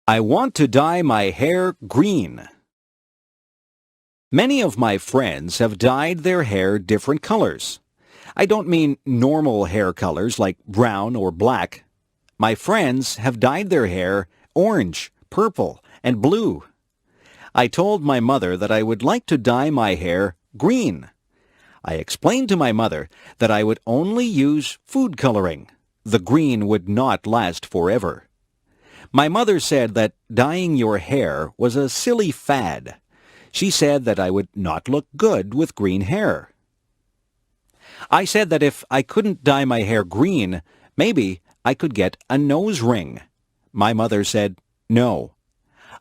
I want to dye my hair green. Many of my friends have dyed their hair different colors. I don't mean normal hair colors like brown or black. My friends have dyed their hair orange, purple, and blue. I told my mother that I would like to dye my hair green. I explained to my mother that I would only use food coloring. The green would not last forever. My mother said that dyeing your hair was a silly fad. She said that I would not look good with green hair. I said that if I couldn't dye my hair green, maybe I could get a nose ring. My mother said no.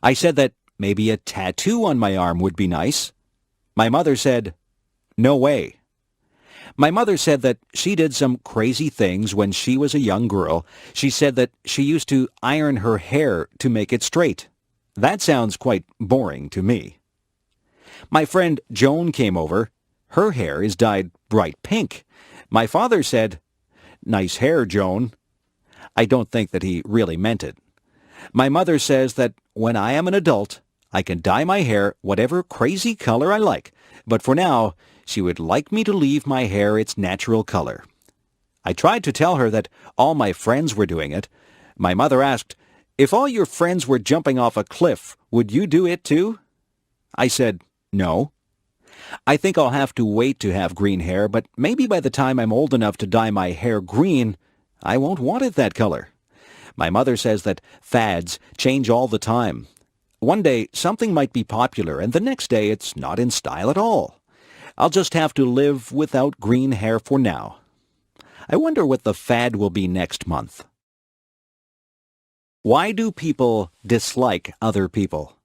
I said that maybe a tattoo on my arm would be nice. My mother said, no way. My mother said that she did some crazy things when she was a young girl. She said that she used to iron her hair to make it straight. That sounds quite boring to me. My friend Joan came over. Her hair is dyed bright pink. My father said, nice hair, Joan. I don't think that he really meant it. My mother says that when I am an adult, I can dye my hair whatever crazy color I like, but for now, she would like me to leave my hair its natural color. I tried to tell her that all my friends were doing it. My mother asked, if all your friends were jumping off a cliff, would you do it too? I said, no. I think I'll have to wait to have green hair, but maybe by the time I'm old enough to dye my hair green, I won't want it that color. My mother says that fads change all the time. One day, something might be popular, and the next day it's not in style at all. I'll just have to live without green hair for now. I wonder what the fad will be next month. Why do people dislike other people?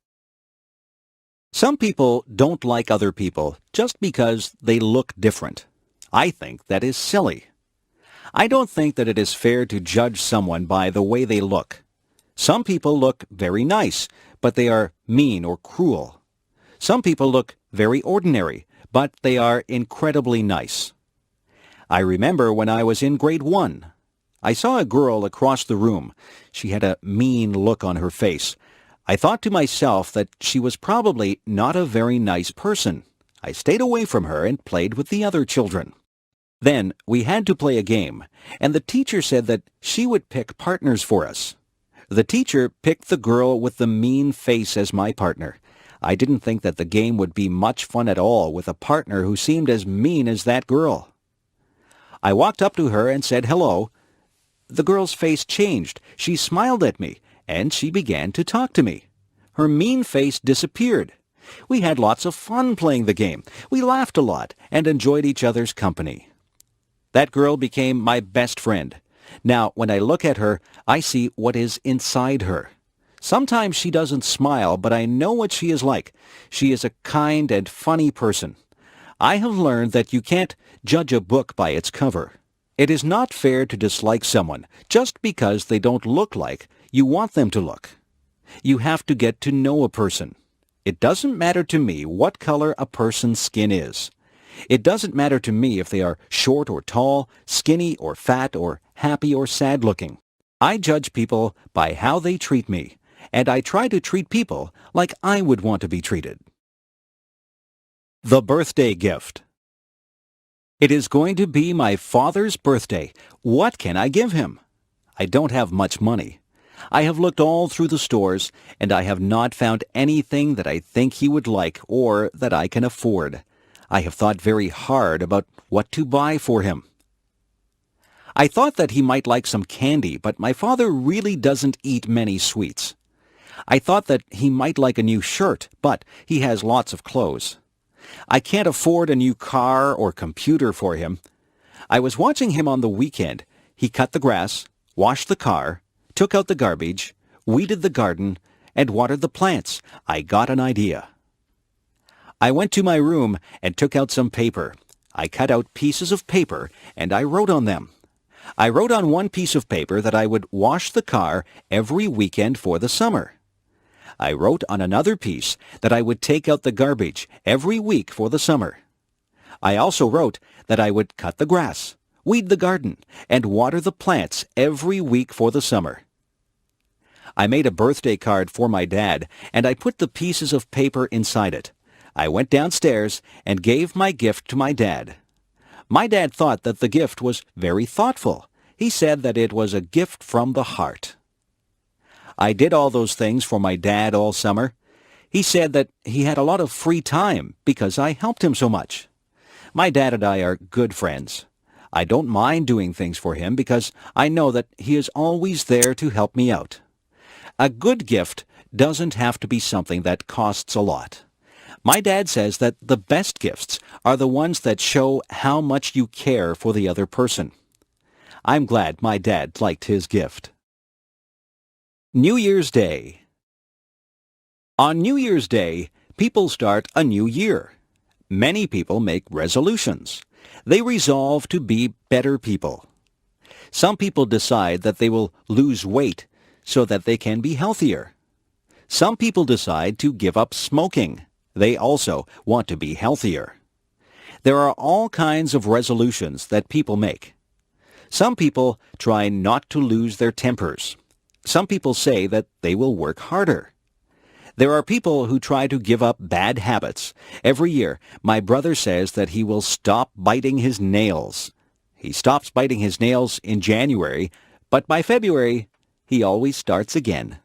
Some people don't like other people just because they look different. I think that is silly. I don't think that it is fair to judge someone by the way they look. Some people look very nice, but they are mean or cruel. Some people look very ordinary, but they are incredibly nice. I remember when I was in grade 1. I saw a girl across the room. She had a mean look on her face. I thought to myself that she was probably not a very nice person. I stayed away from her and played with the other children. Then we had to play a game, and the teacher said that she would pick partners for us. The teacher picked the girl with the mean face as my partner. I didn't think that the game would be much fun at all with a partner who seemed as mean as that girl. I walked up to her and said hello. The girl's face changed. She smiled at me, and she began to talk to me. Her mean face disappeared. We had lots of fun playing the game. We laughed a lot and enjoyed each other's company. That girl became my best friend. Now, when I look at her, I see what is inside her. Sometimes she doesn't smile, but I know what she is like. She is a kind and funny person. I have learned that you can't judge a book by its cover. It is not fair to dislike someone just because they don't look like you want them to look. You have to get to know a person. It doesn't matter to me what color a person's skin is. It doesn't matter to me if they are short or tall, skinny or fat, or happy or sad looking. I judge people by how they treat me, and I try to treat people like I would want to be treated. The birthday gift. It is going to be my father's birthday. What can I give him? I don't have much money. I have looked all through the stores, and I have not found anything that I think he would like or that I can afford. I have thought very hard about what to buy for him. I thought that he might like some candy, but my father really doesn't eat many sweets. I thought that he might like a new shirt, but he has lots of clothes. I can't afford a new car or computer for him. I was watching him on the weekend. He cut the grass, washed the car, took out the garbage, weeded the garden, and watered the plants. I got an idea. I went to my room and took out some paper. I cut out pieces of paper, and I wrote on them. I wrote on one piece of paper that I would wash the car every weekend for the summer. I wrote on another piece that I would take out the garbage every week for the summer. I also wrote that I would cut the grass, weed the garden, and water the plants every week for the summer. I made a birthday card for my dad, and I put the pieces of paper inside it. I went downstairs and gave my gift to my dad. My dad thought that the gift was very thoughtful. He said that it was a gift from the heart. I did all those things for my dad all summer. He said that he had a lot of free time because I helped him so much. My dad and I are good friends. I don't mind doing things for him because I know that he is always there to help me out. A good gift doesn't have to be something that costs a lot. My dad says that the best gifts are the ones that show how much you care for the other person. I'm glad my dad liked his gift. New Year's Day. On New Year's Day, people start a new year. Many people make resolutions. They resolve to be better people. Some people decide that they will lose weight so that they can be healthier. Some people decide to give up smoking. They also want to be healthier. There are all kinds of resolutions that people make. Some people try not to lose their tempers. Some people say that they will work harder. There are people who try to give up bad habits. Every year, my brother says that he will stop biting his nails. He stops biting his nails in January, but by February, he always starts again.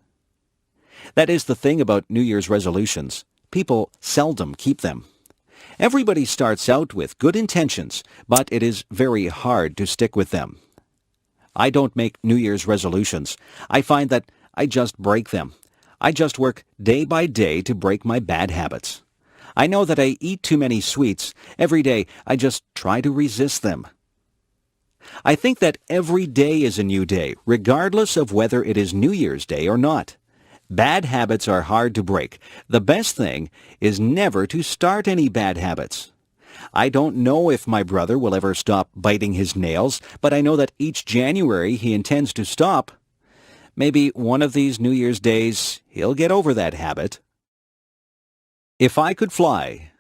That is the thing about New Year's resolutions. People seldom keep them. Everybody starts out with good intentions, but it is very hard to stick with them. I don't make New Year's resolutions. I find that I just break them. I just work day by day to break my bad habits. I know that I eat too many sweets. Every day I just try to resist them. I think that every day is a new day, regardless of whether it is New Year's Day or not. Bad habits are hard to break. The best thing is never to start any bad habits. I don't know if my brother will ever stop biting his nails, but I know that each January he intends to stop. Maybe one of these New Year's days he'll get over that habit. If I could fly.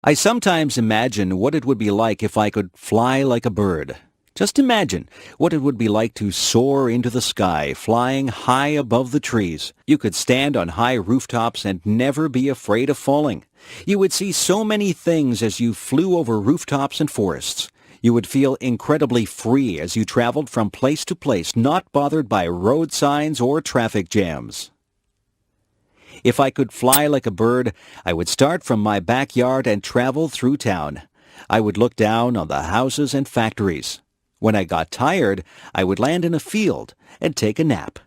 I sometimes imagine what it would be like if I could fly like a bird. Just imagine what it would be like to soar into the sky, flying high above the trees. You could stand on high rooftops and never be afraid of falling. You would see so many things as you flew over rooftops and forests. You would feel incredibly free as you traveled from place to place, not bothered by road signs or traffic jams. If I could fly like a bird, I would start from my backyard and travel through town. I would look down on the houses and factories. When I got tired, I would land in a field and take a nap.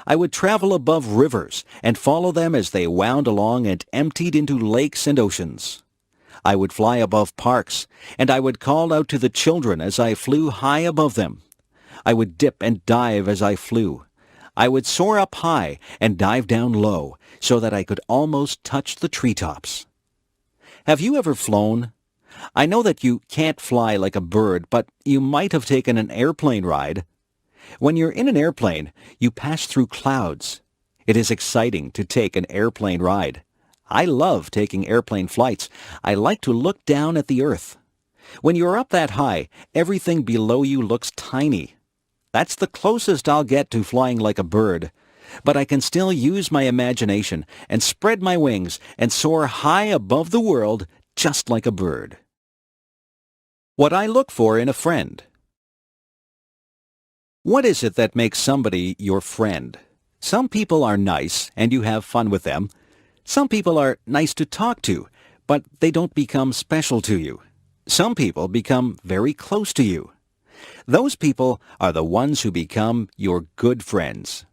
I would travel above rivers and follow them as they wound along and emptied into lakes and oceans. I would fly above parks, and I would call out to the children as I flew high above them. I would dip and dive as I flew. I would soar up high and dive down low so that I could almost touch the treetops. Have you ever flown? I know that you can't fly like a bird, but you might have taken an airplane ride. When you're in an airplane, you pass through clouds. It is exciting to take an airplane ride. I love taking airplane flights. I like to look down at the earth. When you're up that high, everything below you looks tiny. That's the closest I'll get to flying like a bird. But I can still use my imagination and spread my wings and soar high above the world just like a bird. What I look for in a friend. What is it that makes somebody your friend? Some people are nice and you have fun with them. Some people are nice to talk to, but they don't become special to you. Some people become very close to you. Those people are the ones who become your good friends.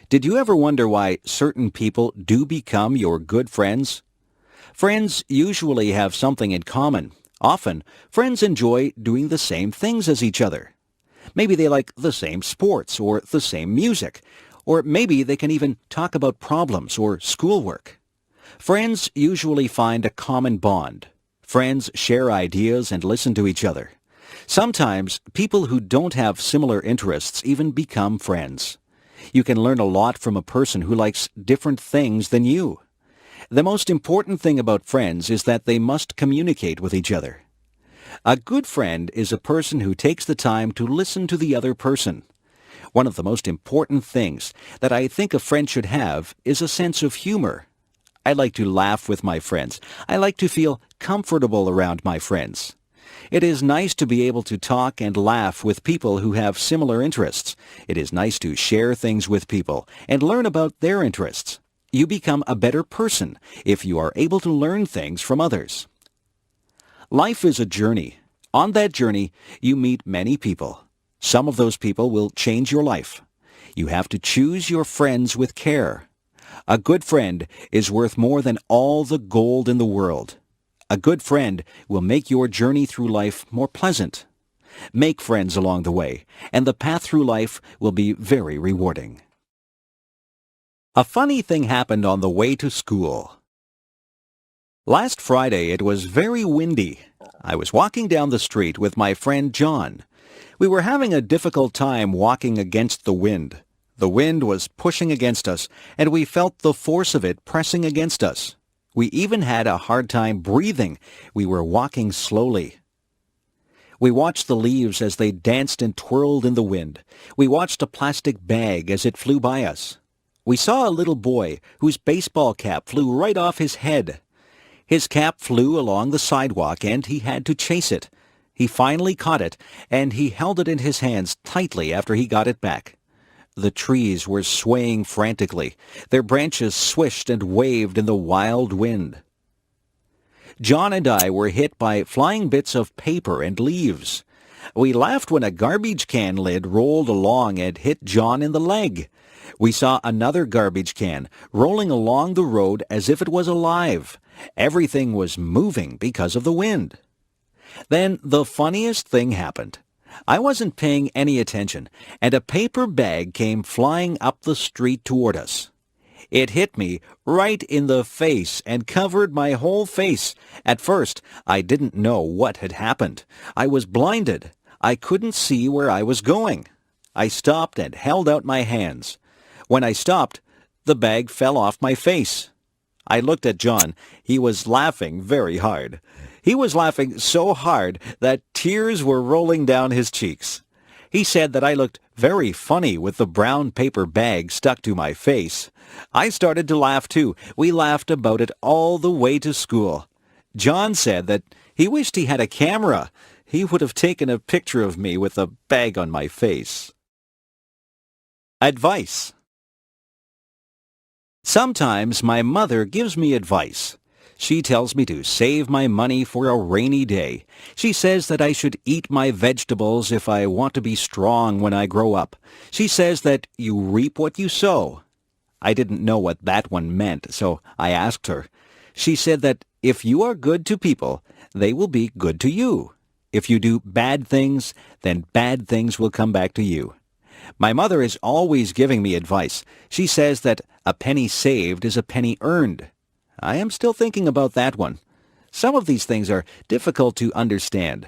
Did you ever wonder why certain people do become your good friends? Friends usually have something in common. Often, friends enjoy doing the same things as each other. Maybe they like the same sports or the same music, or maybe they can even talk about problems or schoolwork. Friends usually find a common bond. Friends share ideas and listen to each other. Sometimes, people who don't have similar interests even become friends. You can learn a lot from a person who likes different things than you. The most important thing about friends is that they must communicate with each other. A good friend is a person who takes the time to listen to the other person. One of the most important things that I think a friend should have is a sense of humor. I like to laugh with my friends. I like to feel comfortable around my friends. It is nice to be able to talk and laugh with people who have similar interests. It is nice to share things with people and learn about their interests. You become a better person if you are able to learn things from others. Life is a journey. On that journey, you meet many people. Some of those people will change your life. You have to choose your friends with care. A good friend is worth more than all the gold in the world. A good friend will make your journey through life more pleasant. Make friends along the way, and the path through life will be very rewarding. A funny thing happened on the way to school. Last Friday it was very windy. I was walking down the street with my friend John. We were having a difficult time walking against the wind. The wind was pushing against us, and we felt the force of it pressing against us. We even had a hard time breathing. We were walking slowly. We watched the leaves as they danced and twirled in the wind. We watched a plastic bag as it flew by us. We saw a little boy whose baseball cap flew right off his head. His cap flew along the sidewalk, and he had to chase it. He finally caught it, and he held it in his hands tightly after he got it back. The trees were swaying frantically. Their branches swished and waved in the wild wind. John and I were hit by flying bits of paper and leaves. We laughed when a garbage can lid rolled along and hit John in the leg. We saw another garbage can rolling along the road as if it was alive. Everything was moving because of the wind. Then the funniest thing happened. I wasn't paying any attention, and a paper bag came flying up the street toward us. It hit me right in the face and covered my whole face. At first, I didn't know what had happened. I was blinded. I couldn't see where I was going. I stopped and held out my hands. When I stopped, the bag fell off my face. I looked at John. He was laughing very hard. He was laughing so hard that tears were rolling down his cheeks. He said that I looked very funny with the brown paper bag stuck to my face. I started to laugh too. We laughed about it all the way to school. John said that he wished he had a camera. He would have taken a picture of me with the bag on my face. Advice. Sometimes my mother gives me advice. She tells me to save my money for a rainy day. She says that I should eat my vegetables if I want to be strong when I grow up. She says that you reap what you sow. I didn't know what that one meant, so I asked her. She said that if you are good to people, they will be good to you. If you do bad things, then bad things will come back to you. My mother is always giving me advice. She says that a penny saved is a penny earned. I am still thinking about that one. Some of these things are difficult to understand.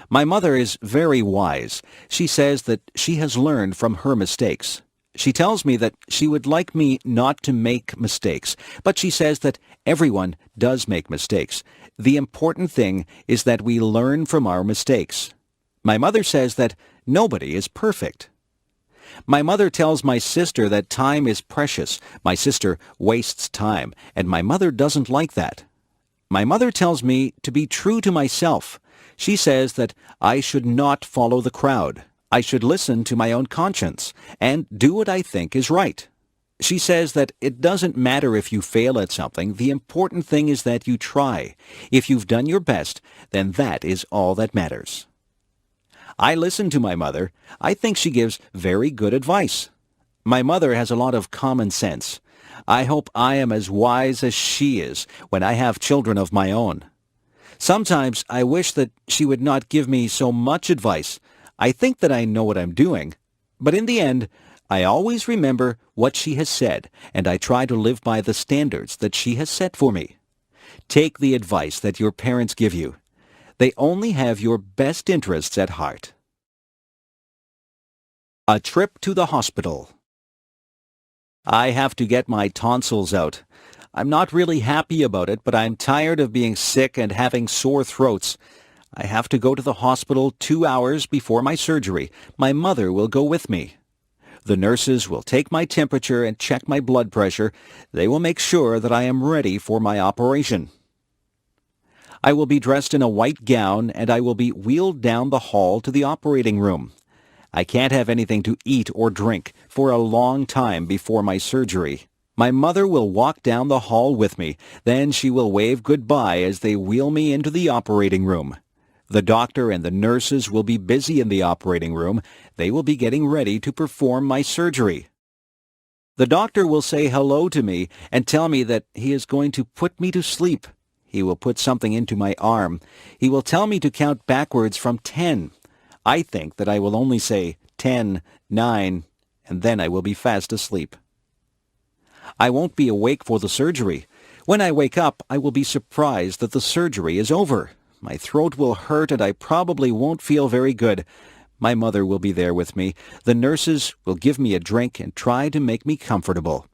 My mother is very wise. She says that she has learned from her mistakes. She tells me that she would like me not to make mistakes, but she says that everyone does make mistakes. The important thing is that we learn from our mistakes. My mother says that nobody is perfect. My mother tells my sister that time is precious. My sister wastes time, and my mother doesn't like that. My mother tells me to be true to myself. She says that I should not follow the crowd. I should listen to my own conscience and do what I think is right. She says that it doesn't matter if you fail at something. The important thing is that you try. If you've done your best, then that is all that matters. I listen to my mother. I think she gives very good advice. My mother has a lot of common sense. I hope I am as wise as she is when I have children of my own. Sometimes I wish that she would not give me so much advice. I think that I know what I'm doing. But in the end, I always remember what she has said, and I try to live by the standards that she has set for me. Take the advice that your parents give you. They only have your best interests at heart. A trip to the hospital. I have to get my tonsils out. I'm not really happy about it, but I'm tired of being sick and having sore throats. I have to go to the hospital 2 hours before my surgery. My mother will go with me. The nurses will take my temperature and check my blood pressure. They will make sure that I am ready for my operation. I will be dressed in a white gown and I will be wheeled down the hall to the operating room. I can't have anything to eat or drink for a long time before my surgery. My mother will walk down the hall with me. Then she will wave goodbye as they wheel me into the operating room. The doctor and the nurses will be busy in the operating room. They will be getting ready to perform my surgery. The doctor will say hello to me and tell me that he is going to put me to sleep. He will put something into my arm. He will tell me to count backwards from 10. I think that I will only say 10, 9, and then I will be fast asleep. I won't be awake for the surgery. When I wake up, I will be surprised that the surgery is over. My throat will hurt and I probably won't feel very good. My mother will be there with me. The nurses will give me a drink and try to make me comfortable.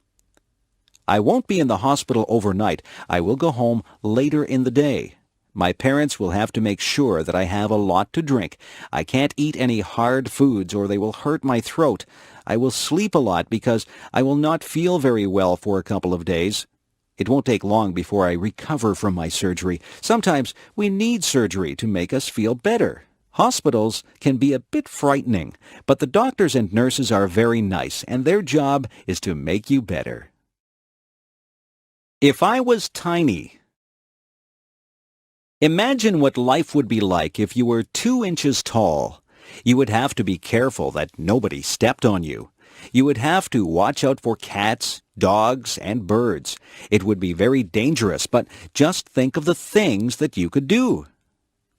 I won't be in the hospital overnight. I will go home later in the day. My parents will have to make sure that I have a lot to drink. I can't eat any hard foods or they will hurt my throat. I will sleep a lot because I will not feel very well for a couple of days. It won't take long before I recover from my surgery. Sometimes we need surgery to make us feel better. Hospitals can be a bit frightening, but the doctors and nurses are very nice, and their job is to make you better. If I was tiny. Imagine what life would be like if you were 2 inches tall. You would have to be careful that nobody stepped on you. You would have to watch out for cats, dogs, and birds. It would be very dangerous, but just think of the things that you could do.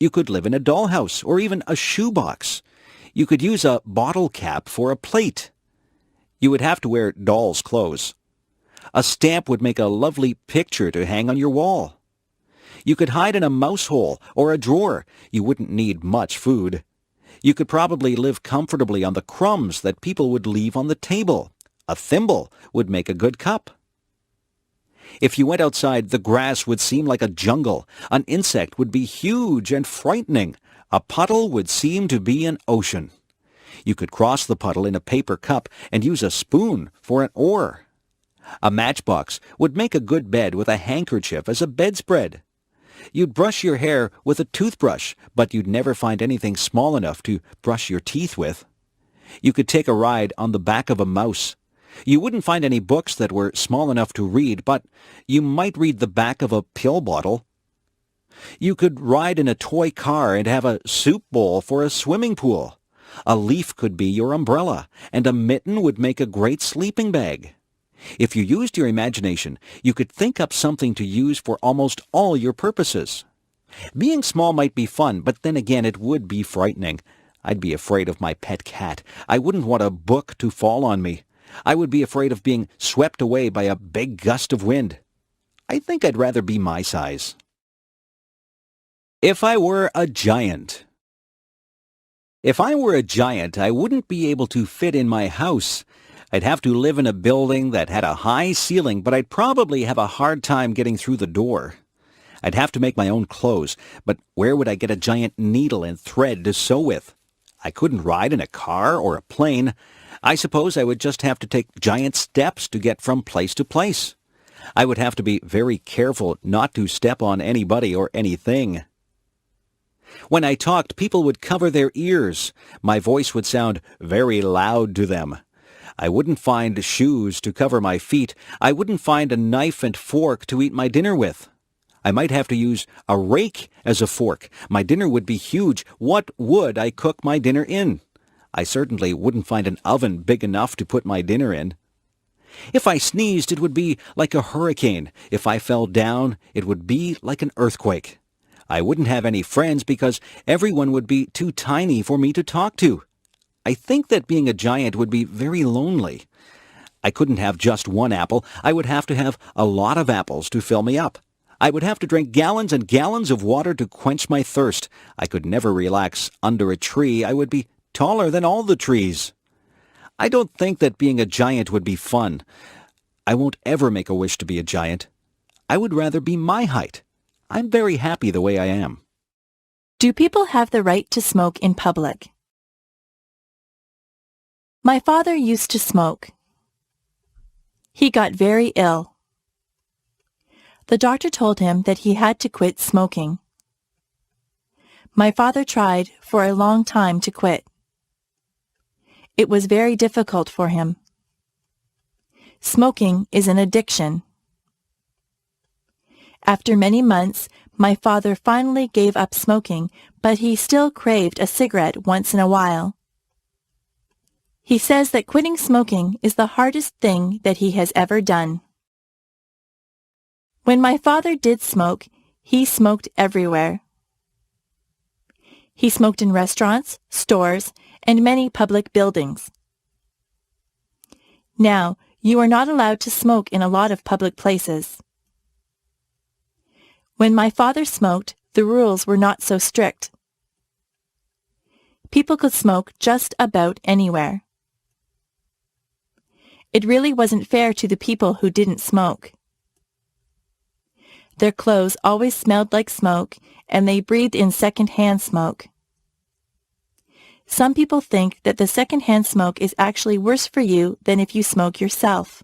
You could live in a dollhouse or even a shoebox. You could use a bottle cap for a plate. You would have to wear doll's clothes. A stamp would make a lovely picture to hang on your wall. You could hide in a mouse hole or a drawer. You wouldn't need much food. You could probably live comfortably on the crumbs that people would leave on the table. A thimble would make a good cup. If you went outside, the grass would seem like a jungle. An insect would be huge and frightening. A puddle would seem to be an ocean. You could cross the puddle in a paper cup and use a spoon for an oar. A matchbox would make a good bed with a handkerchief as a bedspread. You'd brush your hair with a toothbrush, but you'd never find anything small enough to brush your teeth with. You could take a ride on the back of a mouse. You wouldn't find any books that were small enough to read, but you might read the back of a pill bottle. You could ride in a toy car and have a soup bowl for a swimming pool. A leaf could be your umbrella, and a mitten would make a great sleeping bag. If you used your imagination, you could think up something to use for almost all your purposes. Being small might be fun, but then again it would be frightening. I'd be afraid of my pet cat. I wouldn't want a book to fall on me. I would be afraid of being swept away by a big gust of wind. I think I'd rather be my size. If I were a giant. If I were a giant, I wouldn't be able to fit in my house. I'd have to live in a building that had a high ceiling, but I'd probably have a hard time getting through the door. I'd have to make my own clothes, but where would I get a giant needle and thread to sew with? I couldn't ride in a car or a plane. I suppose I would just have to take giant steps to get from place to place. I would have to be very careful not to step on anybody or anything. When I talked, people would cover their ears. My voice would sound very loud to them. I wouldn't find shoes to cover my feet. I wouldn't find a knife and fork to eat my dinner with. I might have to use a rake as a fork. My dinner would be huge. What would I cook my dinner in? I certainly wouldn't find an oven big enough to put my dinner in. If I sneezed, it would be like a hurricane. If I fell down, it would be like an earthquake. I wouldn't have any friends because everyone would be too tiny for me to talk to. I think that being a giant would be very lonely. I couldn't have just one apple. I would have to have a lot of apples to fill me up. I would have to drink gallons and gallons of water to quench my thirst. I could never relax under a tree. I would be taller than all the trees. I don't think that being a giant would be fun. I won't ever make a wish to be a giant. I would rather be my height. I'm very happy the way I am. Do people have the right to smoke in public? My father used to smoke. He got very ill. The doctor told him that he had to quit smoking. My father tried for a long time to quit. It was very difficult for him. Smoking is an addiction. After many months, my father finally gave up smoking, but he still craved a cigarette once in a while. He says that quitting smoking is the hardest thing that he has ever done. When my father did smoke, he smoked everywhere. He smoked in restaurants, stores, and many public buildings. Now, you are not allowed to smoke in a lot of public places. When my father smoked, the rules were not so strict. People could smoke just about anywhere. It really wasn't fair to the people who didn't smoke. Their clothes always smelled like smoke, and they breathed in second-hand smoke. Some people think that the second-hand smoke is actually worse for you than if you smoke yourself.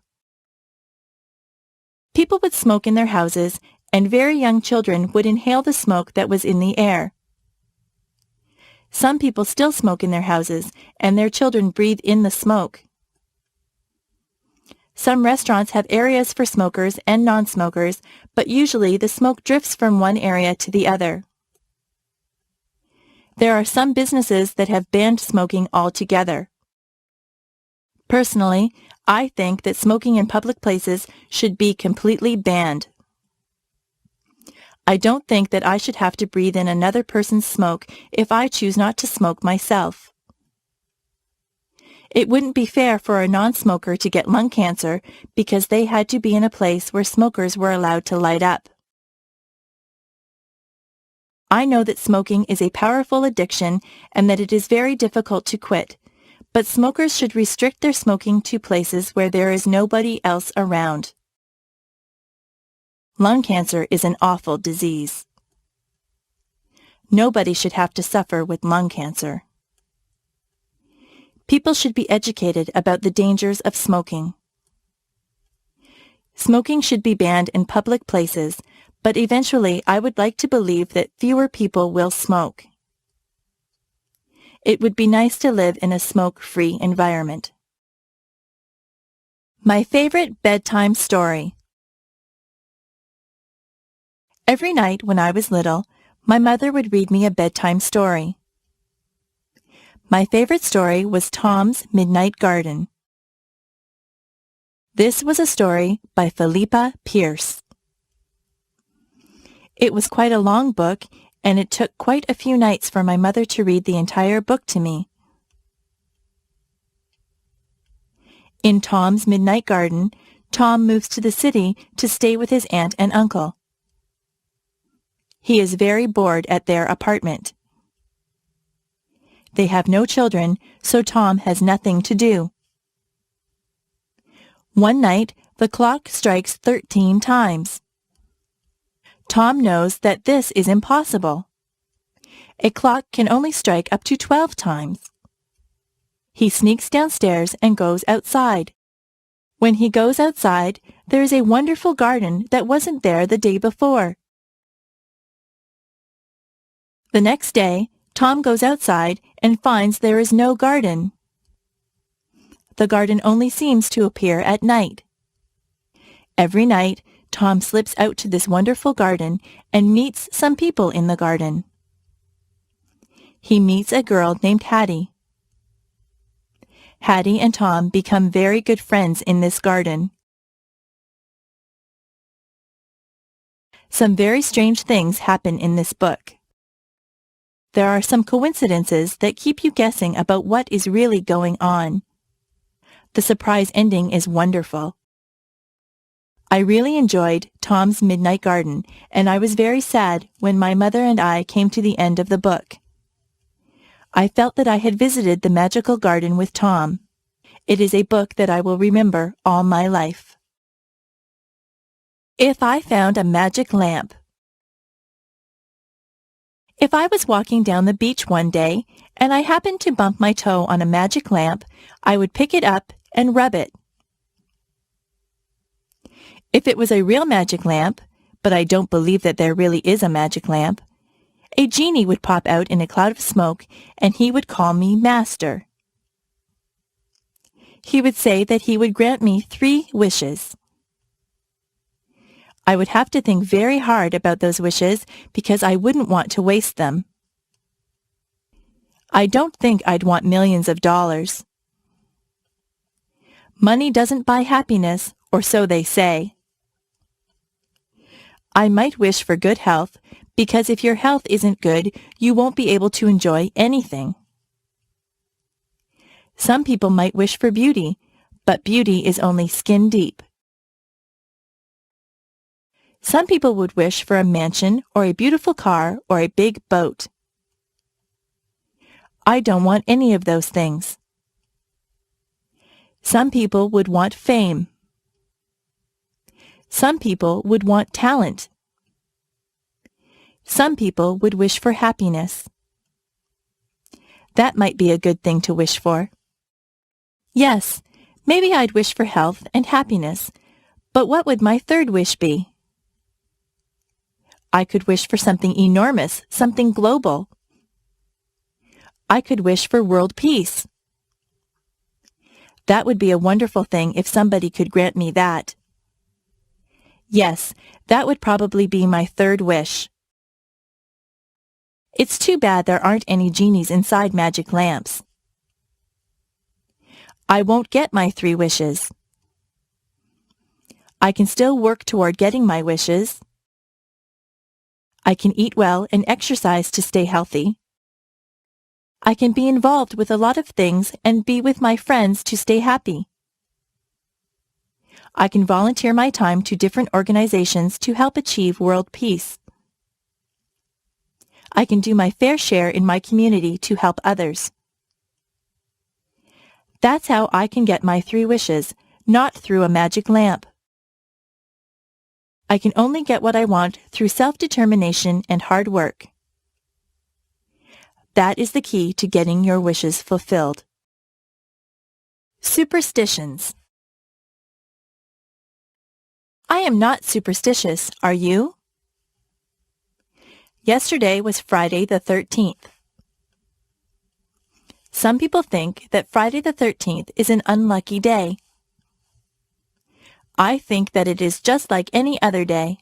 People would smoke in their houses, and very young children would inhale the smoke that was in the air. Some people still smoke in their houses, and their children breathe in the smoke. Some restaurants have areas for smokers and non-smokers, but usually the smoke drifts from one area to the other. There are some businesses that have banned smoking altogether. Personally, I think that smoking in public places should be completely banned. I don't think that I should have to breathe in another person's smoke if I choose not to smoke myself. It wouldn't be fair for a non-smoker to get lung cancer because they had to be in a place where smokers were allowed to light up. I know that smoking is a powerful addiction and that it is very difficult to quit, but smokers should restrict their smoking to places where there is nobody else around. Lung cancer is an awful disease. Nobody should have to suffer with lung cancer. People should be educated about the dangers of smoking. Smoking should be banned in public places, but eventually I would like to believe that fewer people will smoke. It would be nice to live in a smoke-free environment. My favorite bedtime story. Every night when I was little, my mother would read me a bedtime story. My favorite story was Tom's Midnight Garden. This was a story by Philippa Pierce. It was quite a long book, and it took quite a few nights for my mother to read the entire book to me. In Tom's Midnight Garden, Tom moves to the city to stay with his aunt and uncle. He is very bored at their apartment. They have no children, so Tom has nothing to do. One night, the clock strikes 13 times. Tom knows that this is impossible. A clock can only strike up to 12 times. He sneaks downstairs and goes outside. When he goes outside, there is a wonderful garden that wasn't there the day before. The next day, Tom goes outside and finds there is no garden. The garden only seems to appear at night. Every night, Tom slips out to this wonderful garden and meets some people in the garden. He meets a girl named Hattie. Hattie and Tom become very good friends in this garden. Some very strange things happen in this book. There are some coincidences that keep you guessing about what is really going on. The surprise ending is wonderful. I really enjoyed Tom's Midnight Garden, and I was very sad when my mother and I came to the end of the book. I felt that I had visited the magical garden with Tom. It is a book that I will remember all my life. If I found a magic lamp. If I was walking down the beach one day and I happened to bump my toe on a magic lamp, I would pick it up and rub it. If it was a real magic lamp, but I don't believe that there really is a magic lamp, a genie would pop out in a cloud of smoke and he would call me Master. He would say that he would grant me 3 wishes. I would have to think very hard about those wishes because I wouldn't want to waste them. I don't think I'd want millions of dollars. Money doesn't buy happiness, or so they say. I might wish for good health because if your health isn't good, you won't be able to enjoy anything. Some people might wish for beauty, but beauty is only skin deep. Some people would wish for a mansion or a beautiful car or a big boat. I don't want any of those things. Some people would want fame. Some people would want talent. Some people would wish for happiness. That might be a good thing to wish for. Yes, maybe I'd wish for health and happiness, but what would my 3rd wish be? I could wish for something enormous, something global. I could wish for world peace. That would be a wonderful thing if somebody could grant me that. Yes, that would probably be my 3rd wish. It's too bad there aren't any genies inside magic lamps. I won't get my 3 wishes. I can still work toward getting my wishes. I can eat well and exercise to stay healthy. I can be involved with a lot of things and be with my friends to stay happy. I can volunteer my time to different organizations to help achieve world peace. I can do my fair share in my community to help others. That's how I can get my 3 wishes, not through a magic lamp. I can only get what I want through self-determination and hard work. That is the key to getting your wishes fulfilled. Superstitions. I am not superstitious, are you? Yesterday was Friday the 13th. Some people think that Friday the 13th is an unlucky day. I think that it is just like any other day.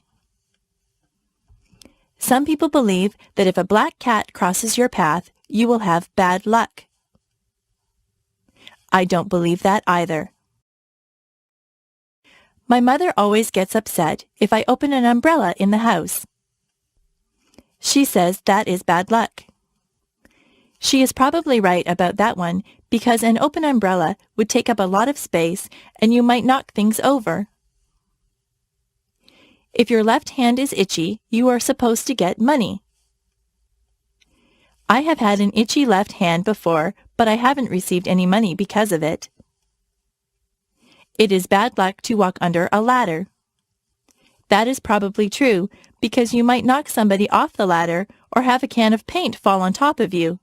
Some people believe that if a black cat crosses your path, you will have bad luck. I don't believe that either. My mother always gets upset if I open an umbrella in the house. She says that is bad luck. She is probably right about that one because an open umbrella would take up a lot of space and you might knock things over. If your left hand is itchy, you are supposed to get money. I have had an itchy left hand before, but I haven't received any money because of it. It is bad luck to walk under a ladder. That is probably true because you might knock somebody off the ladder or have a can of paint fall on top of you.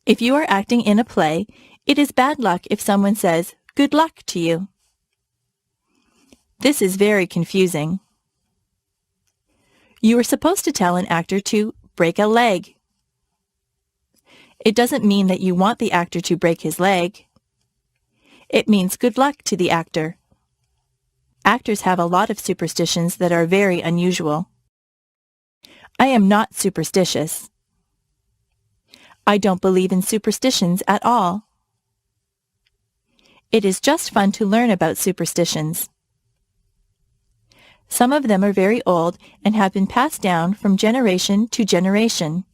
If you are acting in a play, it is bad luck if someone says, "Good luck" to you. This is very confusing. You are supposed to tell an actor to break a leg. It doesn't mean that you want the actor to break his leg. It means good luck to the actor. Actors have a lot of superstitions that are very unusual. I am not superstitious. I don't believe in superstitions at all. It is just fun to learn about superstitions. Some of them are very old and have been passed down from generation to generation.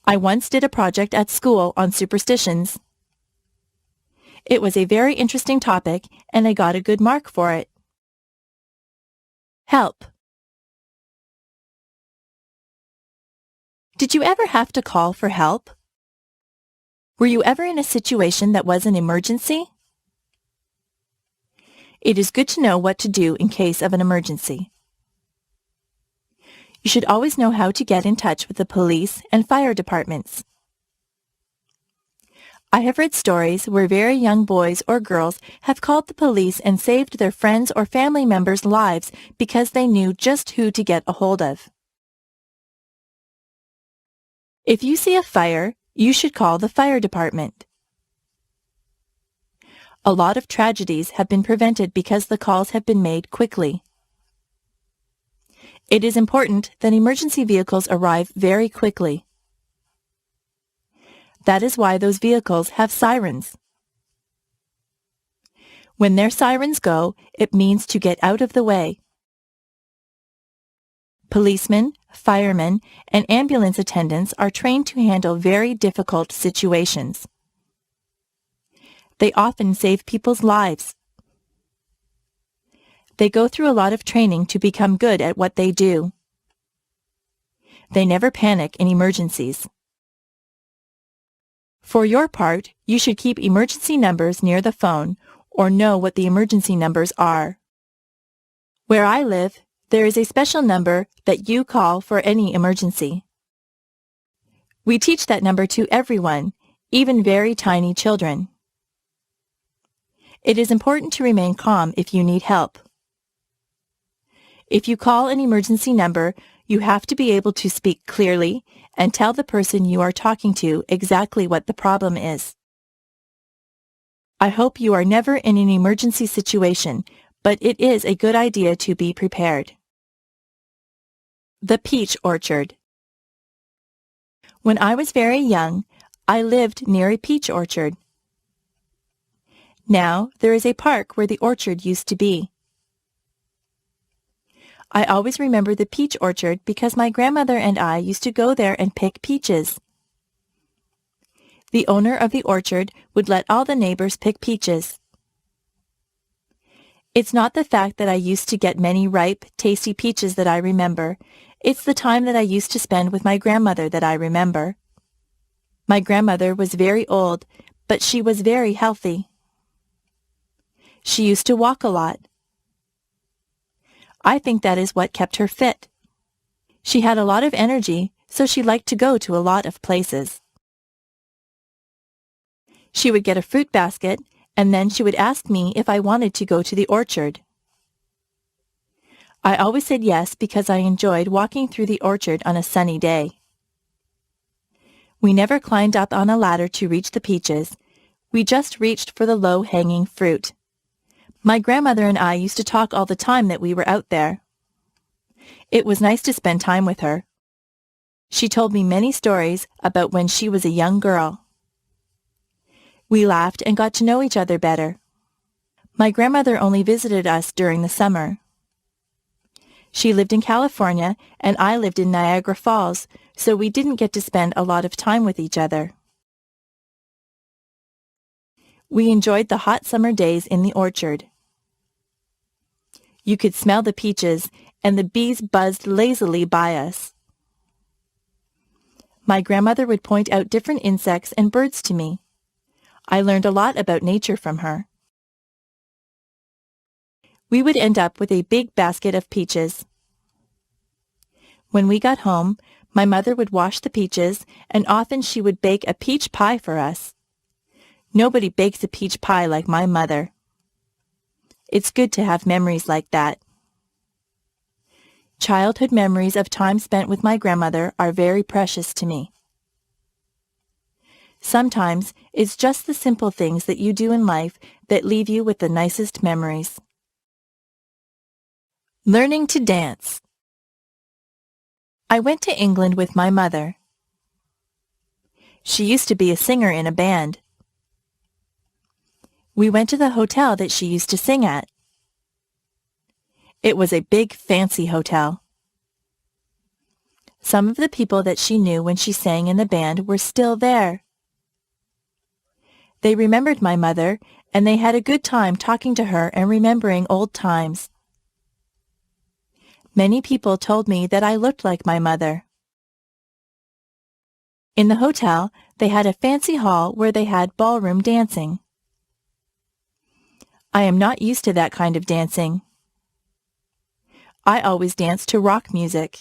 I once did a project at school on superstitions. It was a very interesting topic and I got a good mark for it. Help. Did you ever have to call for help? Were you ever in a situation that was an emergency? It is good to know what to do in case of an emergency. You should always know how to get in touch with the police and fire departments. I have read stories where very young boys or girls have called the police and saved their friends or family members' lives because they knew just who to get a hold of. If you see a fire, you should call the fire department. A lot of tragedies have been prevented because the calls have been made quickly. It is important that emergency vehicles arrive very quickly. That is why those vehicles have sirens. When their sirens go, it means to get out of the way. Policemen, firemen, and ambulance attendants are trained to handle very difficult situations. They often save people's lives. They go through a lot of training to become good at what they do. They never panic in emergencies. For your part, you should keep emergency numbers near the phone or know what the emergency numbers are. Where I live, there is a special number that you call for any emergency. We teach that number to everyone, even very tiny children. It is important to remain calm if you need help. If you call an emergency number, you have to be able to speak clearly and tell the person you are talking to exactly what the problem is. I hope you are never in an emergency situation, but it is a good idea to be prepared. The peach orchard. When I was very young, I lived near a peach orchard. Now there is a park where the orchard used to be. I always remember the peach orchard because my grandmother and I used to go there and pick peaches. The owner of the orchard would let all the neighbors pick peaches. It's not the fact that I used to get many ripe, tasty peaches that I remember. It's the time that I used to spend with my grandmother that I remember. My grandmother was very old, but she was very healthy. She used to walk a lot. I think that is what kept her fit. She had a lot of energy, so she liked to go to a lot of places. She would get a fruit basket, and then she would ask me if I wanted to go to the orchard. I always said yes because I enjoyed walking through the orchard on a sunny day. We never climbed up on a ladder to reach the peaches. We just reached for the low-hanging fruit. My grandmother and I used to talk all the time that we were out there. It was nice to spend time with her. She told me many stories about when she was a young girl. We laughed and got to know each other better. My grandmother only visited us during the summer. She lived in California and I lived in Niagara Falls, so we didn't get to spend a lot of time with each other. We enjoyed the hot summer days in the orchard. You could smell the peaches, and the bees buzzed lazily by us. My grandmother would point out different insects and birds to me. I learned a lot about nature from her. We would end up with a big basket of peaches. When we got home, my mother would wash the peaches, and often she would bake a peach pie for us. Nobody bakes a peach pie like my mother. It's good to have memories like that. Childhood memories of time spent with my grandmother are very precious to me. Sometimes it's just the simple things that you do in life that leave you with the nicest memories. Learning to dance. I went to England with my mother. She used to be a singer in a band. We went to the hotel that she used to sing at. It was a big, fancy hotel. Some of the people that she knew when she sang in the band were still there. They remembered my mother, and they had a good time talking to her and remembering old times. Many people told me that I looked like my mother. In the hotel, they had a fancy hall where they had ballroom dancing. I am not used to that kind of dancing. I always danced to rock music.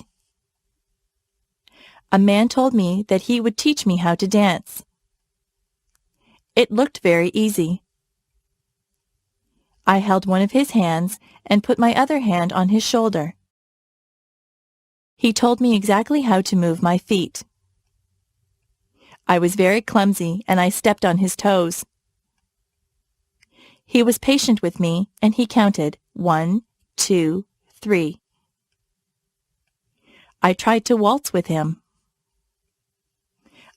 A man told me that he would teach me how to dance. It looked very easy. I held one of his hands and put my other hand on his shoulder. He told me exactly how to move my feet. I was very clumsy and I stepped on his toes. He was patient with me and he counted 1, 2, 3. I tried to waltz with him.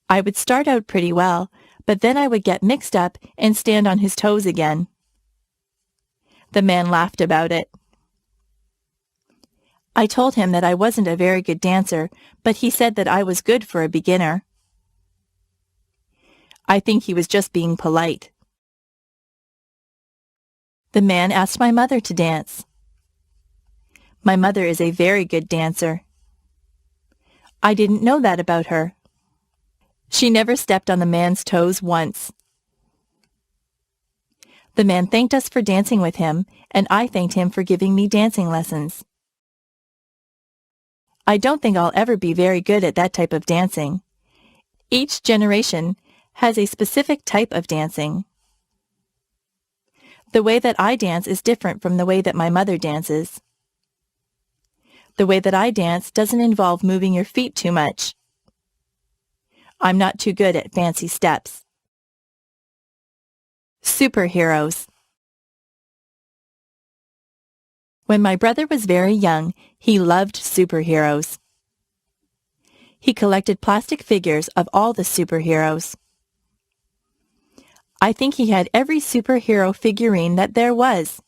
I would start out pretty well, but then I would get mixed up and stand on his toes again. The man laughed about it. I told him that I wasn't a very good dancer, but he said that I was good for a beginner. I think he was just being polite. The man asked my mother to dance. My mother is a very good dancer. I didn't know that about her. She never stepped on the man's toes once. The man thanked us for dancing with him, and I thanked him for giving me dancing lessons. I don't think I'll ever be very good at that type of dancing. Each generation has a specific type of dancing. The way that I dance is different from the way that my mother dances. The way that I dance doesn't involve moving your feet too much. I'm not too good at fancy steps. Superheroes. When my brother was very young, he loved superheroes. He collected plastic figures of all the superheroes. I think he had every superhero figurine that there was.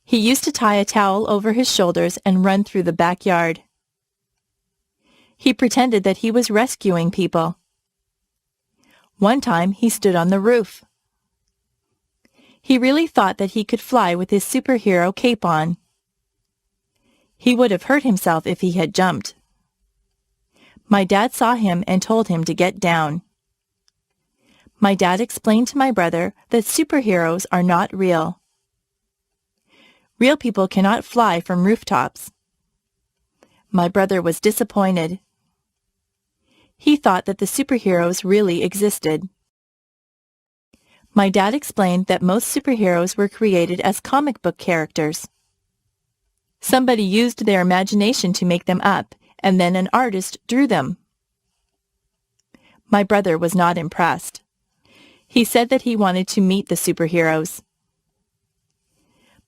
He used to tie a towel over his shoulders and run through the backyard. He pretended that he was rescuing people. One time he stood on the roof. He really thought that he could fly with his superhero cape on. He would have hurt himself if he had jumped. My dad saw him and told him to get down. My dad explained to my brother that superheroes are not real. Real people cannot fly from rooftops. My brother was disappointed. He thought that the superheroes really existed. My dad explained that most superheroes were created as comic book characters. Somebody used their imagination to make them up, and then an artist drew them. My brother was not impressed. He said that he wanted to meet the superheroes.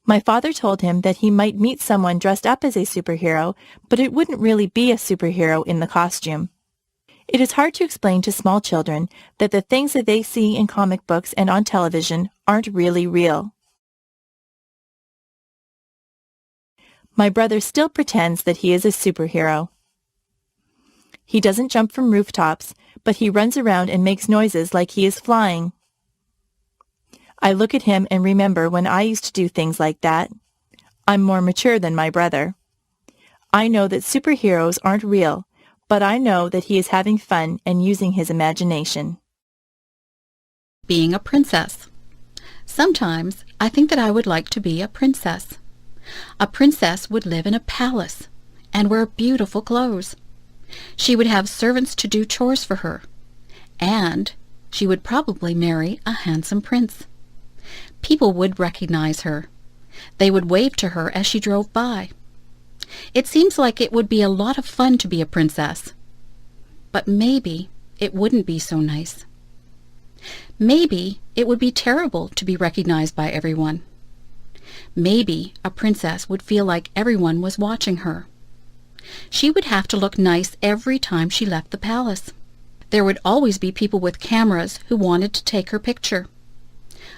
My father told him that he might meet someone dressed up as a superhero, but it wouldn't really be a superhero in the costume. It is hard to explain to small children that the things that they see in comic books and on television aren't really real. My brother still pretends that he is a superhero. He doesn't jump from rooftops, but he runs around and makes noises like he is flying. I look at him and remember when I used to do things like that. I'm more mature than my brother. I know that superheroes aren't real, but I know that he is having fun and using his imagination. Being a princess. Sometimes I think that I would like to be a princess. A princess would live in a palace and wear beautiful clothes. She would have servants to do chores for her, and she would probably marry a handsome prince. People would recognize her. They would wave to her as she drove by. It seems like it would be a lot of fun to be a princess. But maybe it wouldn't be so nice. Maybe it would be terrible to be recognized by everyone. Maybe a princess would feel like everyone was watching her. She would have to look nice every time she left the palace. There would always be people with cameras who wanted to take her picture.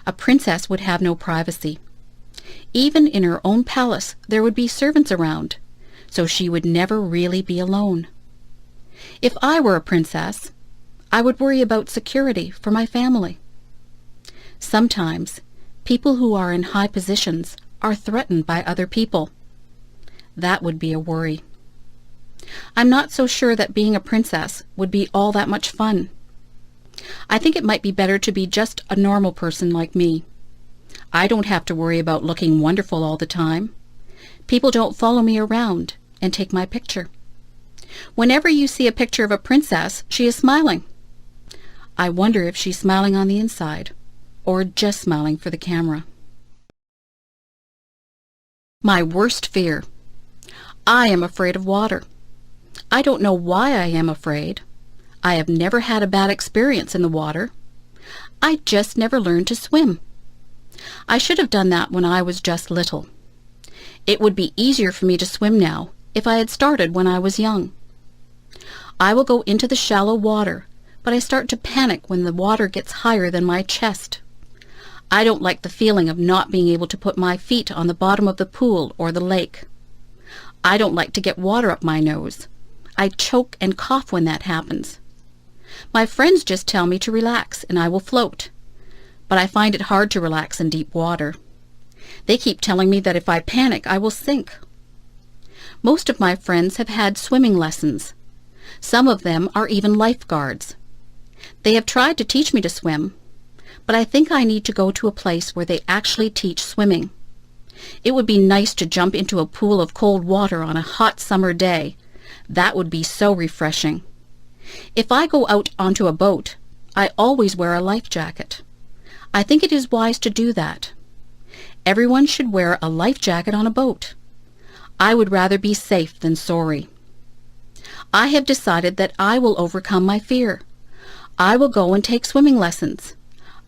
A princess would have no privacy. Even in her own palace there would be servants around, so she would never really be alone. If I were a princess, I would worry about security for my family. Sometimes people who are in high positions are threatened by other people. That would be a worry. I'm not so sure that being a princess would be all that much fun. I think it might be better to be just a normal person like me. I don't have to worry about looking wonderful all the time. People don't follow me around and take my picture. Whenever you see a picture of a princess, she is smiling. I wonder if she's smiling on the inside, or just smiling for the camera. My worst fear. I am afraid of water. I don't know why I am afraid. I have never had a bad experience in the water. I just never learned to swim. I should have done that when I was just little. It would be easier for me to swim now if I had started when I was young. I will go into the shallow water, but I start to panic when the water gets higher than my chest. I don't like the feeling of not being able to put my feet on the bottom of the pool or the lake. I don't like to get water up my nose. I choke and cough when that happens. My friends just tell me to relax and I will float, but I find it hard to relax in deep water. They keep telling me that if I panic, I will sink. Most of my friends have had swimming lessons. Some of them are even lifeguards. They have tried to teach me to swim, but I think I need to go to a place where they actually teach swimming. It would be nice to jump into a pool of cold water on a hot summer day. That would be so refreshing. If I go out onto a boat, I always wear a life jacket. I think it is wise to do that. Everyone should wear a life jacket on a boat. I would rather be safe than sorry. I have decided that I will overcome my fear. I will go and take swimming lessons.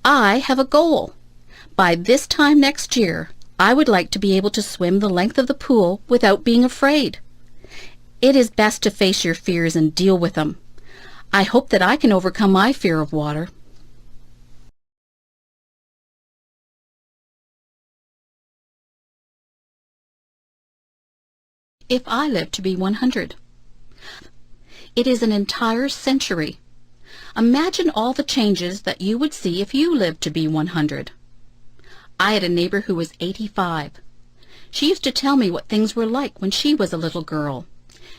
I have a goal. By this time next year, I would like to be able to swim the length of the pool without being afraid. It is best to face your fears and deal with them. I hope that I can overcome my fear of water. If I live to be 100. It is an entire century. Imagine all the changes that you would see if you lived to be 100. I had a neighbor who was 85. She used to tell me what things were like when she was a little girl.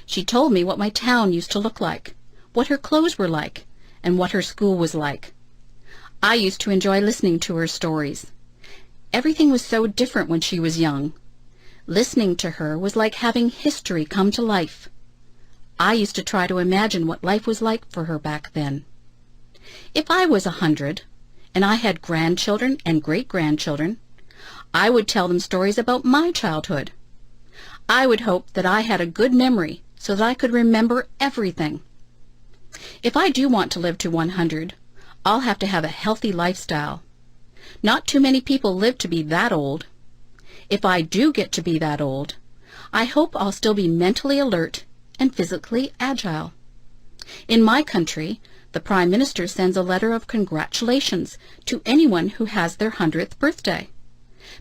She told me what my town used to look like, what her clothes were like, and what her school was like. I used to enjoy listening to her stories. Everything was so different when she was young. Listening to her was like having history come to life. I used to try to imagine what life was like for her back then. If I was 100, and I had grandchildren and great-grandchildren, I would tell them stories about my childhood. I would hope that I had a good memory so that I could remember everything. If I do want to live to 100, I'll have to have a healthy lifestyle. Not too many people live to be that old. If I do get to be that old, I hope I'll still be mentally alert and physically agile. In my country, the Prime Minister sends a letter of congratulations to anyone who has their 100th birthday.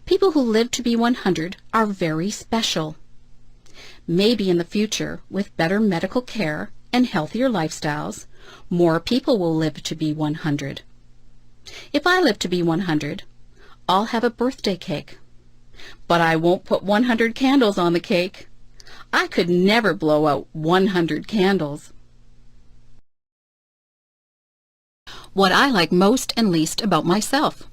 People who live to be 100 are very special. Maybe in the future, with better medical care and healthier lifestyles, more people will live to be 100. If I live to be 100, I'll have a birthday cake. But I won't put 100 candles on the cake. I could never blow out 100 candles. What I like most and least about myself.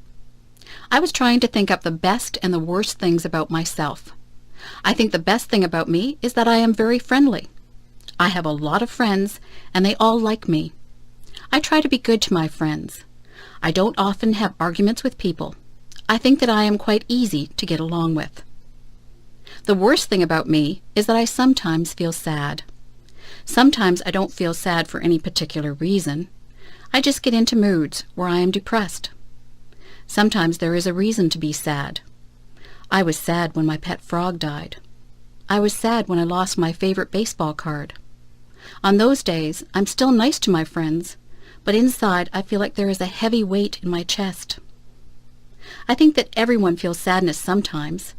I was trying to think up the best and the worst things about myself. I think the best thing about me is that I am very friendly. I have a lot of friends, and they all like me. I try to be good to my friends. I don't often have arguments with people. I think that I am quite easy to get along with. The worst thing about me is that I sometimes feel sad. Sometimes I don't feel sad for any particular reason. I just get into moods where I am depressed. Sometimes there is a reason to be sad. I was sad when my pet frog died. I was sad when I lost my favorite baseball card. On those days, I'm still nice to my friends, but inside I feel like there is a heavy weight in my chest. I think that everyone feels sadness sometimes.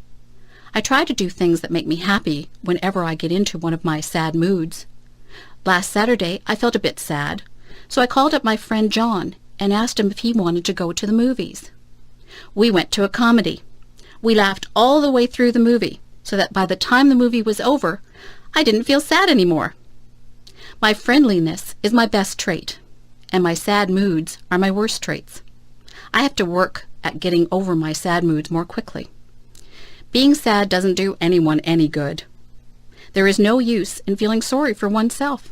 I try to do things that make me happy whenever I get into one of my sad moods. Last Saturday, I felt a bit sad, so I called up my friend John and asked him if he wanted to go to the movies. We went to a comedy. We laughed all the way through the movie, so that by the time the movie was over, I didn't feel sad anymore. My friendliness is my best trait, and my sad moods are my worst traits. I have to work at getting over my sad moods more quickly. Being sad doesn't do anyone any good. There is no use in feeling sorry for oneself.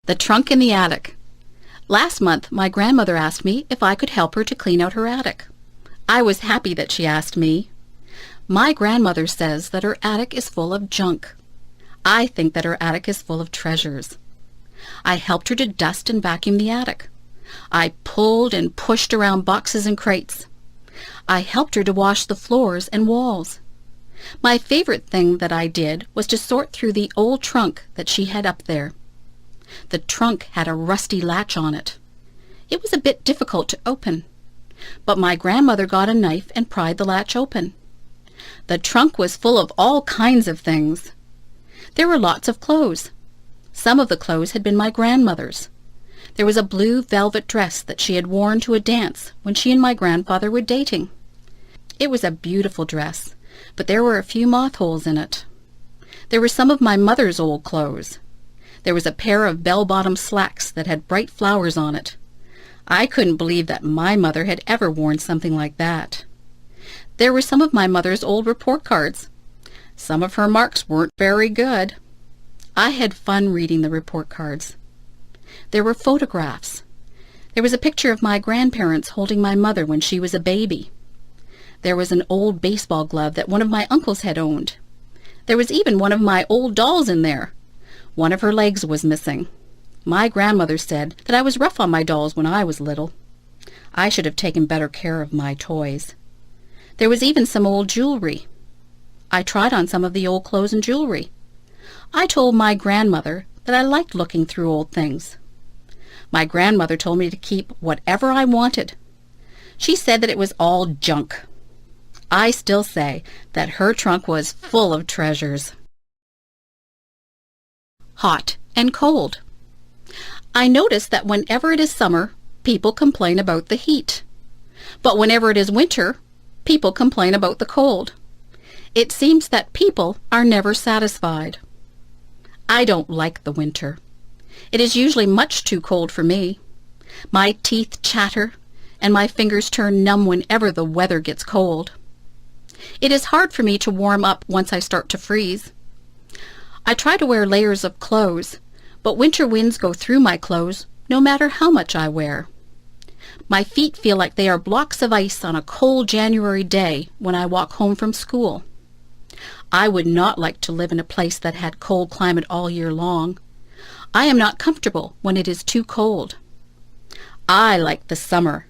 The trunk in the attic. Last month, my grandmother asked me if I could help her to clean out her attic. I was happy that she asked me. My grandmother says that her attic is full of junk. I think that her attic is full of treasures. I helped her to dust and vacuum the attic. I pulled and pushed around boxes and crates. I helped her to wash the floors and walls. My favorite thing that I did was to sort through the old trunk that she had up there. The trunk had a rusty latch on it. It was a bit difficult to open, but my grandmother got a knife and pried the latch open. The trunk was full of all kinds of things. There were lots of clothes. Some of the clothes had been my grandmother's. There was a blue velvet dress that she had worn to a dance when she and my grandfather were dating. It was a beautiful dress, but there were a few moth holes in it. There were some of my mother's old clothes. There was a pair of bell-bottom slacks that had bright flowers on it. I couldn't believe that my mother had ever worn something like that. There were some of my mother's old report cards. Some of her marks weren't very good. I had fun reading the report cards. There were photographs. There was a picture of my grandparents holding my mother when she was a baby. There was an old baseball glove that one of my uncles had owned. There was even one of my old dolls in there. One of her legs was missing. My grandmother said that I was rough on my dolls when I was little. I should have taken better care of my toys. There was even some old jewelry. I tried on some of the old clothes and jewelry. I told my grandmother that I liked looking through old things. My grandmother told me to keep whatever I wanted. She said that it was all junk. I still say that her trunk was full of treasures. Hot and cold. I notice that whenever it is summer, people complain about the heat. But whenever it is winter, people complain about the cold. It seems that people are never satisfied. I don't like the winter. It is usually much too cold for me. My teeth chatter and my fingers turn numb whenever the weather gets cold. It is hard for me to warm up once I start to freeze. I try to wear layers of clothes, but winter winds go through my clothes no matter how much I wear. My feet feel like they are blocks of ice on a cold January day when I walk home from school. I would not like to live in a place that had cold climate all year long. I am not comfortable when it is too cold. I like the summer.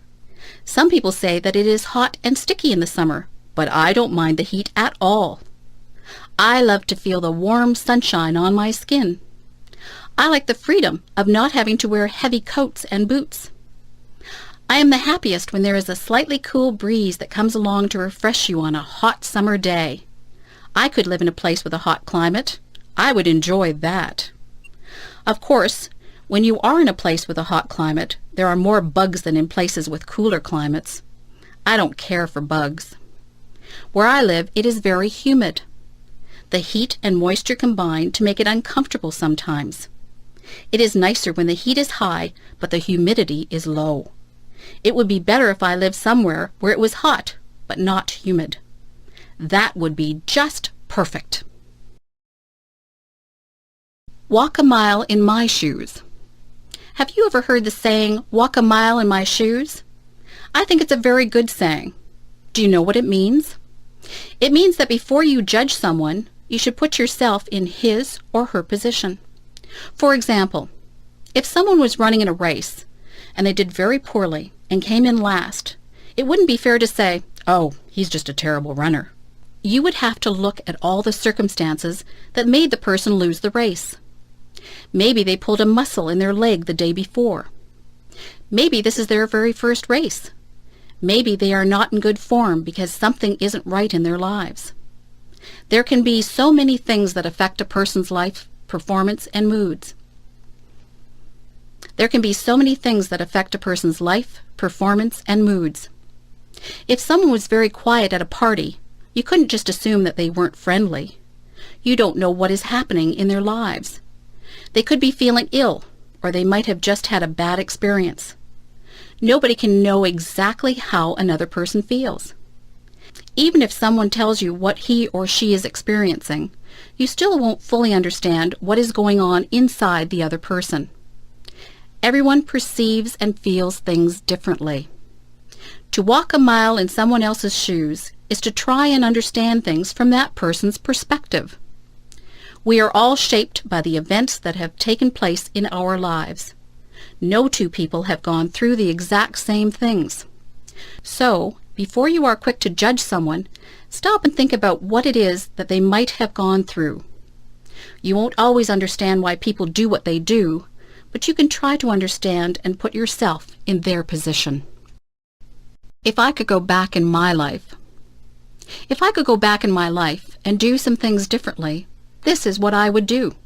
Some people say that it is hot and sticky in the summer, but I don't mind the heat at all. I love to feel the warm sunshine on my skin. I like the freedom of not having to wear heavy coats and boots. I am the happiest when there is a slightly cool breeze that comes along to refresh you on a hot summer day. I could live in a place with a hot climate. I would enjoy that. Of course, when you are in a place with a hot climate, there are more bugs than in places with cooler climates. I don't care for bugs. Where I live, it is very humid. The heat and moisture combine to make it uncomfortable sometimes. It is nicer when the heat is high, but the humidity is low. It would be better if I lived somewhere where it was hot, but not humid. That would be just perfect. Walk a mile in my shoes. Have you ever heard the saying, walk a mile in my shoes? I think it's a very good saying. Do you know what it means? It means that before you judge someone, you should put yourself in his or her position. For example, if someone was running in a race and they did very poorly and came in last, it wouldn't be fair to say, oh, he's just a terrible runner. You would have to look at all the circumstances that made the person lose the race. Maybe they pulled a muscle in their leg the day before. Maybe this is their very first race. Maybe they are not in good form because something isn't right in their lives. There can be so many things that affect a person's life, performance, and moods. There can be so many things that affect a person's life, performance, and moods. If someone was very quiet at a party, you couldn't just assume that they weren't friendly. You don't know what is happening in their lives. They could be feeling ill, or they might have just had a bad experience. Nobody can know exactly how another person feels. Even if someone tells you what he or she is experiencing, you still won't fully understand what is going on inside the other person. Everyone perceives and feels things differently. To walk a mile in someone else's shoes is to try and understand things from that person's perspective. We are all shaped by the events that have taken place in our lives. No two people have gone through the exact same things. So, before you are quick to judge someone, stop and think about what it is that they might have gone through. You won't always understand why people do what they do, but you can try to understand and put yourself in their position. If I could go back in my life and do some things differently, this is what I would do.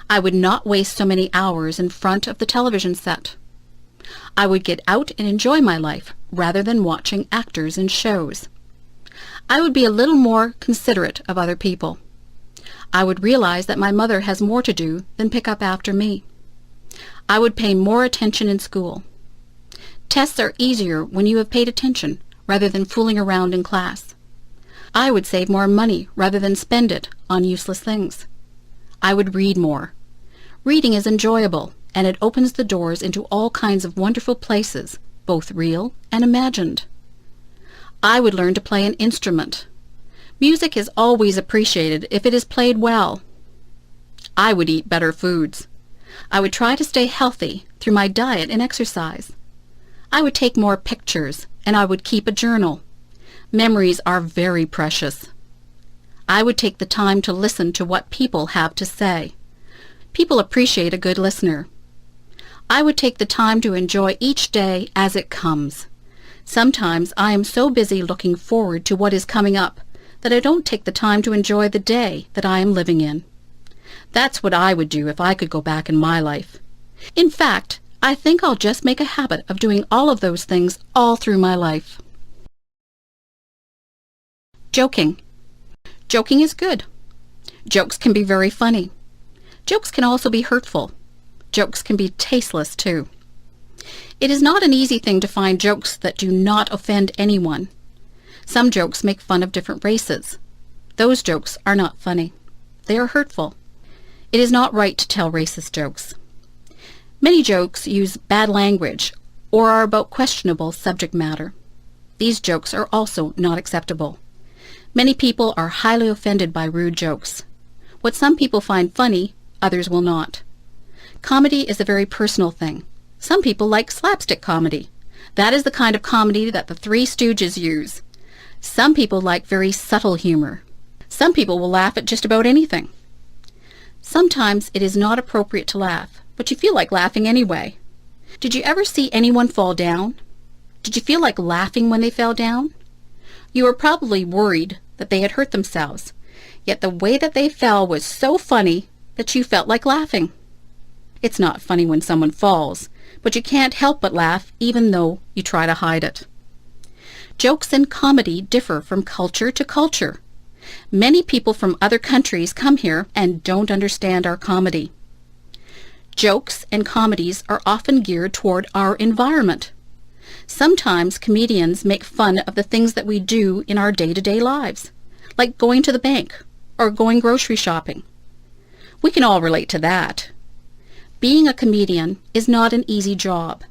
I would not waste so many hours in front of the television set. I would get out and enjoy my life rather than watching actors in shows. I would be a little more considerate of other people. I would realize that my mother has more to do than pick up after me. I would pay more attention in school. Tests are easier when you have paid attention rather than fooling around in class. I would save more money rather than spend it on useless things. I would read more. Reading is enjoyable, and it opens the doors into all kinds of wonderful places, both real and imagined. I would learn to play an instrument. Music is always appreciated if it is played well. I would eat better foods. I would try to stay healthy through my diet and exercise. I would take more pictures, and I would keep a journal. Memories are very precious. I would take the time to listen to what people have to say. People appreciate a good listener. I would take the time to enjoy each day as it comes. Sometimes I am so busy looking forward to what is coming up that I don't take the time to enjoy the day that I am living in. That's what I would do if I could go back in my life. In fact, I think I'll just make a habit of doing all of those things all through my life. Joking. Joking is good. Jokes can be very funny. Jokes can also be hurtful. Jokes can be tasteless too. It is not an easy thing to find jokes that do not offend anyone. Some jokes make fun of different races. Those jokes are not funny. They are hurtful. It is not right to tell racist jokes. Many jokes use bad language or are about questionable subject matter. These jokes are also not acceptable. Many people are highly offended by rude jokes. What some people find funny, others will not. Comedy is a very personal thing. Some people like slapstick comedy. That is the kind of comedy that the Three Stooges use. Some people like very subtle humor. Some people will laugh at just about anything. Sometimes it is not appropriate to laugh, but you feel like laughing anyway. Did you ever see anyone fall down? Did you feel like laughing when they fell down? You were probably worried that they had hurt themselves, yet the way that they fell was so funny that you felt like laughing. It's not funny when someone falls, but you can't help but laugh even though you try to hide it. Jokes and comedy differ from culture to culture. Many people from other countries come here and don't understand our comedy. Jokes and comedies are often geared toward our environment. Sometimes comedians make fun of the things that we do in our day-to-day lives, like going to the bank or going grocery shopping. We can all relate to that. Being a comedian is not an easy job.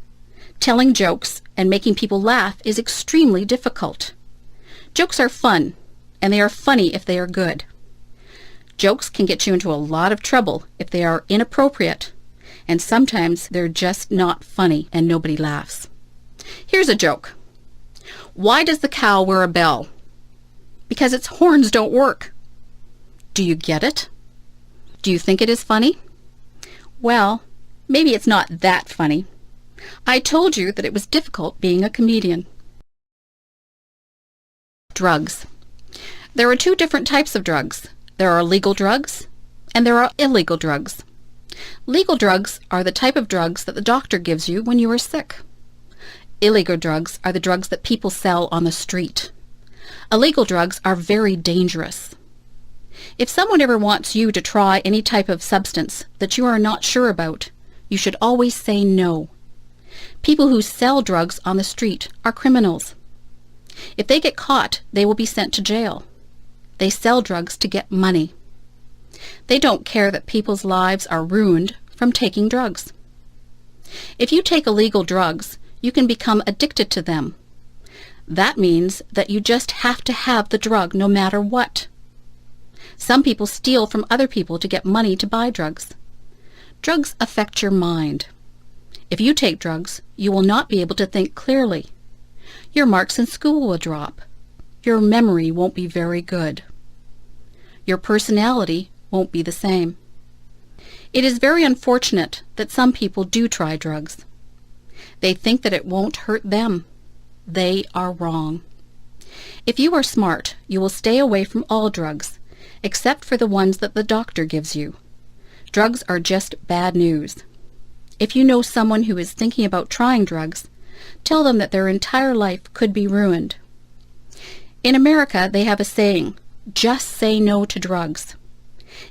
Telling jokes and making people laugh is extremely difficult. Jokes are fun, and they are funny if they are good. Jokes can get you into a lot of trouble if they are inappropriate, and sometimes they're just not funny and nobody laughs. Here's a joke. Why does the cow wear a bell? Because its horns don't work. Do you get it? Do you think it is funny? Well, maybe it's not that funny. I told you that it was difficult being a comedian. Drugs. There are two different types of drugs. There are legal drugs and there are illegal drugs. Legal drugs are the type of drugs that the doctor gives you when you are sick. Illegal drugs are the drugs that people sell on the street. Illegal drugs are very dangerous. If someone ever wants you to try any type of substance that you are not sure about, you should always say no. People who sell drugs on the street are criminals. If they get caught, they will be sent to jail. They sell drugs to get money. They don't care that people's lives are ruined from taking drugs. If you take illegal drugs, you can become addicted to them. That means that you just have to have the drug no matter what. Some people steal from other people to get money to buy drugs. Drugs affect your mind. If you take drugs, you will not be able to think clearly. Your marks in school will drop. Your memory won't be very good. Your personality won't be the same. It is very unfortunate that some people do try drugs. They think that it won't hurt them. They are wrong. If you are smart, you will stay away from all drugs, except for the ones that the doctor gives you. Drugs are just bad news. If you know someone who is thinking about trying drugs, tell them that their entire life could be ruined. In America, they have a saying, "Just say no to drugs."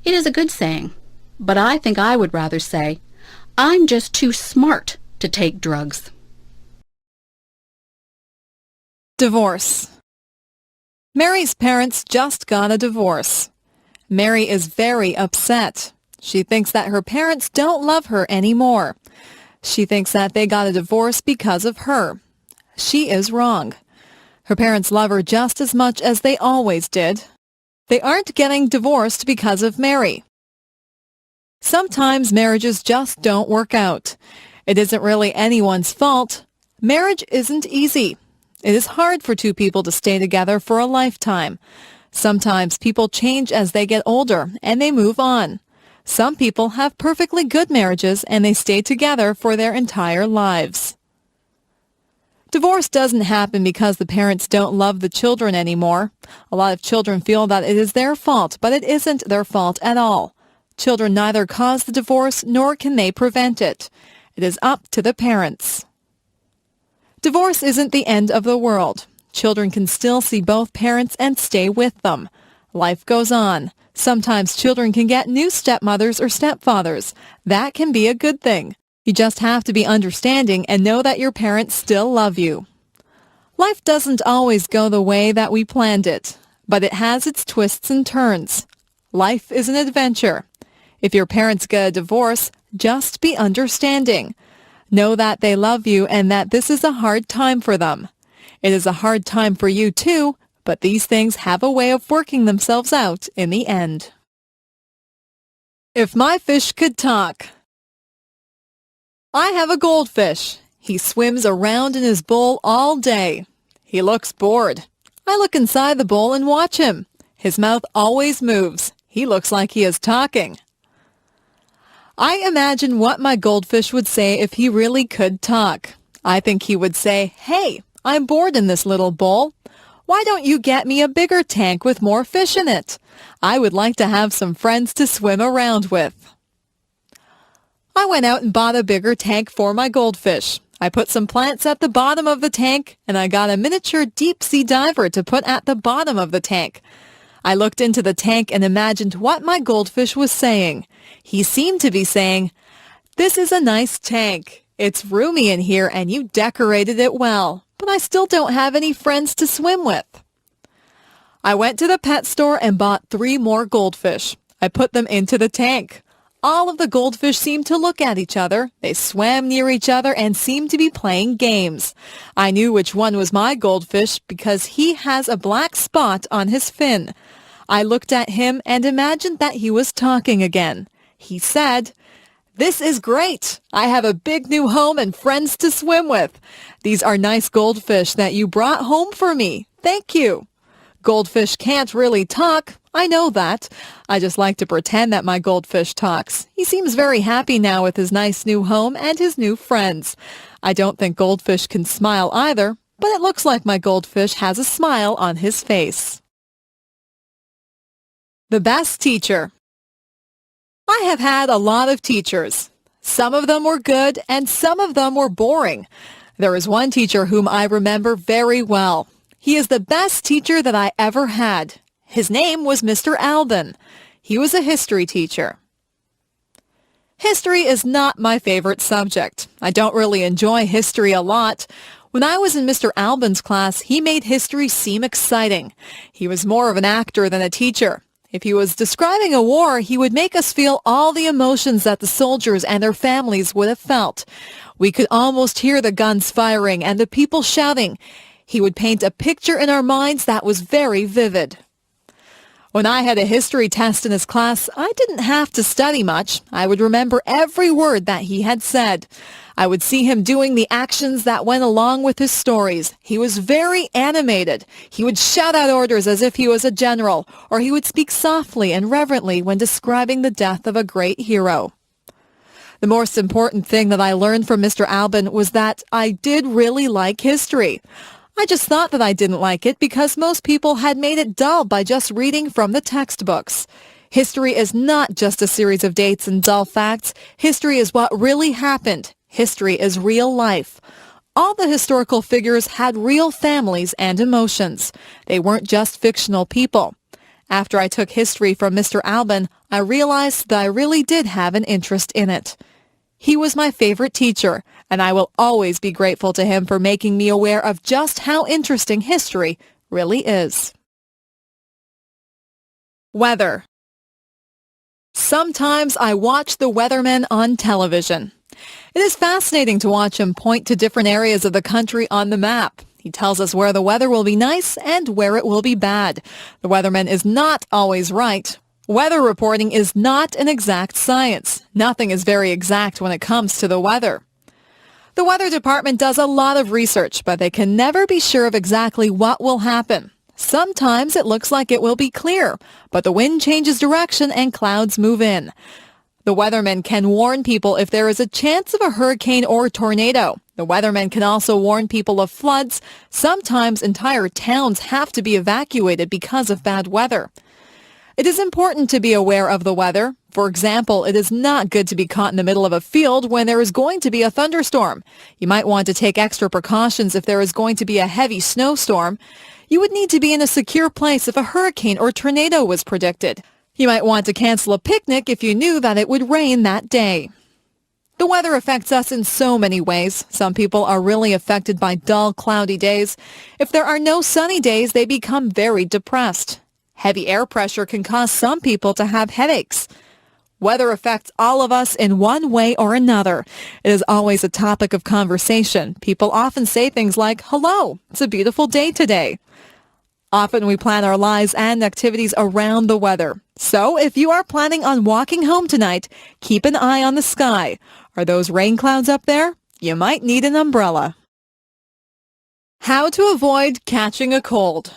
It is a good saying, but I think I would rather say, "I'm just too smart to take drugs." Divorce. Mary's parents just got a divorce. Mary is very upset. She thinks that her parents don't love her anymore. She thinks that they got a divorce because of her. She is wrong. Her parents love her just as much as they always did. They aren't getting divorced because of Mary. Sometimes marriages just don't work out. It isn't really anyone's fault. Marriage isn't easy. It is hard for two people to stay together for a lifetime. Sometimes people change as they get older and they move on. Some people have perfectly good marriages and they stay together for their entire lives. Divorce doesn't happen because the parents don't love the children anymore. A lot of children feel that it is their fault, but it isn't their fault at all. Children neither cause the divorce nor can they prevent it. It is up to the parents. Divorce isn't the end of the world. Children can still see both parents and stay with them. Life goes on. Sometimes children can get new stepmothers or stepfathers. That can be a good thing. You just have to be understanding and know that your parents still love you. Life doesn't always go the way that we planned it, but it has its twists and turns. Life is an adventure. If your parents get a divorce, just be understanding. Know that they love you and that this is a hard time for them. It is a hard time for you too, but these things have a way of working themselves out in the end. If my fish could talk. I have a goldfish. He swims around in his bowl all day. He looks bored. I look inside the bowl and watch him. His mouth always moves. He looks like he is talking. I imagine what my goldfish would say if he really could talk. I think he would say, "Hey, I'm bored in this little bowl. Why don't you get me a bigger tank with more fish in it? I would like to have some friends to swim around with." I went out and bought a bigger tank for my goldfish. I put some plants at the bottom of the tank, and I got a miniature deep-sea diver to put at the bottom of the tank. I looked into the tank and imagined what my goldfish was saying. He seemed to be saying, "This is a nice tank. It's roomy in here and you decorated it well, but I still don't have any friends to swim with." I went to the pet store and bought 3 more goldfish. I put them into the tank. All of the goldfish seemed to look at each other. They swam near each other and seemed to be playing games. I knew which one was my goldfish because he has a black spot on his fin. I looked at him and imagined that he was talking again. He said, "This is great. I have a big new home and friends to swim with. These are nice goldfish that you brought home for me. Thank you." Goldfish can't really talk. I know that. I just like to pretend that my goldfish talks. He seems very happy now with his nice new home and his new friends. I don't think goldfish can smile either, but it looks like my goldfish has a smile on his face. The best teacher. I have had a lot of teachers. Some of them were good and some of them were boring. There is one teacher whom I remember very well. He is the best teacher that I ever had. His name was Mr. Alden. He was a history teacher. History is not my favorite subject. I don't really enjoy history a lot. When I was in Mr. Albin's class, he made history seem exciting. He was more of an actor than a teacher. If he was describing a war, he would make us feel all the emotions that the soldiers and their families would have felt. We could almost hear the guns firing and the people shouting. He would paint a picture in our minds that was very vivid. When I had a history test in his class, I didn't have to study much. I would remember every word that he had said. I would see him doing the actions that went along with his stories. He was very animated. He would shout out orders as if he was a general, or he would speak softly and reverently when describing the death of a great hero. The most important thing that I learned from Mr. Albin was that I did really like history. I just thought that I didn't like it because most people had made it dull by just reading from the textbooks. History is not just a series of dates and dull facts. History is what really happened. History is real life. All the historical figures had real families and emotions. They weren't just fictional people. After I took history from Mr. Albin, I realized that I really did have an interest in it. He was my favorite teacher, and I will always be grateful to him for making me aware of just how interesting history really is. Weather. Sometimes I watch the weathermen on television. It is fascinating to watch him point to different areas of the country on the map. He tells us where the weather will be nice and where it will be bad. The weatherman is not always right. Weather reporting is not an exact science. Nothing is very exact when it comes to the weather. The weather department does a lot of research, but they can never be sure of exactly what will happen. Sometimes it looks like it will be clear, but the wind changes direction and clouds move in. The weathermen can warn people if there is a chance of a hurricane or tornado. The weathermen can also warn people of floods. Sometimes entire towns have to be evacuated because of bad weather. It is important to be aware of the weather. For example, it is not good to be caught in the middle of a field when there is going to be a thunderstorm. You might want to take extra precautions if there is going to be a heavy snowstorm. You would need to be in a secure place if a hurricane or tornado was predicted. You might want to cancel a picnic if you knew that it would rain that day. The weather affects us in so many ways. Some people are really affected by dull, cloudy days. If there are no sunny days, they become very depressed. Heavy air pressure can cause some people to have headaches. Weather affects all of us in one way or another. It is always a topic of conversation. People often say things like, "Hello, it's a beautiful day today." Often we plan our lives and activities around the weather. So if you are planning on walking home tonight, keep an eye on the sky. Are those rain clouds up there? You might need an umbrella. How to avoid catching a cold.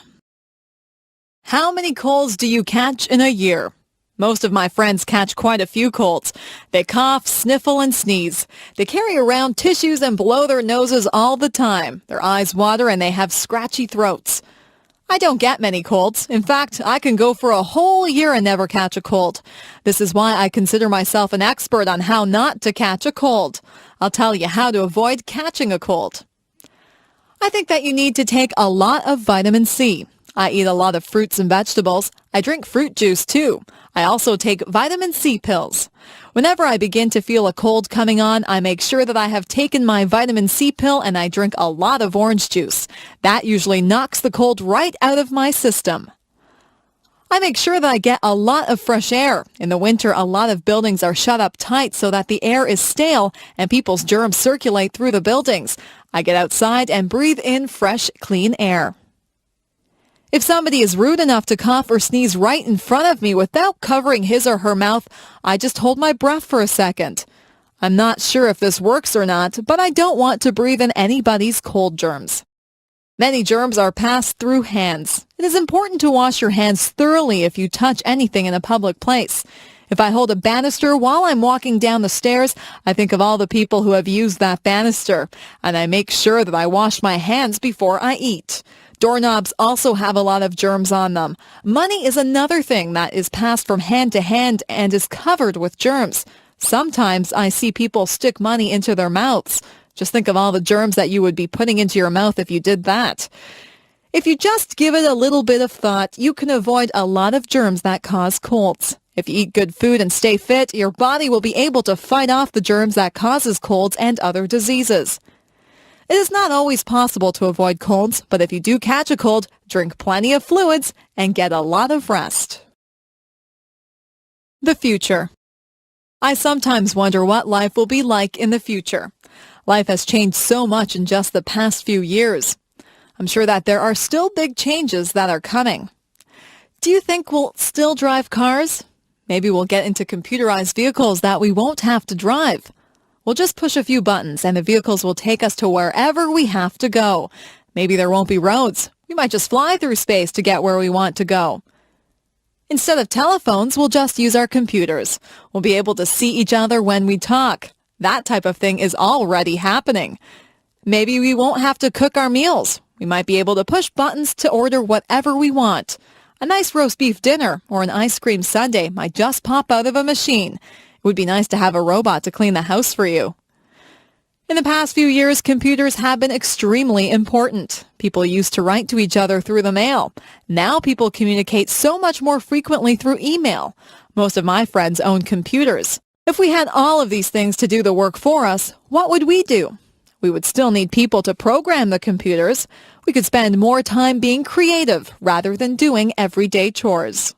How many colds do you catch in a year? Most of my friends catch quite a few colds. They cough, sniffle, and sneeze. They carry around tissues and blow their noses all the time. Their eyes water and they have scratchy throats. I don't get many colds. In fact, I can go for a whole year and never catch a cold. This is why I consider myself an expert on how not to catch a cold. I'll tell you how to avoid catching a cold. I think that you need to take a lot of vitamin C. I eat a lot of fruits and vegetables. I drink fruit juice too. I also take vitamin C pills. Whenever I begin to feel a cold coming on, I make sure that I have taken my vitamin C pill and I drink a lot of orange juice. That usually knocks the cold right out of my system. I make sure that I get a lot of fresh air. In the winter, a lot of buildings are shut up tight so that the air is stale and people's germs circulate through the buildings. I get outside and breathe in fresh, clean air. If somebody is rude enough to cough or sneeze right in front of me without covering his or her mouth, I just hold my breath for a second. I'm not sure if this works or not, but I don't want to breathe in anybody's cold germs. Many germs are passed through hands. It is important to wash your hands thoroughly if you touch anything in a public place. If I hold a banister while I'm walking down the stairs, I think of all the people who have used that banister, and I make sure that I wash my hands before I eat. Doorknobs also have a lot of germs on them. Money is another thing that is passed from hand to hand and is covered with germs. Sometimes I see people stick money into their mouths. Just think of all the germs that you would be putting into your mouth if you did that. If you just give it a little bit of thought, you can avoid a lot of germs that cause colds. If you eat good food and stay fit, your body will be able to fight off the germs that causes colds and other diseases. It is not always possible to avoid colds, but if you do catch a cold, drink plenty of fluids and get a lot of rest. The future. I sometimes wonder what life will be like in the future. Life has changed so much in just the past few years. I'm sure that there are still big changes that are coming. Do you think we'll still drive cars? Maybe we'll get into computerized vehicles that we won't have to drive. We'll just push a few buttons and the vehicles will take us to wherever we have to go. Maybe there won't be roads. We might just fly through space to get where we want to go. Instead of telephones, we'll just use our computers. We'll be able to see each other when we talk. That type of thing is already happening. Maybe we won't have to cook our meals. We might be able to push buttons to order whatever we want. A nice roast beef dinner or an ice cream sundae might just pop out of a machine. It would be nice to have a robot to clean the house for you. In the past few years, computers have been extremely important. People used to write to each other through the mail. Now people communicate so much more frequently through email. Most of my friends own computers. If we had all of these things to do the work for us, what would we do? We would still need people to program the computers. We could spend more time being creative rather than doing everyday chores.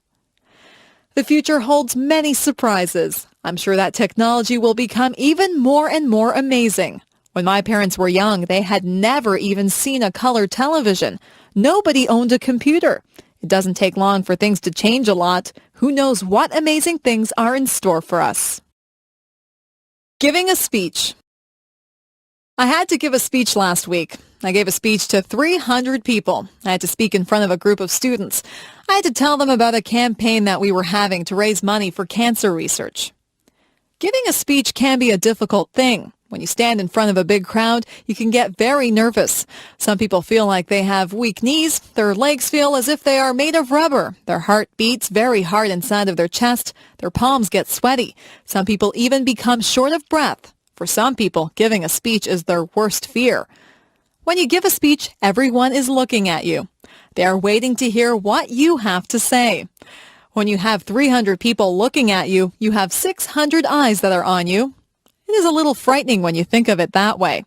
The future holds many surprises. I'm sure that technology will become even more and more amazing. When my parents were young, they had never even seen a color television. Nobody owned a computer. It doesn't take long for things to change a lot. Who knows what amazing things are in store for us? Giving a speech. I had to give a speech last week. I gave a speech to 300 people. I had to speak in front of a group of students. I had to tell them about a campaign that we were having to raise money for cancer research. Giving a speech can be a difficult thing. When you stand in front of a big crowd, you can get very nervous. Some people feel like they have weak knees. Their legs feel as if they are made of rubber. Their heart beats very hard inside of their chest. Their palms get sweaty. Some people even become short of breath. For some people, giving a speech is their worst fear. When you give a speech, everyone is looking at you. They are waiting to hear what you have to say. When you have 300 people looking at you, you have 600 eyes that are on you. It is a little frightening when you think of it that way.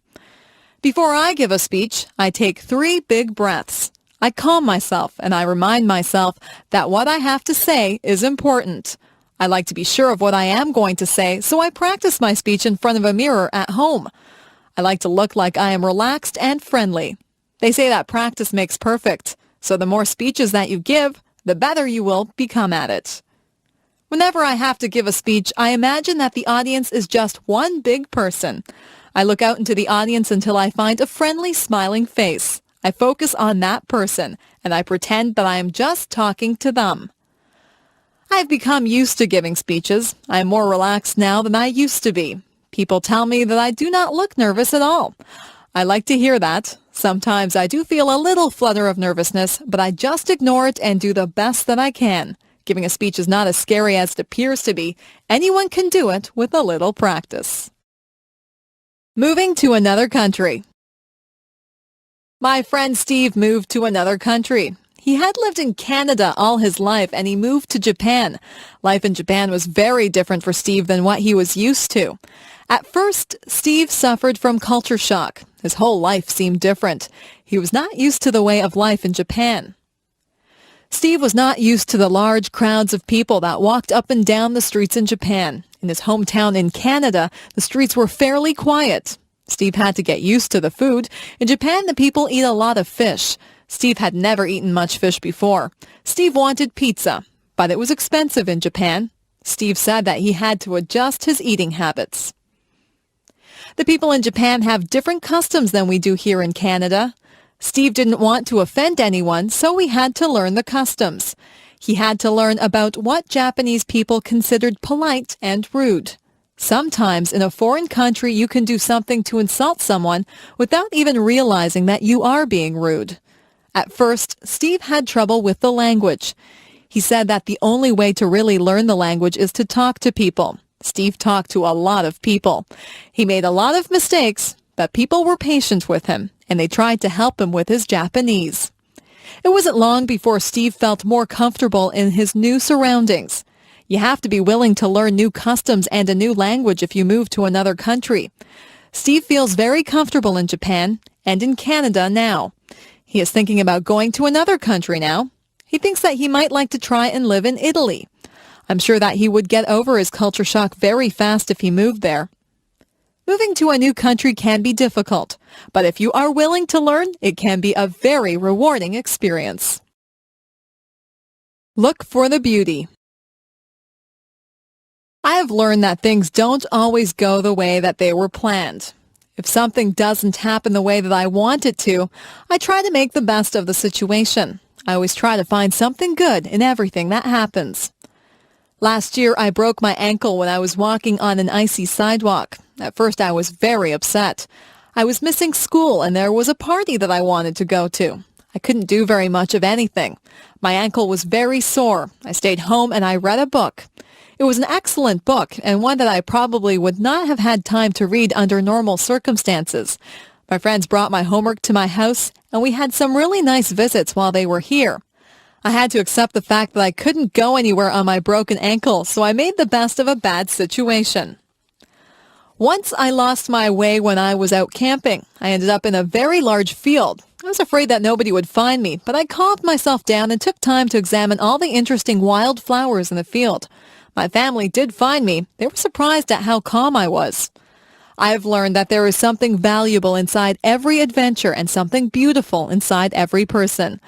Before I give a speech, I take 3 big breaths. I calm myself and I remind myself that what I have to say is important. I like to be sure of what I am going to say, so I practice my speech in front of a mirror at home. I like to look like I am relaxed and friendly. They say that practice makes perfect, so the more speeches that you give, the better you will become at it. Whenever I have to give a speech, I imagine that the audience is just one big person. I look out into the audience until I find a friendly, smiling face. I focus on that person, and I pretend that I am just talking to them. I have become used to giving speeches. I am more relaxed now than I used to be. People tell me that I do not look nervous at all. I like to hear that. Sometimes I do feel a little flutter of nervousness, but I just ignore it and do the best that I can. Giving a speech is not as scary as it appears to be. Anyone can do it with a little practice. Moving to another country. My friend Steve moved to another country. He had lived in Canada all his life and he moved to Japan. Life in Japan was very different for Steve than what he was used to. At first, Steve suffered from culture shock. His whole life seemed different. He was not used to the way of life in Japan. Steve was not used to the large crowds of people that walked up and down the streets in Japan. In his hometown in Canada, the streets were fairly quiet. Steve had to get used to the food. In Japan, the people eat a lot of fish. Steve had never eaten much fish before. Steve wanted pizza, but it was expensive in Japan. Steve said that he had to adjust his eating habits. The people in Japan have different customs than we do here in Canada. Steve didn't want to offend anyone, so he had to learn the customs. He had to learn about what Japanese people considered polite and rude. Sometimes in a foreign country, you can do something to insult someone without even realizing that you are being rude. At first, Steve had trouble with the language. He said that the only way to really learn the language is to talk to people. Steve talked to a lot of people. He made a lot of mistakes, but people were patient with him, and they tried to help him with his Japanese. It wasn't long before Steve felt more comfortable in his new surroundings. You have to be willing to learn new customs and a new language if you move to another country. Steve feels very comfortable in Japan and in Canada now. He is thinking about going to another country now. He thinks that he might like to try and live in Italy. I'm sure that he would get over his culture shock very fast if he moved there. Moving to a new country can be difficult, but if you are willing to learn, it can be a very rewarding experience. Look for the beauty. I have learned that things don't always go the way that they were planned. If something doesn't happen the way that I want it to, I try to make the best of the situation. I always try to find something good in everything that happens. Last year, I broke my ankle when I was walking on an icy sidewalk. At first, I was very upset. I was missing school and there was a party that I wanted to go to. I couldn't do very much of anything. My ankle was very sore. I stayed home and I read a book. It was an excellent book and one that I probably would not have had time to read under normal circumstances. My friends brought my homework to my house and we had some really nice visits while they were here. I had to accept the fact that I couldn't go anywhere on my broken ankle, so I made the best of a bad situation. Once I lost my way when I was out camping. I ended up in a very large field. I was afraid that nobody would find me, but I calmed myself down and took time to examine all the interesting wild flowers in the field. My family did find me. They were surprised at how calm I was. I have learned that there is something valuable inside every adventure and something beautiful inside every person.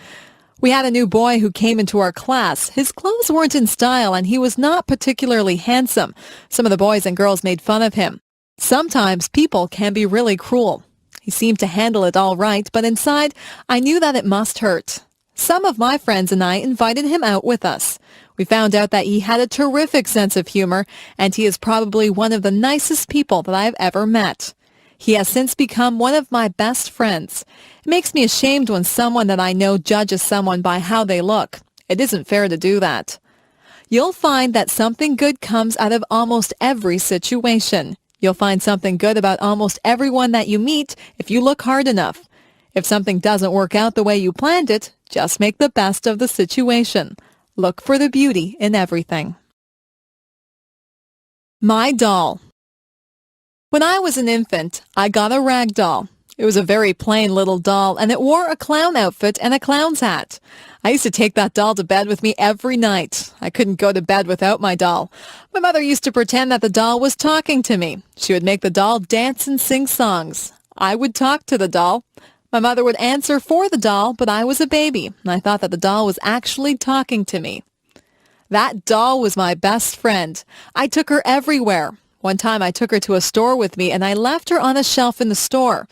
We had a new boy who came into our class. His clothes weren't in style and he was not particularly handsome. Some of the boys and girls made fun of him. Sometimes people can be really cruel. He seemed to handle it all right, but inside I knew that it must hurt. Some of my friends and I invited him out with us. We found out that he had a terrific sense of humor, and he is probably one of the nicest people that I have ever met. He has since become one of my best friends. It makes me ashamed when someone that I know judges someone by how they look. It isn't fair to do that. You'll find that something good comes out of almost every situation. You'll find something good about almost everyone that you meet if you look hard enough. If something doesn't work out the way you planned it, just make the best of the situation. Look for the beauty in everything. My doll. When I was an infant, I got a rag doll. It was a very plain little doll, and it wore a clown outfit and a clown's hat. I used to take that doll to bed with me every night. I couldn't go to bed without my doll. My mother used to pretend that the doll was talking to me. She would make the doll dance and sing songs. I would talk to the doll. My mother would answer for the doll, but I was a baby, and I thought that the doll was actually talking to me. That doll was my best friend. I took her everywhere. One time I took her to a store with me, and I left her on a shelf in the store.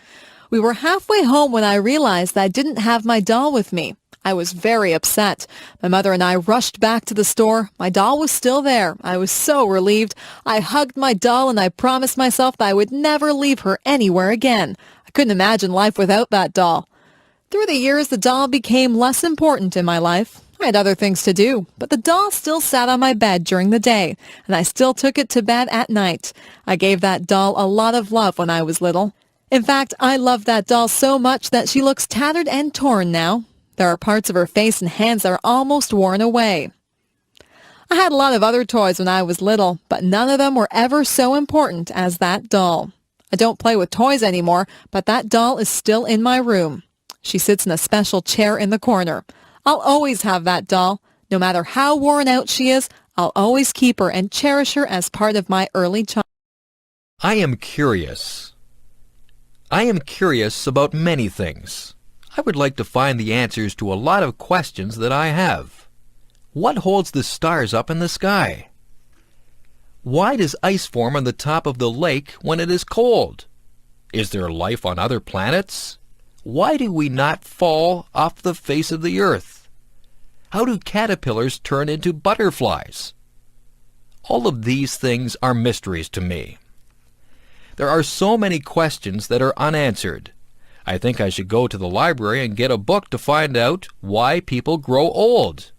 We were halfway home when I realized that I didn't have my doll with me. I was very upset. My mother and I rushed back to the store. My doll was still there. I was so relieved. I hugged my doll, and I promised myself that I would never leave her anywhere again. I couldn't imagine life without that doll. Through the years, the doll became less important in my life. I had other things to do, but the doll still sat on my bed during the day, and I still took it to bed at night. I gave that doll a lot of love when I was little. In fact, I love that doll so much that she looks tattered and torn now. There are parts of her face and hands that are almost worn away. I had a lot of other toys when I was little, but none of them were ever so important as that doll. I don't play with toys anymore, but that doll is still in my room. She sits in a special chair in the corner. I'll always have that doll. No matter how worn out she is, I'll always keep her and cherish her as part of my early childhood. I am curious. I am curious about many things. I would like to find the answers to a lot of questions that I have. What holds the stars up in the sky? Why does ice form on the top of the lake when it is cold? Is there life on other planets? Why do we not fall off the face of the earth? How do caterpillars turn into butterflies? All of these things are mysteries to me. There are so many questions that are unanswered. I think I should go to the library and get a book to find out why people grow old.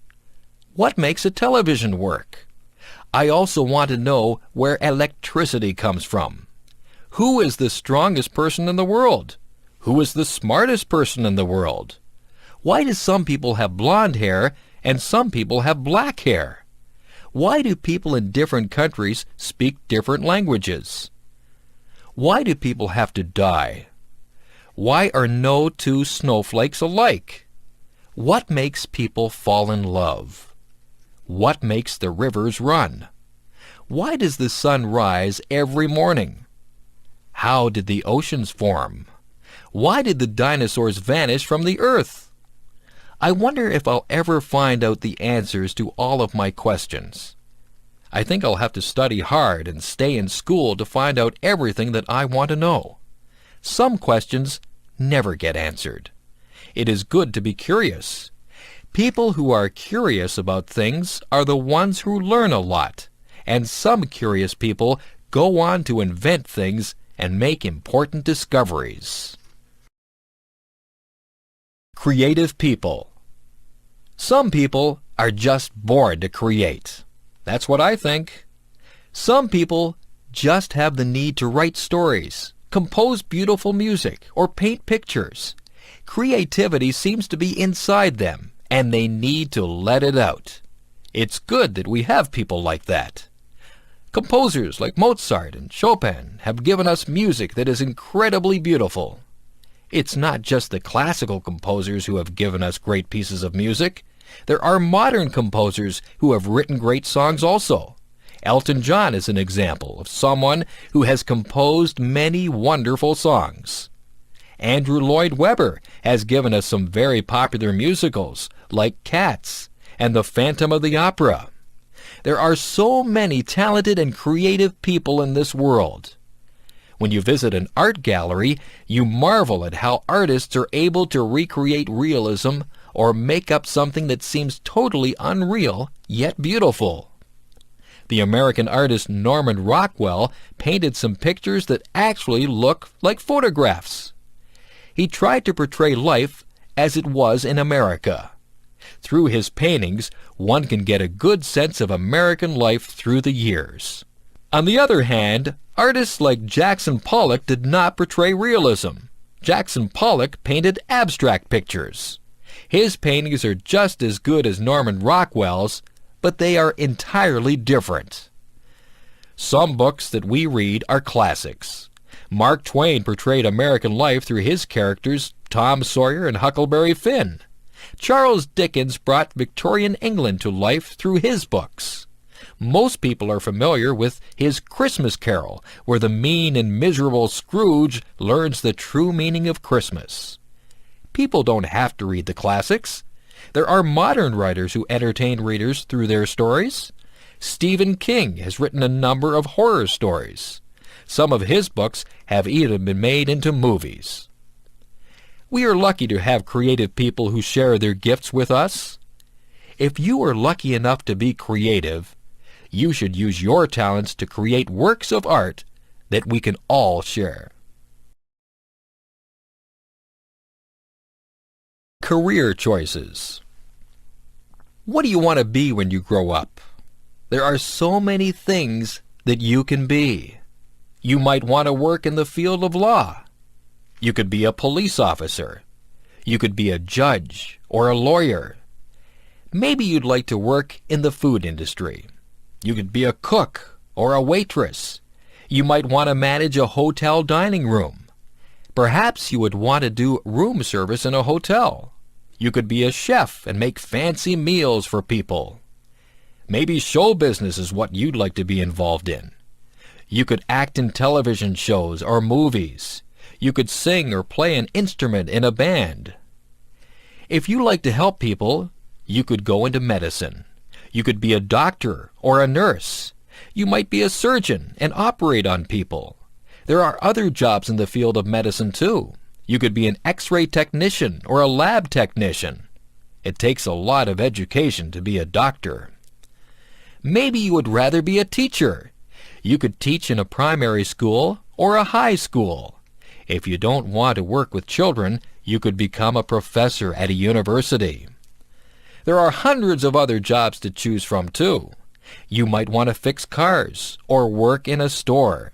What makes a television work? I also want to know where electricity comes from. Who is the strongest person in the world? Who is the smartest person in the world? Why do some people have blonde hair and some people have black hair? Why do people in different countries speak different languages? Why do people have to die? Why are no two snowflakes alike? What makes people fall in love? What makes the rivers run? Why does the sun rise every morning? How did the oceans form? Why did the dinosaurs vanish from the earth? I wonder if I'll ever find out the answers to all of my questions. I think I'll have to study hard and stay in school to find out everything that I want to know. Some questions never get answered. It is good to be curious. People who are curious about things are the ones who learn a lot, and some curious people go on to invent things and make important discoveries. Creative people. Some people are just born to create. That's what I think. Some people just have the need to write stories, compose beautiful music, or paint pictures. Creativity seems to be inside them, and they need to let it out. It's good that we have people like that. Composers like Mozart and Chopin have given us music that is incredibly beautiful. It's not just the classical composers who have given us great pieces of music. There are modern composers who have written great songs also. Elton John is an example of someone who has composed many wonderful songs. Andrew Lloyd Webber has given us some very popular musicals like Cats and The Phantom of the Opera. There are so many talented and creative people in this world. When you visit an art gallery, you marvel at how artists are able to recreate realism or make up something that seems totally unreal, yet beautiful. The American artist Norman Rockwell painted some pictures that actually look like photographs. He tried to portray life as it was in America. Through his paintings, one can get a good sense of American life through the years. On the other hand, artists like Jackson Pollock did not portray realism. Jackson Pollock painted abstract pictures. His paintings are just as good as Norman Rockwell's, but they are entirely different. Some books that we read are classics. Mark Twain portrayed American life through his characters Tom Sawyer and Huckleberry Finn. Charles Dickens brought Victorian England to life through his books. Most people are familiar with his Christmas Carol, where the mean and miserable Scrooge learns the true meaning of Christmas. People don't have to read the classics. There are modern writers who entertain readers through their stories. Stephen King has written a number of horror stories. Some of his books have even been made into movies. We are lucky to have creative people who share their gifts with us. If you are lucky enough to be creative, you should use your talents to create works of art that we can all share. Career choices. What do you want to be when you grow up? There are so many things that you can be. You might want to work in the field of law. You could be a police officer. You could be a judge or a lawyer. Maybe you'd like to work in the food industry. You could be a cook or a waitress. You might want to manage a hotel dining room. Perhaps you would want to do room service in a hotel. You could be a chef and make fancy meals for people. Maybe show business is what you'd like to be involved in. You could act in television shows or movies. You could sing or play an instrument in a band. If you like to help people, you could go into medicine. You could be a doctor or a nurse. You might be a surgeon and operate on people. There are other jobs in the field of medicine too. You could be an X-ray technician or a lab technician. It takes a lot of education to be a doctor. Maybe you would rather be a teacher. You could teach in a primary school or a high school. If you don't want to work with children, you could become a professor at a university. There are hundreds of other jobs to choose from too. You might want to fix cars or work in a store.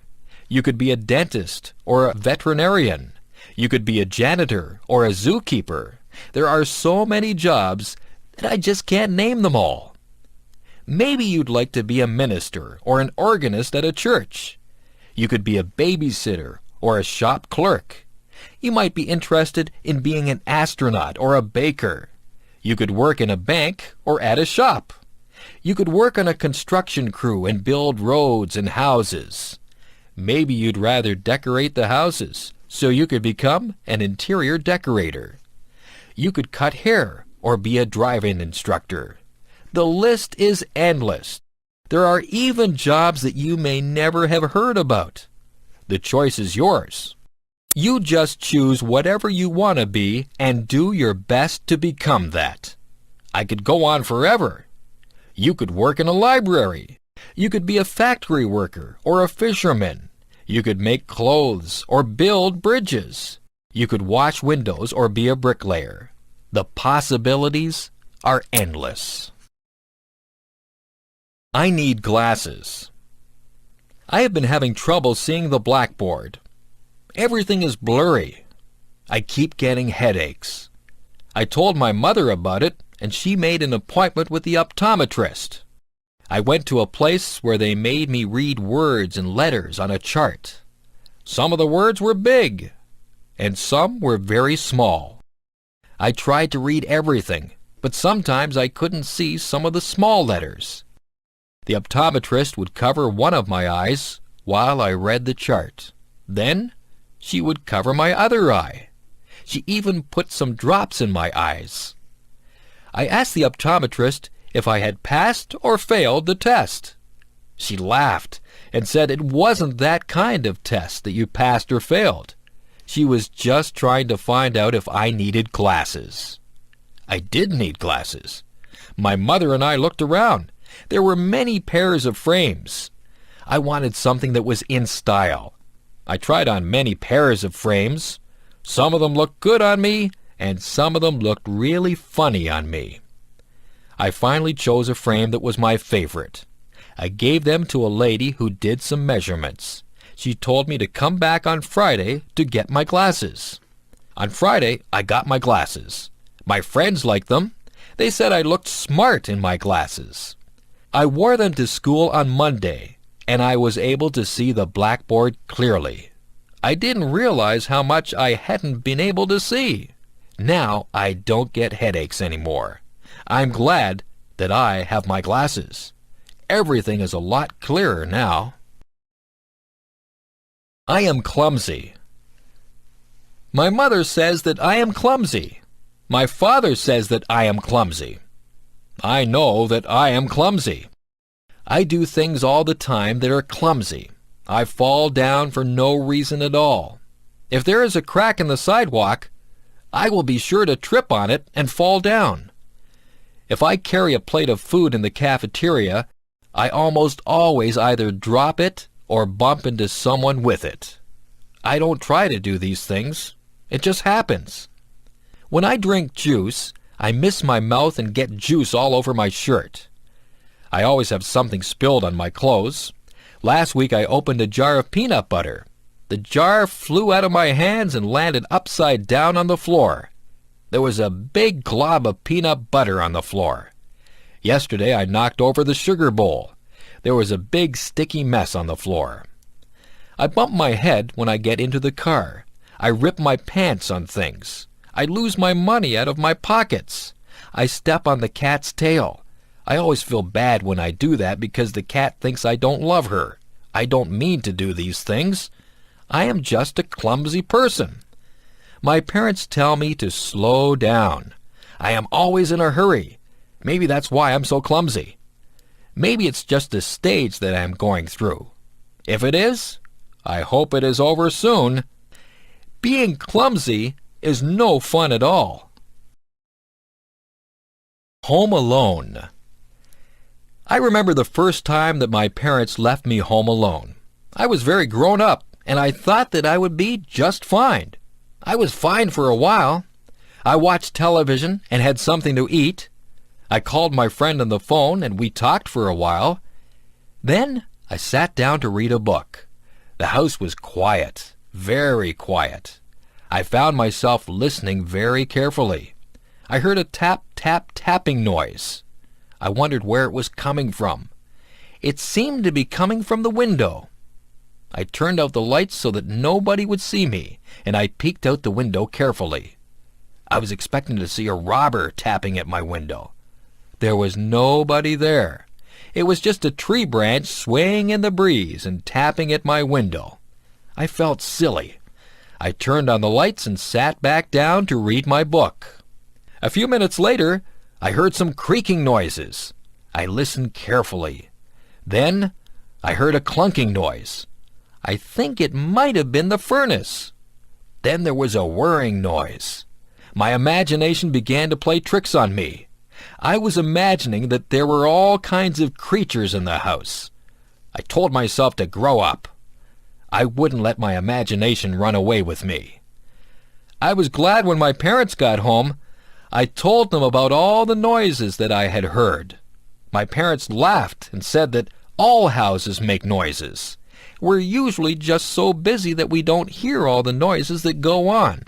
You could be a dentist or a veterinarian. You could be a janitor or a zookeeper. There are so many jobs that I just can't name them all. Maybe you'd like to be a minister or an organist at a church. You could be a babysitter or a shop clerk. You might be interested in being an astronaut or a baker. You could work in a bank or at a shop. You could work on a construction crew and build roads and houses. Maybe you'd rather decorate the houses, so you could become an interior decorator. You could cut hair or be a driving instructor. The list is endless. There are even jobs that you may never have heard about. The choice is yours. You just choose whatever you want to be and do your best to become that. I could go on forever. You could work in a library. You could be a factory worker or a fisherman. You could make clothes or build bridges. You could wash windows or be a bricklayer. The possibilities are endless. I need glasses. I have been having trouble seeing the blackboard. Everything is blurry. I keep getting headaches. I told my mother about it, and she made an appointment with the optometrist. I went to a place where they made me read words and letters on a chart. Some of the words were big, and some were very small. I tried to read everything, but sometimes I couldn't see some of the small letters. The optometrist would cover one of my eyes while I read the chart. Then she would cover my other eye. She even put some drops in my eyes. I asked the optometrist if I had passed or failed the test. She laughed and said it wasn't that kind of test that you passed or failed. She was just trying to find out if I needed glasses. I did need glasses. My mother and I looked around. There were many pairs of frames. I wanted something that was in style. I tried on many pairs of frames. Some of them looked good on me, and some of them looked really funny on me. I finally chose a frame that was my favorite. I gave them to a lady who did some measurements. She told me to come back on Friday to get my glasses. On Friday, I got my glasses. My friends liked them. They said I looked smart in my glasses. I wore them to school on Monday, and I was able to see the blackboard clearly. I didn't realize how much I hadn't been able to see. Now I don't get headaches anymore. I'm glad that I have my glasses. Everything is a lot clearer now. I am clumsy. My mother says that I am clumsy. My father says that I am clumsy. I know that I am clumsy. I do things all the time that are clumsy. I fall down for no reason at all. If there is a crack in the sidewalk, I will be sure to trip on it and fall down. If I carry a plate of food in the cafeteria, I almost always either drop it or bump into someone with it. I don't try to do these things. It just happens. When I drink juice, I miss my mouth and get juice all over my shirt. I always have something spilled on my clothes. Last week I opened a jar of peanut butter. The jar flew out of my hands and landed upside down on the floor. There was a big glob of peanut butter on the floor. Yesterday I knocked over the sugar bowl. There was a big sticky mess on the floor. I bump my head when I get into the car. I rip my pants on things. I lose my money out of my pockets. I step on the cat's tail. I always feel bad when I do that because the cat thinks I don't love her. I don't mean to do these things. I am just a clumsy person. My parents tell me to slow down. I am always in a hurry. Maybe that's why I'm so clumsy. Maybe it's just a stage that I am going through. If it is, I hope it is over soon. Being clumsy is no fun at all. Home alone. I remember the first time that my parents left me home alone. I was very grown up, and I thought that I would be just fine. I was fine for a while. I watched television and had something to eat. I called my friend on the phone, and we talked for a while. Then I sat down to read a book. The house was quiet, very quiet. I found myself listening very carefully. I heard a tap, tap, tapping noise. I wondered where it was coming from. It seemed to be coming from the window. I turned out the lights so that nobody would see me, and I peeked out the window carefully. I was expecting to see a robber tapping at my window. There was nobody there. It was just a tree branch swaying in the breeze and tapping at my window. I felt silly. I turned on the lights and sat back down to read my book. A few minutes later, I heard some creaking noises. I listened carefully. Then I heard a clunking noise. I think it might have been the furnace. Then there was a whirring noise. My imagination began to play tricks on me. I was imagining that there were all kinds of creatures in the house. I told myself to grow up. I wouldn't let my imagination run away with me. I was glad when my parents got home. I told them about all the noises that I had heard. My parents laughed and said that all houses make noises. We're usually just so busy that we don't hear all the noises that go on.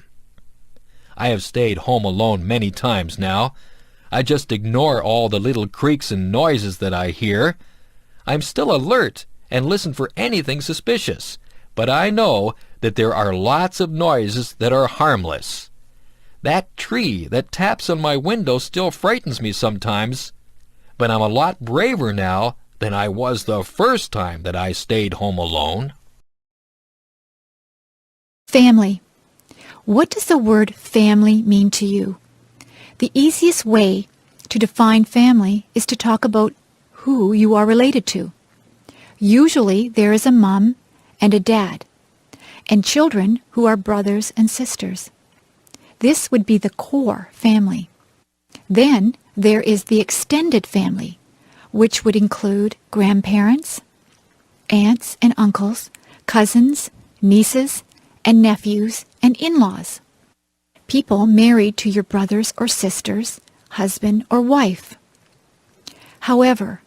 I have stayed home alone many times now. I just ignore all the little creaks and noises that I hear. I'm still alert and listen for anything suspicious, but I know that there are lots of noises that are harmless. That tree that taps on my window still frightens me sometimes, but I'm a lot braver now than I was the first time that I stayed home alone. Family. What does the word family mean to you? The easiest way to define family is to talk about who you are related to. Usually there is a mom and a dad, and children who are brothers and sisters. This would be the core family. Then there is the extended family, which would include grandparents, aunts and uncles, cousins, nieces, and nephews, and in-laws. People married to your brothers or sisters, husband or wife. However,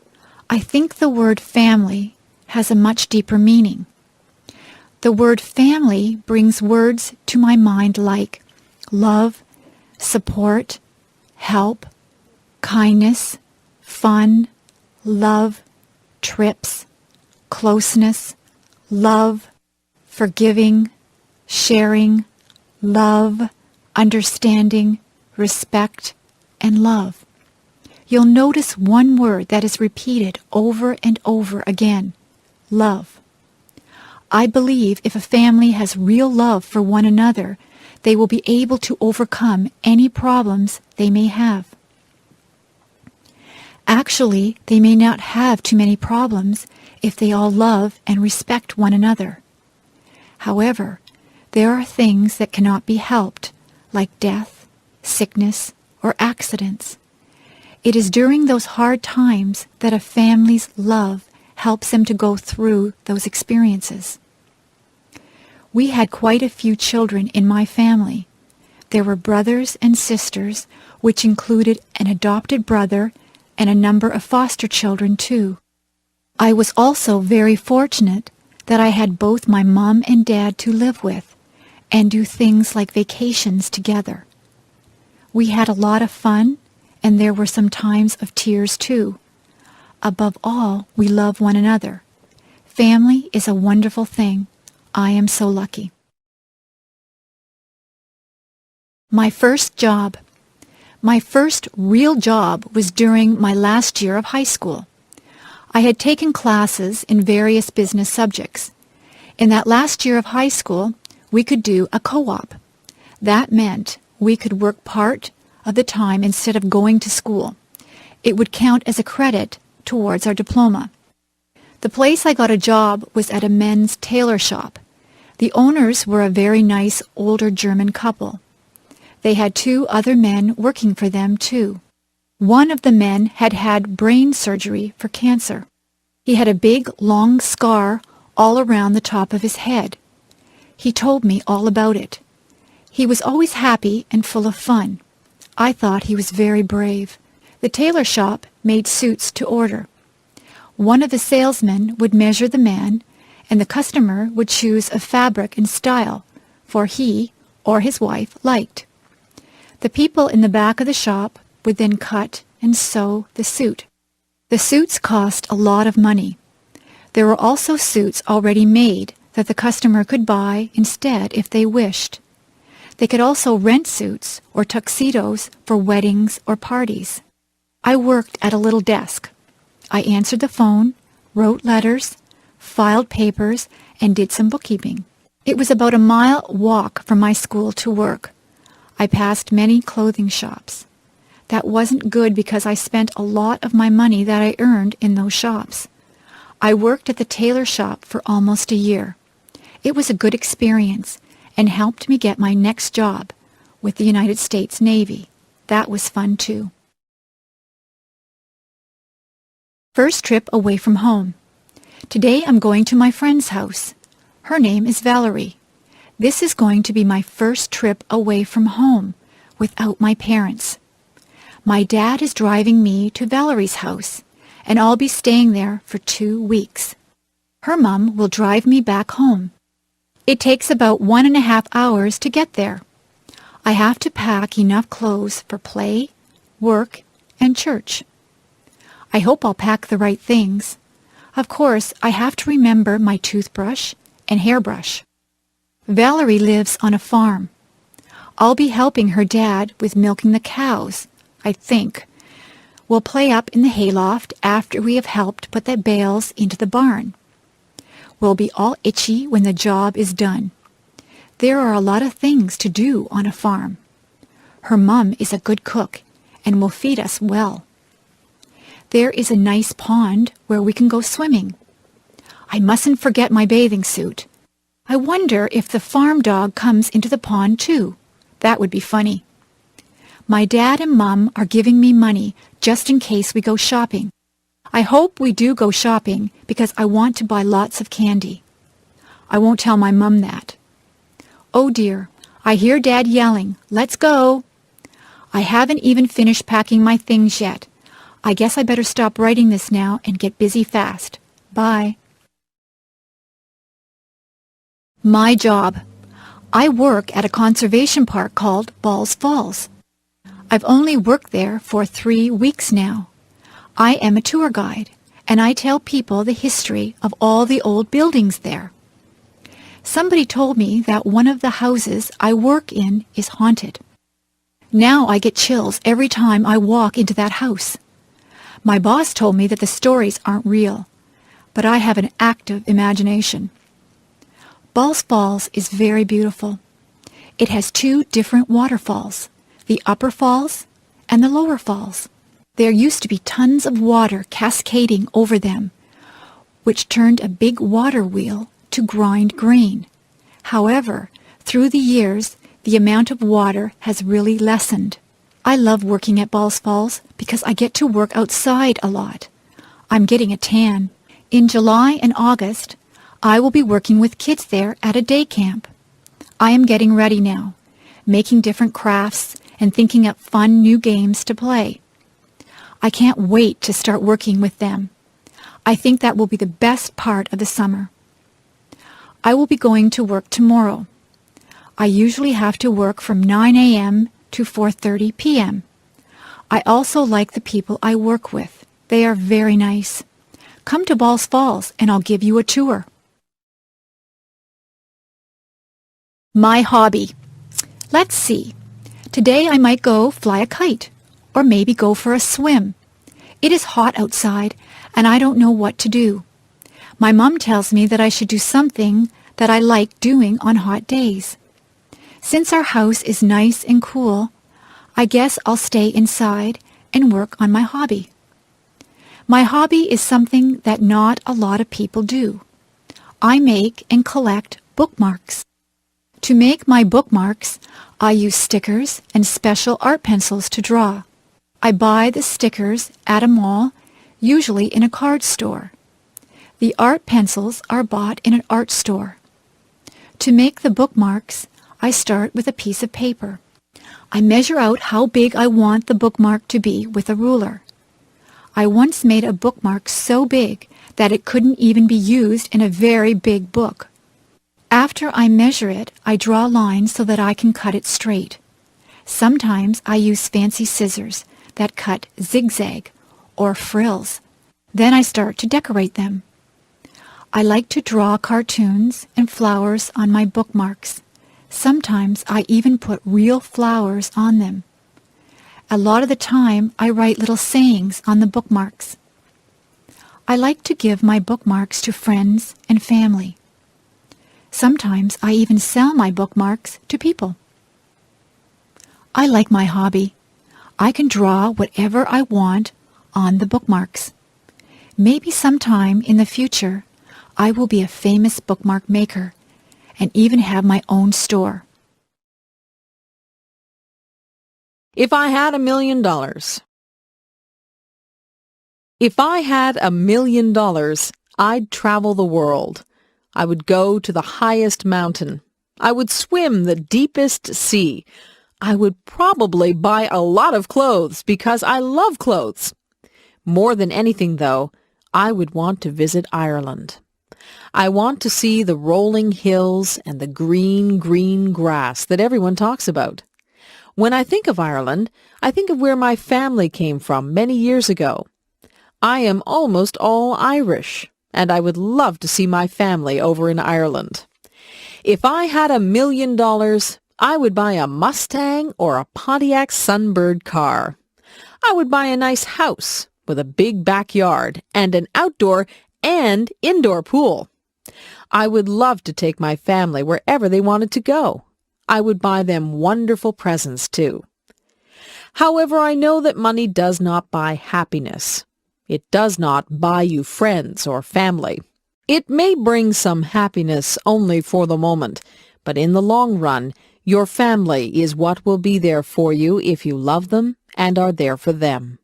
I think the word family has a much deeper meaning. The word family brings words to my mind like love, support, help, kindness, fun, love, trips, closeness, love, forgiving, sharing, love, understanding, respect, and love. You'll notice one word that is repeated over and over again, love. I believe if a family has real love for one another, they will be able to overcome any problems they may have. Actually, they may not have too many problems if they all love and respect one another. However, there are things that cannot be helped, like death, sickness, or accidents. It is during those hard times that a family's love helps them to go through those experiences. We had quite a few children in my family. There were brothers and sisters, which included an adopted brother and a number of foster children too. I was also very fortunate that I had both my mom and dad to live with and do things like vacations together. We had a lot of fun, and there were some times of tears too. Above all, we love one another. Family is a wonderful thing. I am so lucky. My first job. My first real job was during my last year of high school. I had taken classes in various business subjects. In that last year of high school, we could do a co-op. That meant we could work part of the time instead of going to school. It would count as a credit towards our diploma. The place I got a job was at a men's tailor shop. The owners were a very nice older German couple. They had 2 other men working for them too. One of the men had had brain surgery for cancer. He had a big, long scar all around the top of his head. He told me all about it. He was always happy and full of fun. I thought he was very brave. The tailor shop made suits to order. One of the salesmen would measure the man, and the customer would choose a fabric and style for he or his wife liked. The people in the back of the shop would then cut and sew the suit. The suits cost a lot of money. There were also suits already made that the customer could buy instead if they wished. They could also rent suits or tuxedos for weddings or parties. I worked at a little desk. I answered the phone, wrote letters, filed papers, and did some bookkeeping. It was about a mile walk from my school to work. I passed many clothing shops. That wasn't good because I spent a lot of my money that I earned in those shops. I worked at the tailor shop for almost a year. It was a good experience and helped me get my next job with the United States Navy. That was fun too. First trip away from home. Today I'm going to my friend's house. Her name is Valerie. This is going to be my first trip away from home without my parents. My dad is driving me to Valerie's house, and I'll be staying there for 2 weeks. Her mom will drive me back home. It takes about 1.5 hours to get there. I have to pack enough clothes for play, work, and church. I hope I'll pack the right things. Of course, I have to remember my toothbrush and hairbrush. Valerie lives on a farm. I'll be helping her dad with milking the cows, I think. We'll play up in the hayloft after we have helped put the bales into the barn. We'll be all itchy when the job is done. There are a lot of things to do on a farm. Her mom is a good cook and will feed us well. There is a nice pond where we can go swimming. I mustn't forget my bathing suit. I wonder if the farm dog comes into the pond too. That would be funny. My dad and Mom are giving me money just in case we go shopping. I hope we do go shopping because I want to buy lots of candy. I won't tell my Mom that. Oh dear, I hear Dad yelling, "Let's go!" I haven't even finished packing my things yet. I guess I better stop writing this now and get busy fast. Bye. My job. I work at a conservation park called Balls Falls. I've only worked there for 3 weeks now. I am a tour guide, and I tell people the history of all the old buildings there. Somebody told me that one of the houses I work in is haunted. Now I get chills every time I walk into that house. My boss told me that the stories aren't real, but I have an active imagination. Balls Falls is very beautiful. It has 2 different waterfalls, the upper falls and the lower falls. There used to be tons of water cascading over them, which turned a big water wheel to grind grain. However, through the years, the amount of water has really lessened. I love working at Balls Falls because I get to work outside a lot. I'm getting a tan. In July and August, I will be working with kids there at a day camp. I am getting ready now, making different crafts and thinking up fun new games to play. I can't wait to start working with them. I think that will be the best part of the summer. I will be going to work tomorrow. I usually have to work from 9 a.m. to 4:30 p.m. I also like the people I work with. They are very nice. Come to Balls Falls and I'll give you a tour. My hobby. Let's see. Today I might go fly a kite or maybe go for a swim. It is hot outside and I don't know what to do. My mom tells me that I should do something that I like doing on hot days. Since our house is nice and cool, I guess I'll stay inside and work on my hobby. My hobby is something that not a lot of people do. I make and collect bookmarks. To make my bookmarks, I use stickers and special art pencils to draw. I buy the stickers at a mall, usually in a card store. The art pencils are bought in an art store. To make the bookmarks, I start with a piece of paper. I measure out how big I want the bookmark to be with a ruler. I once made a bookmark so big that it couldn't even be used in a very big book. After I measure it, I draw lines so that I can cut it straight. Sometimes I use fancy scissors that cut zigzag or frills. Then I start to decorate them. I like to draw cartoons and flowers on my bookmarks. Sometimes I even put real flowers on them. A lot of the time I write little sayings on the bookmarks. I like to give my bookmarks to friends and family. Sometimes I even sell my bookmarks to people. I like my hobby. I can draw whatever I want on the bookmarks. Maybe sometime in the future I will be a famous bookmark maker and even have my own store. If I had $1 million. If I had $1 million, I'd travel the world. I would go to the highest mountain. I would swim the deepest sea. I would probably buy a lot of clothes because I love clothes. More than anything, though, I would want to visit Ireland. I want to see the rolling hills and the green, green grass that everyone talks about. When I think of Ireland, I think of where my family came from many years ago. I am almost all Irish, and I would love to see my family over in Ireland. If I had $1 million, I would buy a Mustang or a Pontiac Sunbird car. I would buy a nice house with a big backyard and an outdoor and indoor pool. I would love to take my family wherever they wanted to go. I would buy them wonderful presents, too. However, I know that money does not buy happiness. It does not buy you friends or family. It may bring some happiness only for the moment, but in the long run, your family is what will be there for you if you love them and are there for them.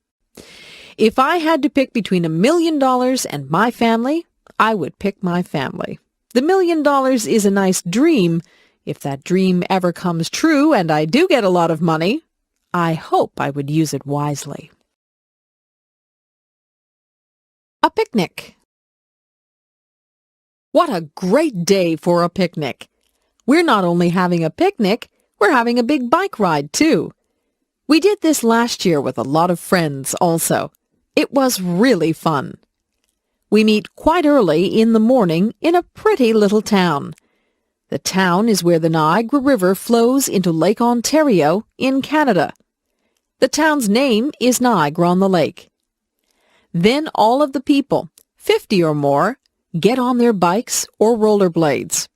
If I had to pick between $1 million and my family, I would pick my family. The $1 million is a nice dream. If that dream ever comes true and I do get a lot of money, I hope I would use it wisely. A picnic. What a great day for a picnic! We're not only having a picnic, we're having a big bike ride, too. We did this last year with a lot of friends also. It was really fun. We meet quite early in the morning in a pretty little town. The town is where the Niagara River flows into Lake Ontario in Canada. The town's name is Niagara-on-the-Lake. Then all of the people, 50 or more, get on their bikes or rollerblades.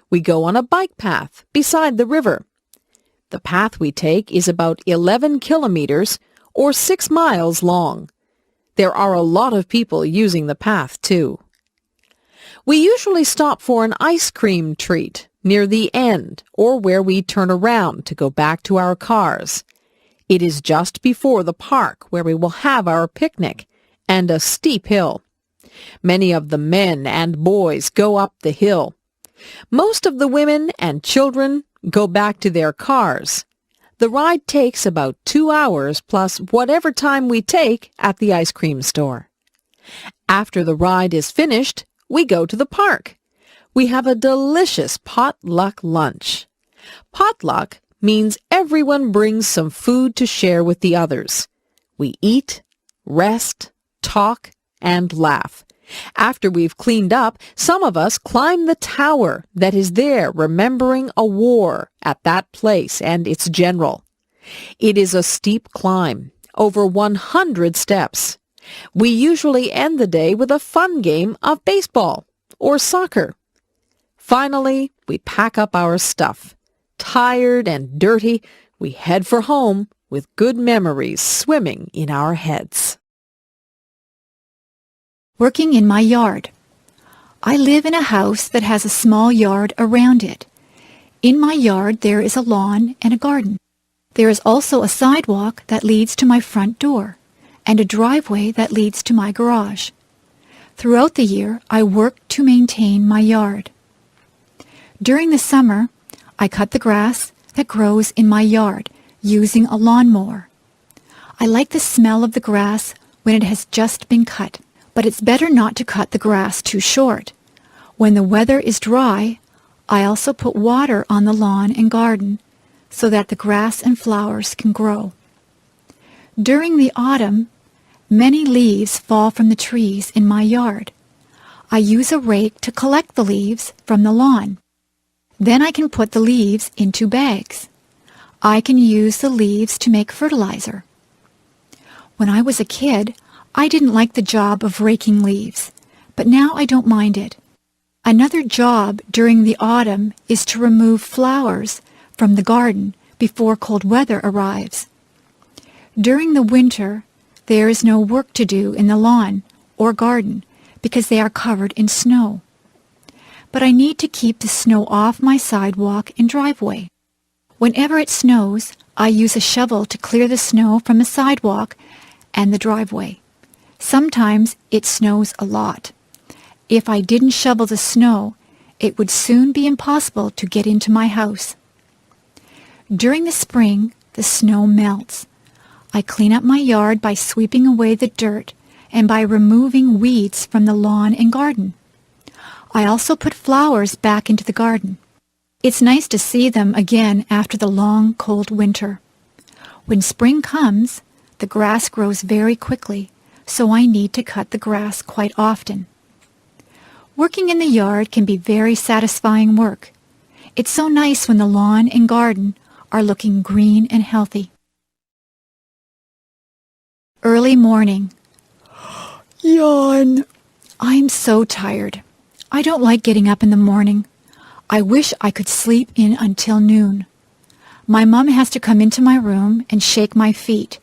We go on a bike path beside the river. The path we take is about 11 kilometers or 6 miles long. There are a lot of people using the path, too. We usually stop for an ice cream treat near the end or where we turn around to go back to our cars. It is just before the park where we will have our picnic and a steep hill. Many of the men and boys go up the hill. Most of the women and children go back to their cars. The ride takes about 2 hours plus whatever time we take at the ice cream store. After the ride is finished, we go to the park. We have a delicious potluck lunch. Potluck means everyone brings some food to share with the others. We eat, rest, talk, and laugh. After we've cleaned up, some of us climb the tower that is there remembering a war at that place and its general. It is a steep climb, over 100 steps. We usually end the day with a fun game of baseball or soccer. Finally, we pack up our stuff. Tired and dirty, we head for home with good memories swimming in our heads. Working in my yard. I live in a house that has a small yard around it. In my yard there is a lawn and a garden. There is also a sidewalk that leads to my front door and a driveway that leads to my garage. Throughout the year, I work to maintain my yard. During the summer, I cut the grass that grows in my yard using a lawnmower. I like the smell of the grass when it has just been cut. But it's better not to cut the grass too short. When the weather is dry, I also put water on the lawn and garden so that the grass and flowers can grow. During the autumn, many leaves fall from the trees in my yard. I use a rake to collect the leaves from the lawn. Then I can put the leaves into bags. I can use the leaves to make fertilizer. When I was a kid, I didn't like the job of raking leaves, but now I don't mind it. Another job during the autumn is to remove flowers from the garden before cold weather arrives. During the winter, there is no work to do in the lawn or garden because they are covered in snow. But I need to keep the snow off my sidewalk and driveway. Whenever it snows, I use a shovel to clear the snow from the sidewalk and the driveway. Sometimes it snows a lot. If I didn't shovel the snow, it would soon be impossible to get into my house. During the spring, the snow melts. I clean up my yard by sweeping away the dirt and by removing weeds from the lawn and garden. I also put flowers back into the garden. It's nice to see them again after the long, cold winter. When spring comes, the grass grows very quickly, so I need to cut the grass quite often. Working in the yard can be very satisfying work. It's so nice when the lawn and garden are looking green and healthy. Early morning. Yawn. I'm so tired. I don't like getting up in the morning. I wish I could sleep in until noon. My mom has to come into my room and shake my feet.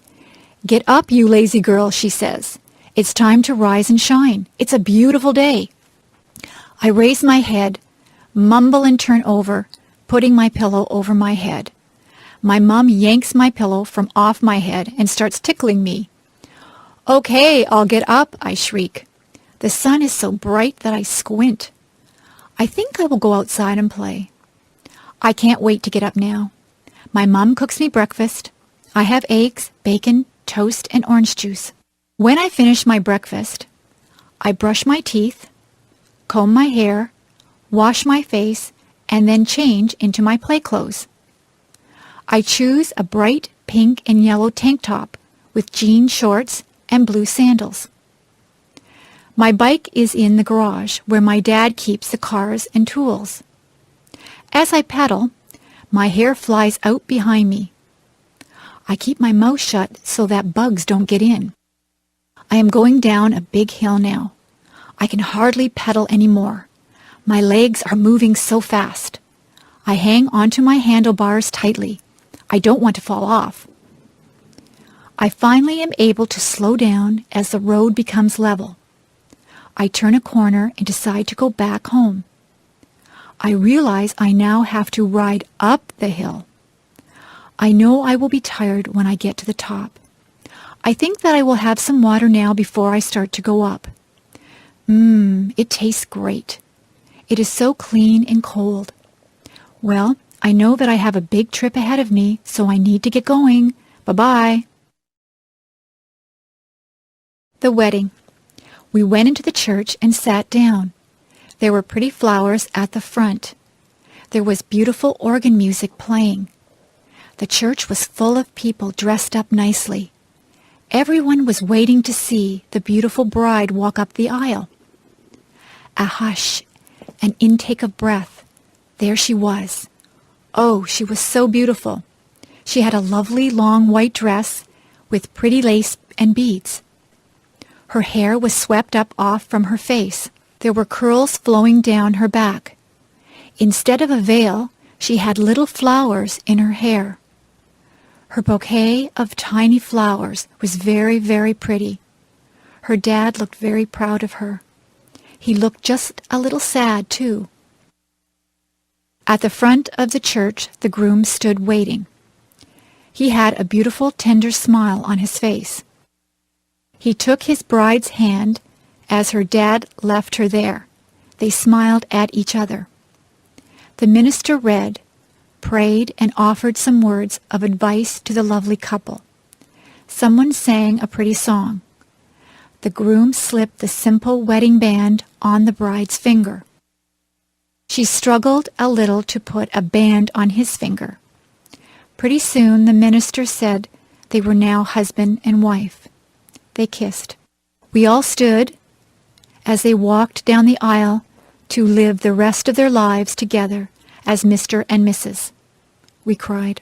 "Get up, you lazy girl," she says. "It's time to rise and shine. It's a beautiful day." I raise my head, mumble and turn over, putting my pillow over my head. My mom yanks my pillow from off my head and starts tickling me. "Okay, I'll get up," I shriek. The sun is so bright that I squint. I think I will go outside and play. I can't wait to get up now. My mom cooks me breakfast. I have eggs, bacon, toast, and orange juice. When I finish my breakfast, I brush my teeth, comb my hair, wash my face, and then change into my play clothes. I choose a bright pink and yellow tank top with jean shorts and blue sandals. My bike is in the garage where my dad keeps the cars and tools. As I pedal, my hair flies out behind me. I keep my mouth shut so that bugs don't get in. I am going down a big hill now. I can hardly pedal anymore. My legs are moving so fast. I hang onto my handlebars tightly. I don't want to fall off. I finally am able to slow down as the road becomes level. I turn a corner and decide to go back home. I realize I now have to ride up the hill. I know I will be tired when I get to the top. I think that I will have some water now before I start to go up. It tastes great. It is so clean and cold. Well, I know that I have a big trip ahead of me, so I need to get going. Bye-bye. The wedding. We went into the church and sat down. There were pretty flowers at the front. There was beautiful organ music playing. The church was full of people dressed up nicely. Everyone was waiting to see the beautiful bride walk up the aisle. A hush, an intake of breath. There she was. Oh, she was so beautiful. She had a lovely long white dress with pretty lace and beads. Her hair was swept up off from her face. There were curls flowing down her back. Instead of a veil, she had little flowers in her hair. Her bouquet of tiny flowers was very, very pretty. Her dad looked very proud of her. He looked just a little sad, too. At the front of the church, the groom stood waiting. He had a beautiful, tender smile on his face. He took his bride's hand as her dad left her there. They smiled at each other. The minister read, prayed, and offered some words of advice to the lovely couple. Someone sang a pretty song. The groom slipped the simple wedding band on the bride's finger. She struggled a little to put a band on his finger. Pretty soon the minister said they were now husband and wife. They kissed. We all stood as they walked down the aisle to live the rest of their lives together as Mr. and Mrs. We cried.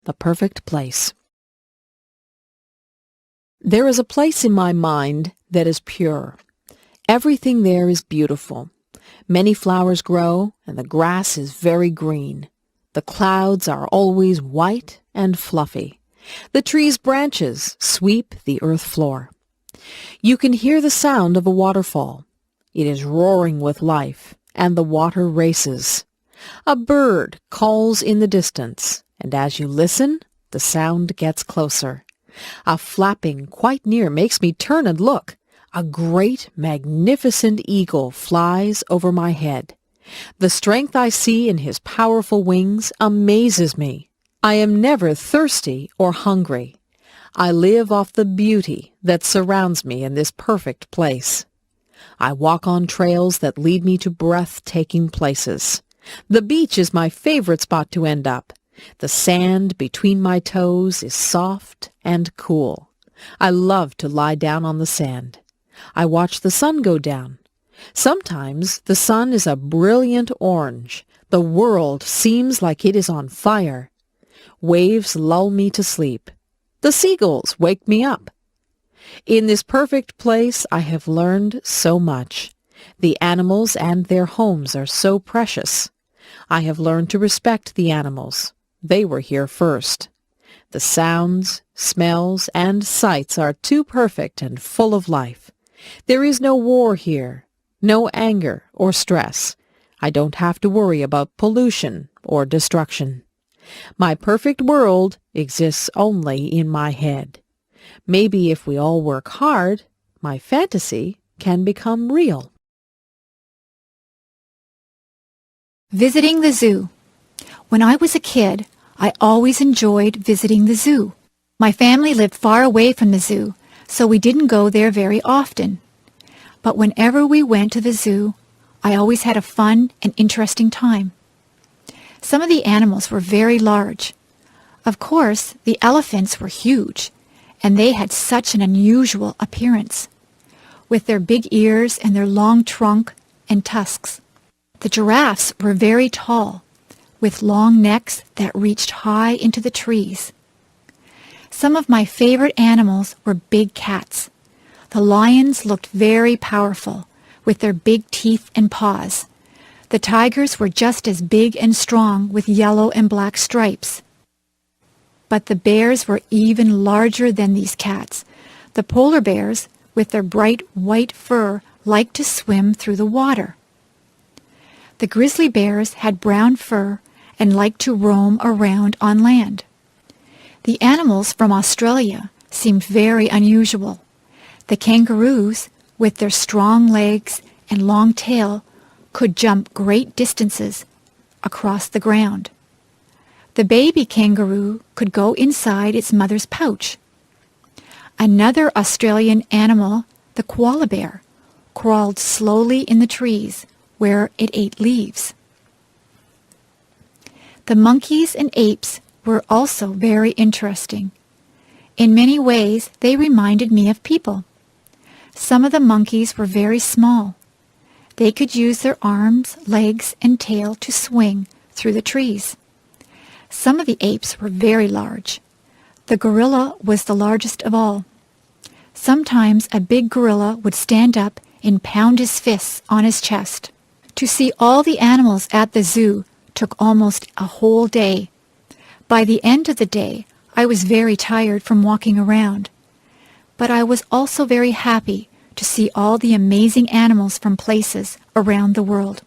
The perfect place. There is a place in my mind that is pure. Everything there is beautiful. Many flowers grow, and the grass is very green. The clouds are always white and fluffy. The tree's branches sweep the earth floor. You can hear the sound of a waterfall. It is roaring with life, and the water races. A bird calls in the distance, and as you listen, the sound gets closer. A flapping quite near makes me turn and look. A great, magnificent eagle flies over my head. The strength I see in his powerful wings amazes me. I am never thirsty or hungry. I live off the beauty that surrounds me in this perfect place. I walk on trails that lead me to breathtaking places. The beach is my favorite spot to end up. The sand between my toes is soft and cool. I love to lie down on the sand. I watch the sun go down. Sometimes the sun is a brilliant orange. The world seems like it is on fire. Waves lull me to sleep. The seagulls wake me up. In this perfect place I have learned so much. The animals and their homes are so precious. I have learned to respect the animals. They were here first. The sounds, smells, and sights are too perfect and full of life. There is no war here, no anger or stress. I don't have to worry about pollution or destruction. My perfect world exists only in my head. Maybe if we all work hard, my fantasy can become real. Visiting the zoo. When I was a kid, I always enjoyed visiting the zoo. My family lived far away from the zoo, so we didn't go there very often. But whenever we went to the zoo, I always had a fun and interesting time. Some of the animals were very large. Of course, the elephants were huge, and they had such an unusual appearance, with their big ears and their long trunk and tusks. The giraffes were very tall, with long necks that reached high into the trees. Some of my favorite animals were big cats. The lions looked very powerful, with their big teeth and paws. The tigers were just as big and strong, with yellow and black stripes. But the bears were even larger than these cats. The polar bears, with their bright white fur, liked to swim through the water. The grizzly bears had brown fur and liked to roam around on land. The animals from Australia seemed very unusual. The kangaroos, with their strong legs and long tail, could jump great distances across the ground. The baby kangaroo could go inside its mother's pouch. Another Australian animal, the koala bear, crawled slowly in the trees where it ate leaves. The monkeys and apes were also very interesting. In many ways, they reminded me of people. Some of the monkeys were very small. They could use their arms, legs, and tail to swing through the trees. Some of the apes were very large. The gorilla was the largest of all. Sometimes a big gorilla would stand up and pound his fists on his chest. To see all the animals at the zoo took almost a whole day. By the end of the day, I was very tired from walking around. But I was also very happy to see all the amazing animals from places around the world.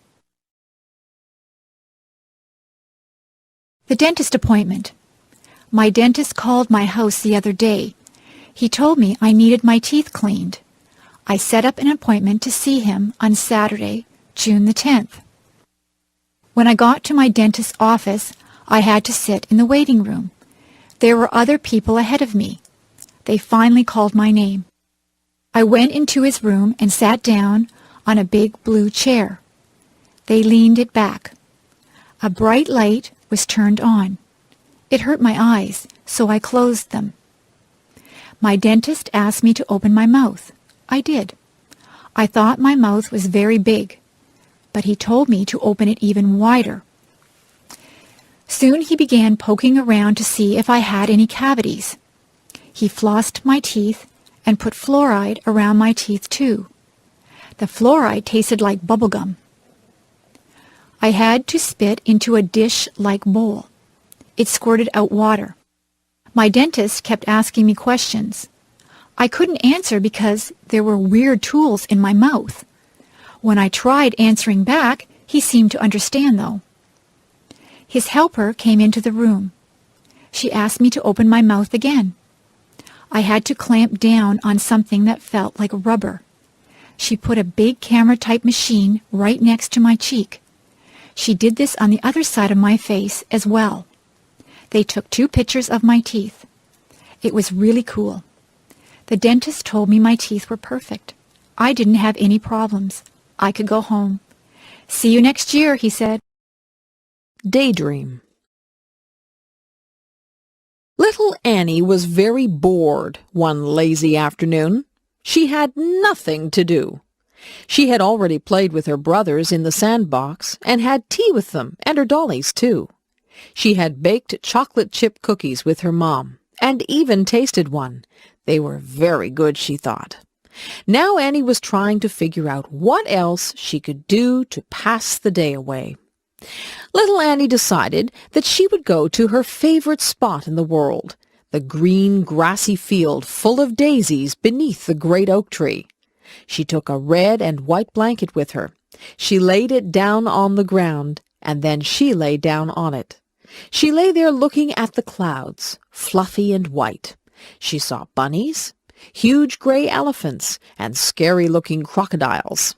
The dentist appointment. My dentist called my house the other day. He told me I needed my teeth cleaned. I set up an appointment to see him on Saturday, June the 10th. When I got to my dentist's office, I had to sit in the waiting room. There were other people ahead of me. They finally called my name. I went into his room and sat down on a big blue chair. They leaned it back. A bright light was turned on. It hurt my eyes, so I closed them. My dentist asked me to open my mouth. I did. I thought my mouth was very big, but he told me to open it even wider. Soon he began poking around to see if I had any cavities. He flossed my teeth and put fluoride around my teeth too. The fluoride tasted like bubblegum. I had to spit into a dish-like bowl. It squirted out water. My dentist kept asking me questions. I couldn't answer because there were weird tools in my mouth. When I tried answering back, he seemed to understand, though. His helper came into the room. She asked me to open my mouth again. I had to clamp down on something that felt like rubber. She put a big camera-type machine right next to my cheek. She did this on the other side of my face as well. They took 2 pictures of my teeth. It was really cool. The dentist told me my teeth were perfect. I didn't have any problems. I could go home. "See you next year," he said. Daydream. Little Annie was very bored one lazy afternoon. She had nothing to do. She had already played with her brothers in the sandbox and had tea with them and her dollies too. She had baked chocolate chip cookies with her mom and even tasted one. They were very good, she thought. Now Annie was trying to figure out what else she could do to pass the day away. Little Annie decided that she would go to her favorite spot in the world, the green, grassy field full of daisies beneath the great oak tree. She took a red and white blanket with her. She laid it down on the ground, and then she lay down on it. She lay there looking at the clouds, fluffy and white. She saw bunnies, huge gray elephants, and scary-looking crocodiles.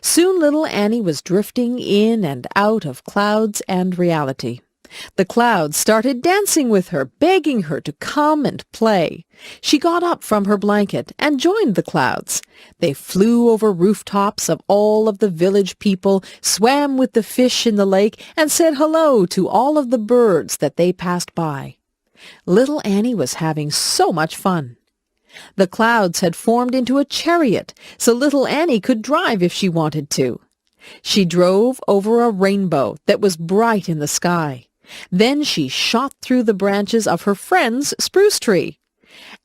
Soon little Annie was drifting in and out of clouds and reality. The clouds started dancing with her, begging her to come and play. She got up from her blanket and joined the clouds. They flew over rooftops of all of the village people, swam with the fish in the lake, and said hello to all of the birds that they passed by. Little Annie was having so much fun. The clouds had formed into a chariot, so little Annie could drive if she wanted to. She drove over a rainbow that was bright in the sky. Then she shot through the branches of her friend's spruce tree.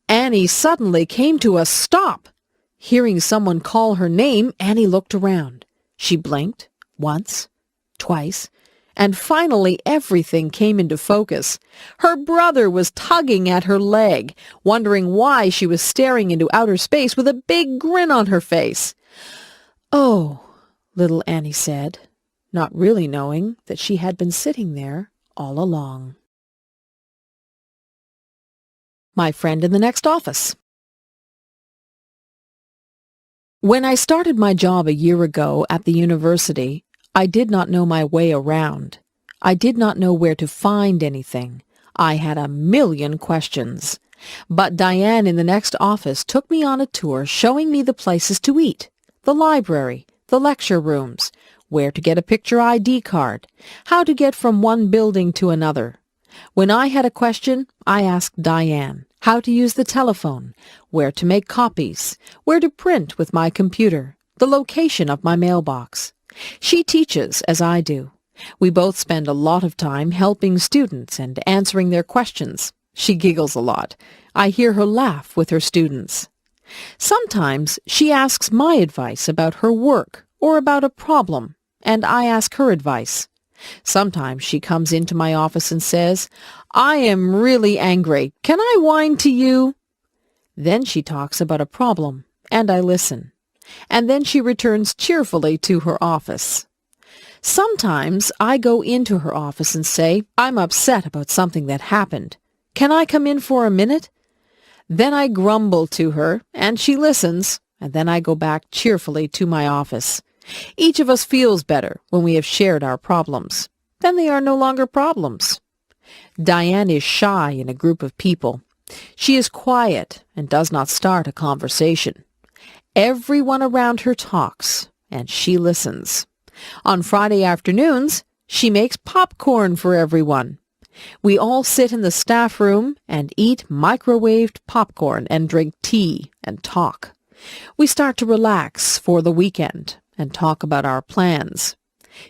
Annie suddenly came to a stop. Hearing someone call her name, Annie looked around. She blinked once, twice, and finally everything came into focus. Her brother was tugging at her leg, wondering why she was staring into outer space with a big grin on her face. "Oh," little Annie said, not really knowing that she had been sitting there all along. My friend in the next office. When I started my job a year ago at the university, I did not know my way around. I did not know where to find anything. I had a million questions. But Diane in the next office took me on a tour showing me the places to eat, the library, the lecture rooms, where to get a picture ID card, how to get from one building to another. When I had a question, I asked Diane how to use the telephone, where to make copies, where to print with my computer, the location of my mailbox. She teaches as I do. We both spend a lot of time helping students and answering their questions. She giggles a lot. I hear her laugh with her students. Sometimes she asks my advice about her work or about a problem, and I ask her advice. Sometimes she comes into my office and says, "I am really angry. Can I whine to you?" Then she talks about a problem, and I listen. And then she returns cheerfully to her office. Sometimes I go into her office and say, "I'm upset about something that happened. Can I come in for a minute?" Then I grumble to her, and she listens, and then I go back cheerfully to my office. Each of us feels better when we have shared our problems. Then they are no longer problems. Diane is shy in a group of people. She is quiet and does not start a conversation. Everyone around her talks, and she listens. On Friday afternoons, she makes popcorn for everyone. We all sit in the staff room and eat microwaved popcorn and drink tea and talk. We start to relax for the weekend and talk about our plans.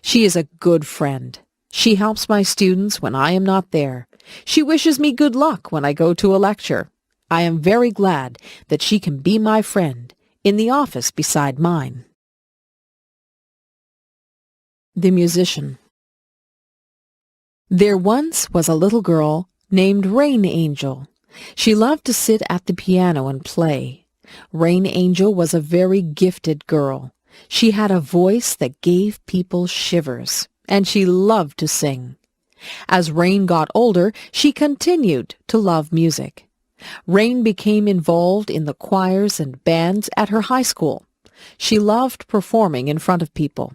She is a good friend. She helps my students when I am not there. She wishes me good luck when I go to a lecture. I am very glad that she can be my friend in the office beside mine. The Musician. There once was a little girl named Rain Angel. She loved to sit at the piano and play. Rain Angel was a very gifted girl. She had a voice that gave people shivers, and she loved to sing. As Rain got older, she continued to love music. Rain became involved in the choirs and bands at her high school. She loved performing in front of people.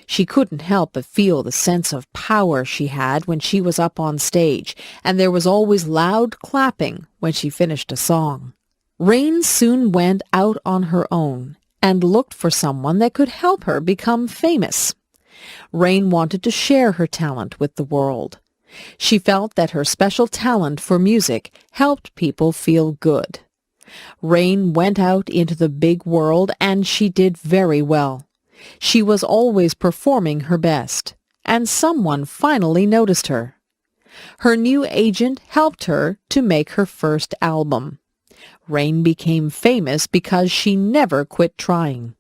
She couldn't help but feel the sense of power she had when she was up on stage, and there was always loud clapping when she finished a song. Rain soon went out on her own and looked for someone that could help her become famous. Rain wanted to share her talent with the world. She felt that her special talent for music helped people feel good. Rain went out into the big world, and she did very well. She was always performing her best, and someone finally noticed her. Her new agent helped her to make her first album. Rain became famous because she never quit trying.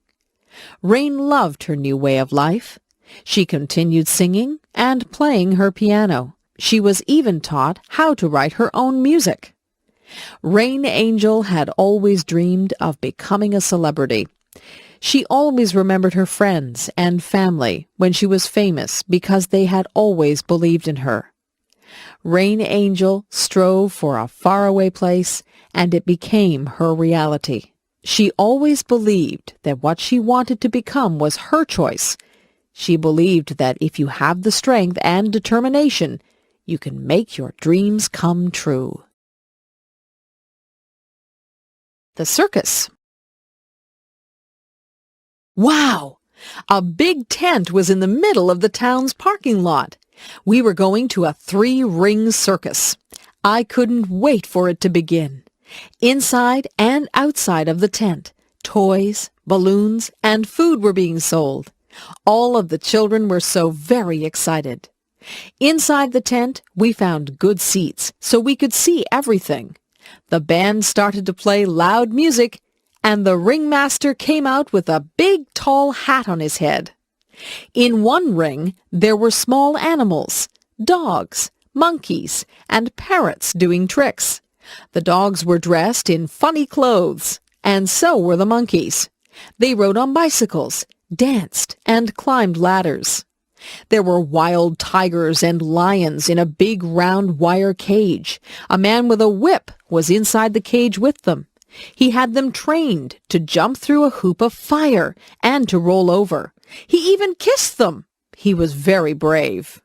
Rain loved her new way of life. She continued singing and playing her piano. She was even taught how to write her own music. Rain Angel had always dreamed of becoming a celebrity. She always remembered her friends and family when she was famous because they had always believed in her. Rain Angel strove for a faraway place, and it became her reality. She always believed that what she wanted to become was her choice. She believed that if you have the strength and determination, you can make your dreams come true. The circus. Wow! A big tent was in the middle of the town's parking lot. We were going to a 3-ring circus. I couldn't wait for it to begin. Inside and outside of the tent, toys, balloons, and food were being sold. All of the children were so very excited. Inside the tent, we found good seats so we could see everything. The band started to play loud music, and the ringmaster came out with a big tall hat on his head. In one ring, there were small animals, dogs, monkeys, and parrots doing tricks. The dogs were dressed in funny clothes, and so were the monkeys. They rode on bicycles, danced, and climbed ladders. There were wild tigers and lions in a big round wire cage. A man with a whip was inside the cage with them. He had them trained to jump through a hoop of fire and to roll over. He even kissed them. He was very brave.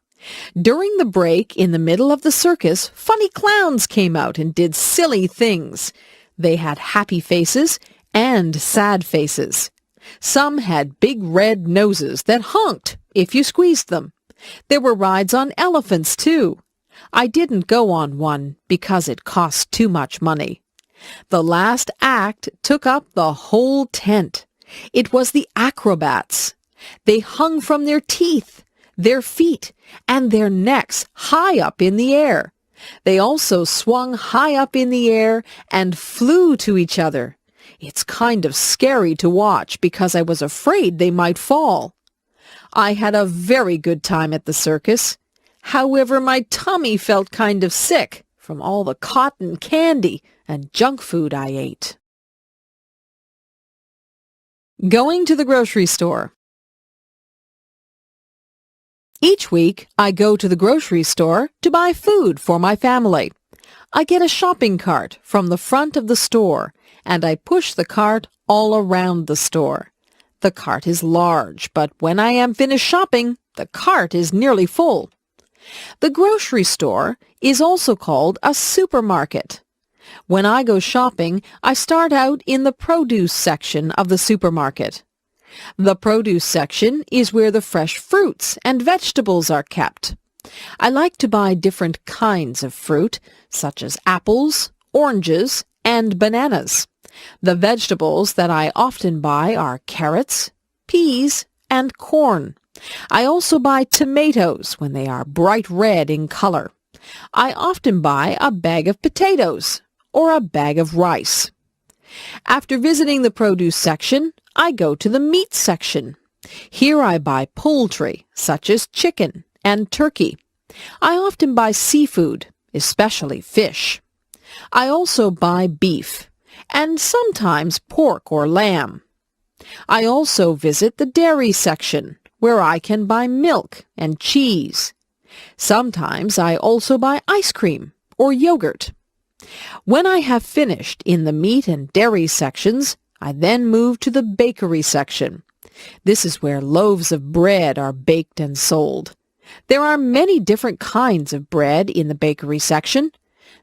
During the break in the middle of the circus, funny clowns came out and did silly things. They had happy faces and sad faces. Some had big red noses that honked if you squeezed them. There were rides on elephants, too. I didn't go on one because it cost too much money. The last act took up the whole tent. It was the acrobats. They hung from their teeth, their feet, and their necks high up in the air. They also swung high up in the air and flew to each other. It's kind of scary to watch because I was afraid they might fall. I had a very good time at the circus. However, my tummy felt kind of sick from all the cotton candy and junk food I ate. Going to the grocery store. Each week, I go to the grocery store to buy food for my family. I get a shopping cart from the front of the store, and I push the cart all around the store. The cart is large, but when I am finished shopping, the cart is nearly full. The grocery store is also called a supermarket. When I go shopping, I start out in the produce section of the supermarket. The produce section is where the fresh fruits and vegetables are kept. I like to buy different kinds of fruit, such as apples, oranges, and bananas. The vegetables that I often buy are carrots, peas, and corn. I also buy tomatoes when they are bright red in color. I often buy a bag of potatoes or a bag of rice. After visiting the produce section, I go to the meat section. Here I buy poultry, such as chicken and turkey. I often buy seafood, especially fish. I also buy beef, and sometimes pork or lamb. I also visit the dairy section, where I can buy milk and cheese. Sometimes I also buy ice cream or yogurt. When I have finished in the meat and dairy sections, I then move to the bakery section. This is where loaves of bread are baked and sold. There are many different kinds of bread in the bakery section.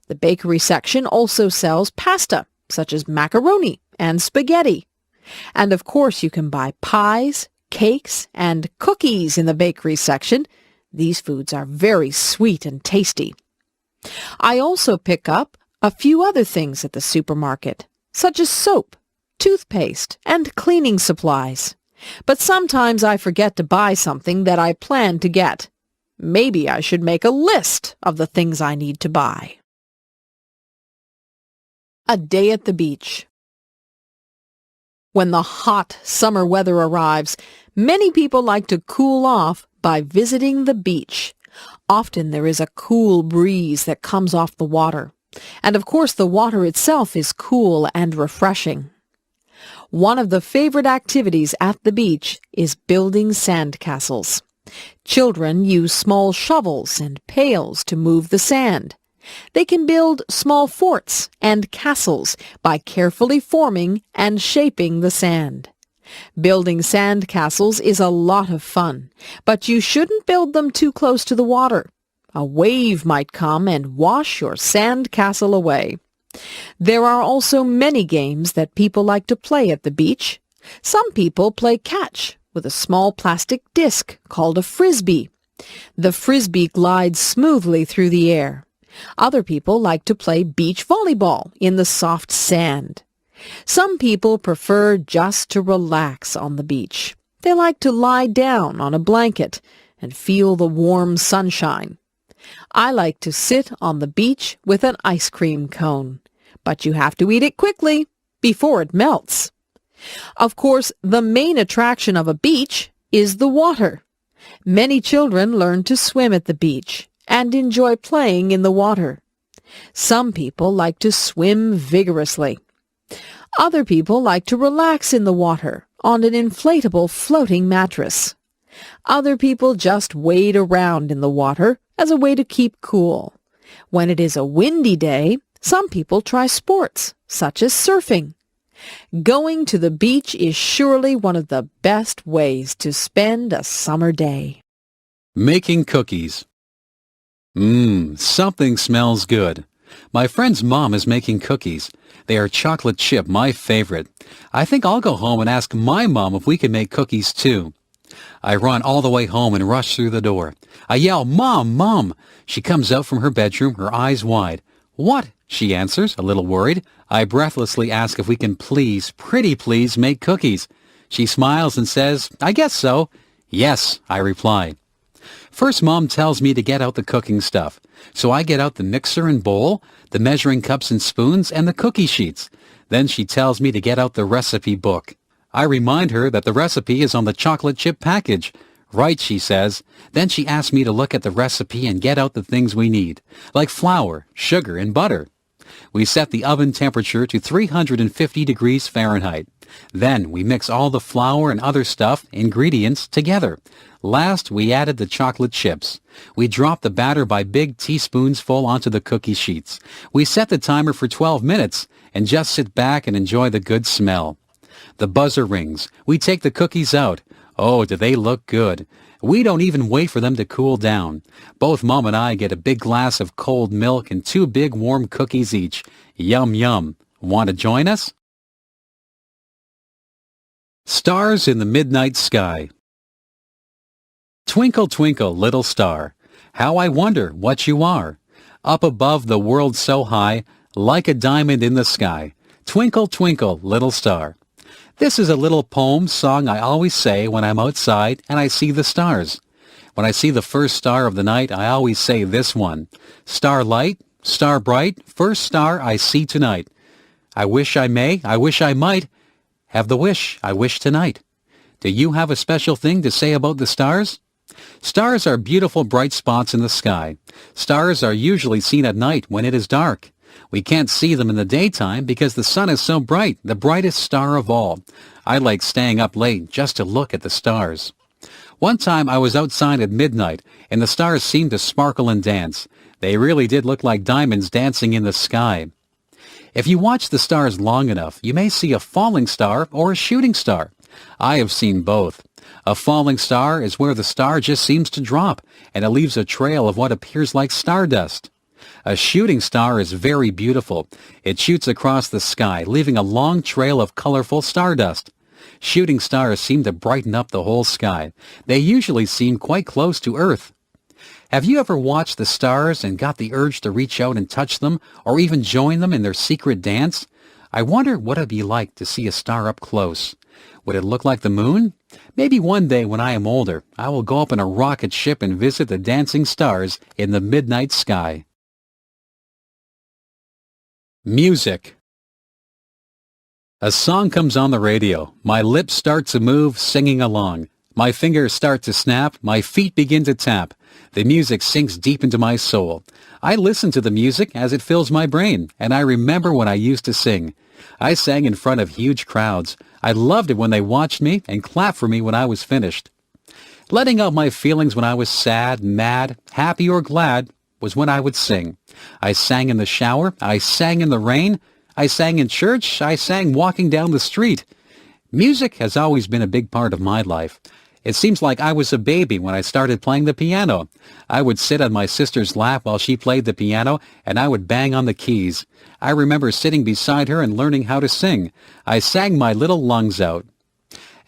The bakery section also sells pasta, such as macaroni and spaghetti. And of course you can buy pies, cakes, and cookies in the bakery section. These foods are very sweet and tasty. I also pick up a few other things at the supermarket, such as soap, toothpaste, and cleaning supplies. But sometimes I forget to buy something that I plan to get. Maybe I should make a list of the things I need to buy. A day at the beach. When the hot summer weather arrives, many people like to cool off by visiting the beach. Often there is a cool breeze that comes off the water. And of course the water itself is cool and refreshing. One of the favorite activities at the beach is building sandcastles. Children use small shovels and pails to move the sand. They can build small forts and castles by carefully forming and shaping the sand. Building sand castles is a lot of fun, but you shouldn't build them too close to the water. A wave might come and wash your sand castle away. There are also many games that people like to play at the beach. Some people play catch with a small plastic disc called a frisbee. The frisbee glides smoothly through the air. Other people like to play beach volleyball in the soft sand. Some people prefer just to relax on the beach. They like to lie down on a blanket and feel the warm sunshine. I like to sit on the beach with an ice cream cone, but you have to eat it quickly before it melts. Of course, the main attraction of a beach is the water. Many children learn to swim at the beach and enjoy playing in the water. Some people like to swim vigorously. Other people like to relax in the water on an inflatable floating mattress. Other people just wade around in the water as a way to keep cool. When it is a windy day, some people try sports, such as surfing. Going to the beach is surely one of the best ways to spend a summer day. Making cookies. Something smells good. My friend's mom is making cookies. They are chocolate chip, my favorite. I think I'll go home and ask my mom if we can make cookies too. I run all the way home and rush through the door. I yell, "Mom, Mom!" She comes out from her bedroom, her eyes wide. "What?" she answers, a little worried. I breathlessly ask if we can please, pretty please, make cookies. She smiles and says, "I guess so." "Yes," I reply. First, Mom tells me to get out the cooking stuff. So I get out the mixer and bowl, the measuring cups and spoons, and the cookie sheets. Then she tells me to get out the recipe book. I remind her that the recipe is on the chocolate chip package. "Right," she says. Then she asks me to look at the recipe and get out the things we need, like flour, sugar, and butter. We set the oven temperature to 350 degrees Fahrenheit. Then we mix all the flour and other ingredients together. Last, we added the chocolate chips. We dropped the batter by big teaspoons full onto the cookie sheets. We set the timer for 12 minutes and just sit back and enjoy the good smell. The buzzer rings. We take the cookies out. Oh, do they look good. We don't even wait for them to cool down. Both Mom and I get a big glass of cold milk and 2 big warm cookies each. Yum, yum. Want to join us? Stars in the midnight sky. Twinkle, twinkle, little star, How I wonder what you are. Up above the world so high, like a diamond in the sky. Twinkle, twinkle, little star. This is a little poem song I always say when I'm outside and I see the stars. When I see the first star of the night, I always say this one. Star light, star bright, first star I see tonight. I wish I may, I wish I might, have the wish I wish tonight. Do you have a special thing to say about the stars? Stars are beautiful bright spots in the sky. Stars are usually seen at night when it is dark. We can't see them in the daytime because the sun is so bright, the brightest star of all. I like staying up late just to look at the stars. One time I was outside at midnight, and the stars seemed to sparkle and dance. They really did look like diamonds dancing in the sky. If you watch the stars long enough, you may see a falling star or a shooting star. I have seen both. A falling star is where the star just seems to drop, and it leaves a trail of what appears like stardust. A shooting star is very beautiful. It shoots across the sky, leaving a long trail of colorful stardust. Shooting stars seem to brighten up the whole sky. They usually seem quite close to Earth. Have you ever watched the stars and got the urge to reach out and touch them, or even join them in their secret dance? I wonder what it'd be like to see a star up close. Would it look like the moon? Maybe one day when I am older, I will go up in a rocket ship and visit the dancing stars in the midnight sky. Music. A song comes on the radio. My lips start to move, singing along. My fingers start to snap. My feet begin to tap. The music sinks deep into my soul. I listen to the music as it fills my brain, and I remember when I used to sing. I sang in front of huge crowds. I loved it when they watched me and clapped for me when I was finished. Letting out my feelings when I was sad, mad, happy, or glad was when I would sing. I sang in the shower. I sang in the rain. I sang in church. I sang walking down the street. Music has always been a big part of my life. It seems like I was a baby when I started playing the piano. I would sit on my sister's lap while she played the piano, and I would bang on the keys. I remember sitting beside her and learning how to sing. I sang my little lungs out.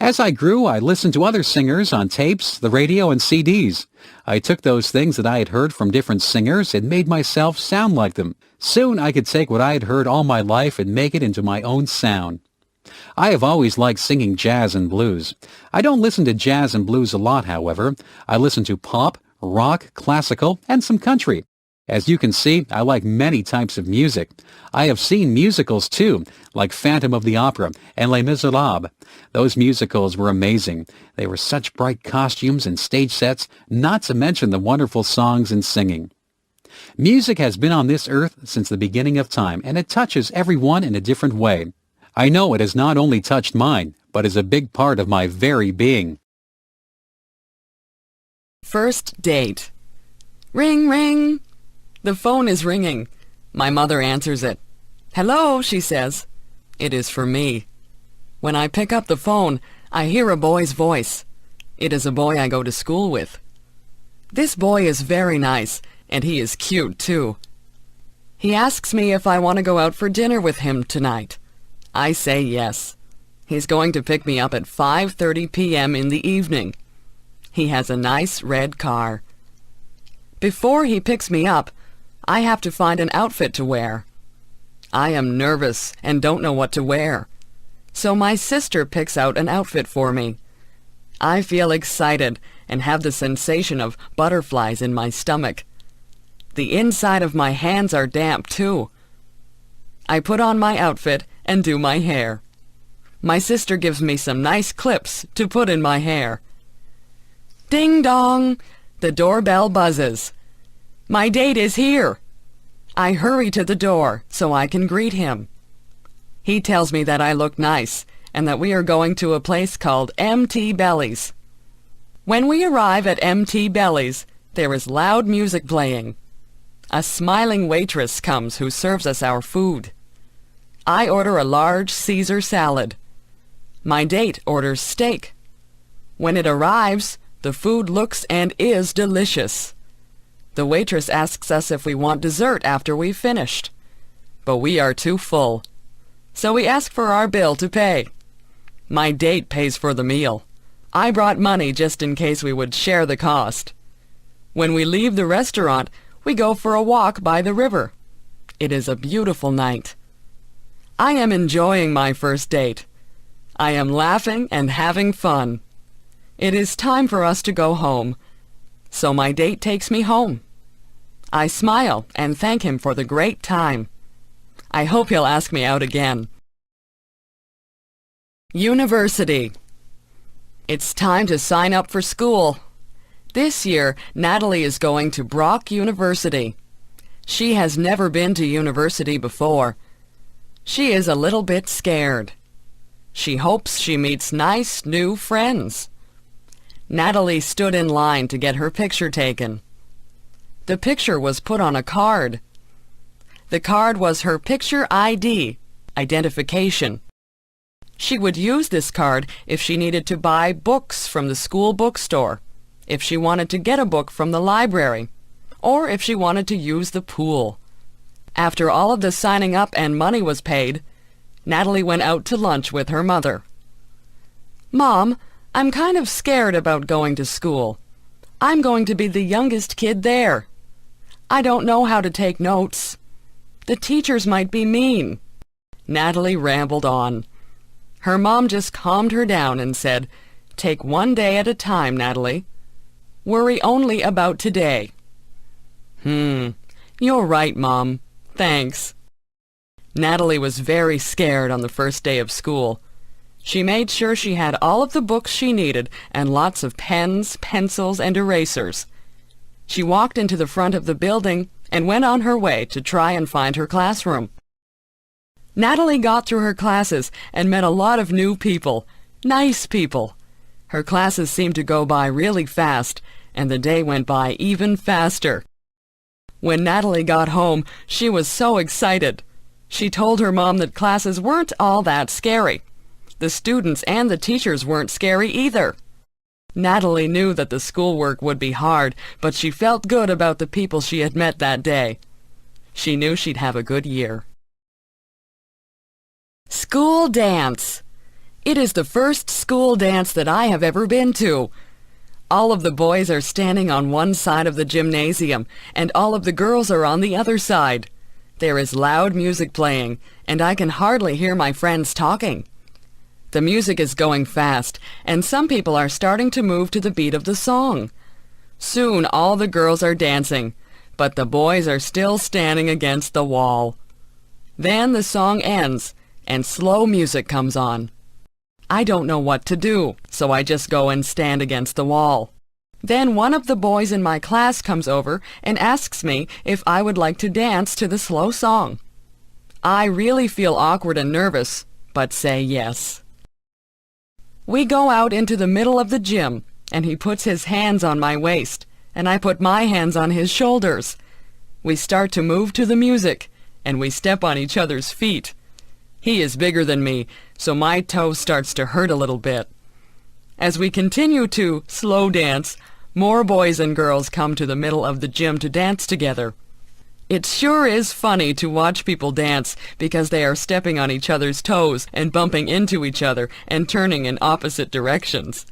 As I grew, I listened to other singers on tapes, the radio, and CDs. I took those things that I had heard from different singers and made myself sound like them. Soon I could take what I had heard all my life and make it into my own sound. I have always liked singing jazz and blues. I don't listen to jazz and blues a lot, however. I listen to pop, rock, classical, and some country. As you can see, I like many types of music. I have seen musicals too, like Phantom of the Opera and Les Miserables. Those musicals were amazing. They were such bright costumes and stage sets, not to mention the wonderful songs and singing. Music has been on this earth since the beginning of time, and it touches everyone in a different way. I know it has not only touched mine, but is a big part of my very being. First date. Ring, ring. The phone is ringing. My mother answers it. Hello, she says. It is for me. When I pick up the phone, I hear a boy's voice. It is a boy I go to school with. This boy is very nice, and he is cute, too. He asks me if I want to go out for dinner with him tonight. I say yes. He's going to pick me up at 5:30 p.m. in the evening. He has a nice red car. Before he picks me up, I have to find an outfit to wear. I am nervous and don't know what to wear. So my sister picks out an outfit for me. I feel excited and have the sensation of butterflies in my stomach. The inside of my hands are damp, too. I put on my outfit and do my hair. My sister gives me some nice clips to put in my hair. Ding dong! The doorbell buzzes. My date is here. I hurry to the door so I can greet him. He tells me that I look nice and that we are going to a place called MT Belly's. When we arrive at MT Belly's, there is loud music playing. A smiling waitress comes who serves us our food. I order a large Caesar salad. My date orders steak. When it arrives, the food looks and is delicious. The waitress asks us if we want dessert after we've finished. But we are too full. So we ask for our bill to pay. My date pays for the meal. I brought money just in case we would share the cost. When we leave the restaurant, we go for a walk by the river. It is a beautiful night. I am enjoying my first date. I am laughing and having fun. It is time for us to go home. So my date takes me home. I smile and thank him for the great time. I hope he'll ask me out again. University. It's time to sign up for school. This year, Natalie is going to Brock University. She has never been to university before. She is a little bit scared. She hopes she meets nice new friends. Natalie stood in line to get her picture taken. The picture was put on a card. The card was her picture ID, identification. She would use this card if she needed to buy books from the school bookstore, if she wanted to get a book from the library, or if she wanted to use the pool. After all of the signing up and money was paid, Natalie went out to lunch with her mother. "Mom, I'm kind of scared about going to school. I'm going to be the youngest kid there. I don't know how to take notes. The teachers might be mean." Natalie rambled on. Her mom just calmed her down and said, "Take one day at a time, Natalie. Worry only about today." You're right, Mom. Thanks. Natalie was very scared on the first day of school. She made sure she had all of the books she needed and lots of pens, pencils, and erasers. She walked into the front of the building and went on her way to try and find her classroom. Natalie got through her classes and met a lot of new people, nice people. Her classes seemed to go by really fast, and the day went by even faster. When Natalie got home, she was so excited. She told her mom that classes weren't all that scary. The students and the teachers weren't scary either. Natalie knew that the schoolwork would be hard, but she felt good about the people she had met that day. She knew she'd have a good year. School dance. It is the first school dance that I have ever been to. All of the boys are standing on one side of the gymnasium, and all of the girls are on the other side. There is loud music playing, and I can hardly hear my friends talking. The music is going fast, and some people are starting to move to the beat of the song. Soon all the girls are dancing, but the boys are still standing against the wall. Then the song ends, and slow music comes on. I don't know what to do, so I just go and stand against the wall. Then one of the boys in my class comes over and asks me if I would like to dance to the slow song. I really feel awkward and nervous, but say yes. We go out into the middle of the gym, and he puts his hands on my waist, and I put my hands on his shoulders. We start to move to the music, and we step on each other's feet. He is bigger than me, so my toe starts to hurt a little bit. As we continue to slow dance, more boys and girls come to the middle of the gym to dance together. It sure is funny to watch people dance because they are stepping on each other's toes and bumping into each other and turning in opposite directions.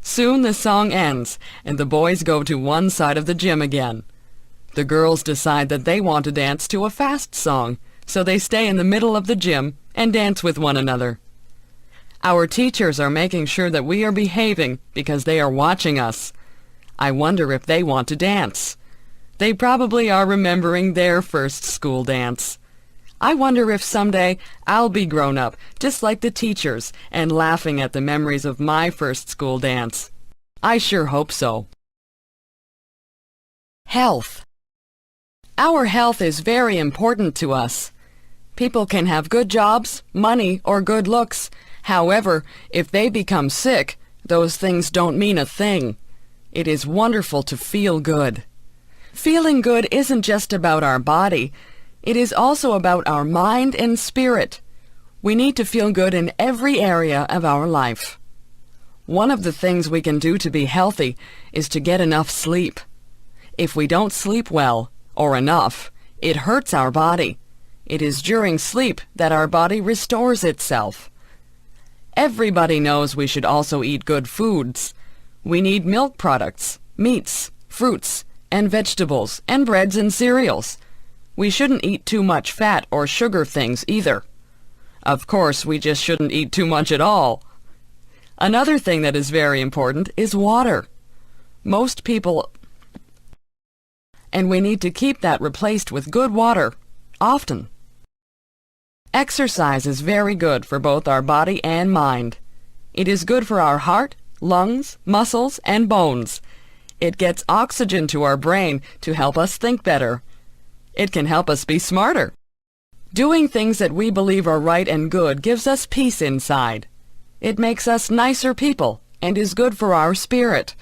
Soon the song ends, and the boys go to one side of the gym again. The girls decide that they want to dance to a fast song, so they stay in the middle of the gym and dance with one another. Our teachers are making sure that we are behaving because they are watching us. I wonder if they want to dance. They probably are remembering their first school dance. I wonder if someday I'll be grown up, just like the teachers, and laughing at the memories of my first school dance. I sure hope so. Health. Our health is very important to us. People can have good jobs, money, or good looks. However, if they become sick, those things don't mean a thing. It is wonderful to feel good. Feeling good isn't just about our body. It is also about our mind and spirit. We need to feel good in every area of our life. One of the things we can do to be healthy is to get enough sleep. If we don't sleep well, or enough, it hurts our body. It is during sleep that our body restores itself. Everybody knows we should also eat good foods. We need milk products, meats, fruits, and vegetables and breads and cereals. We shouldn't eat too much fat or sugar things either. Of course, we just shouldn't eat too much at all. Another thing that is very important is water. Most people... And we need to keep that replaced with good water, often. Exercise is very good for both our body and mind. It is good for our heart, lungs, muscles, and bones. It gets oxygen to our brain to help us think better. It can help us be smarter. Doing things that we believe are right and good gives us peace inside. It makes us nicer people and is good for our spirit.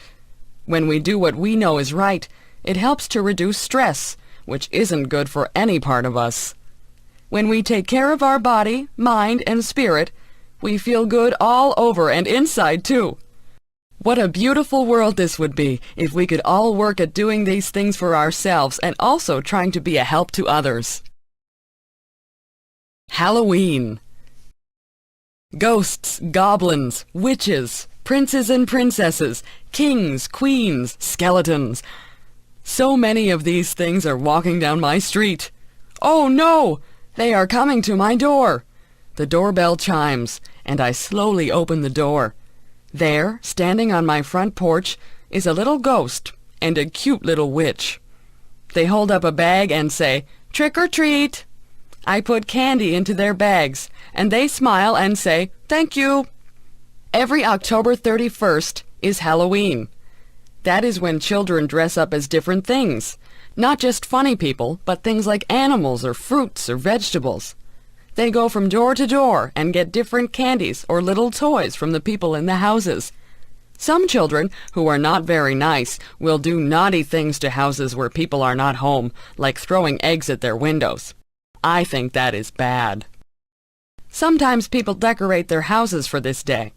When we do what we know is right, it helps to reduce stress, which isn't good for any part of us. When we take care of our body, mind, and spirit, we feel good all over and inside too. What a beautiful world this would be if we could all work at doing these things for ourselves and also trying to be a help to others. Halloween. Ghosts, goblins, witches, princes and princesses, kings, queens, skeletons. So many of these things are walking down my street. Oh no! They are coming to my door. The doorbell chimes, and I slowly open the door. There, standing on my front porch, is a little ghost and a cute little witch. They hold up a bag and say, "Trick or treat." I put candy into their bags, and they smile and say, "Thank you." Every October 31st is Halloween. That is when children dress up as different things. Not just funny people, but things like animals or fruits or vegetables. They go from door to door and get different candies or little toys from the people in the houses. Some children, who are not very nice, will do naughty things to houses where people are not home, like throwing eggs at their windows. I think that is bad. Sometimes people decorate their houses for this day.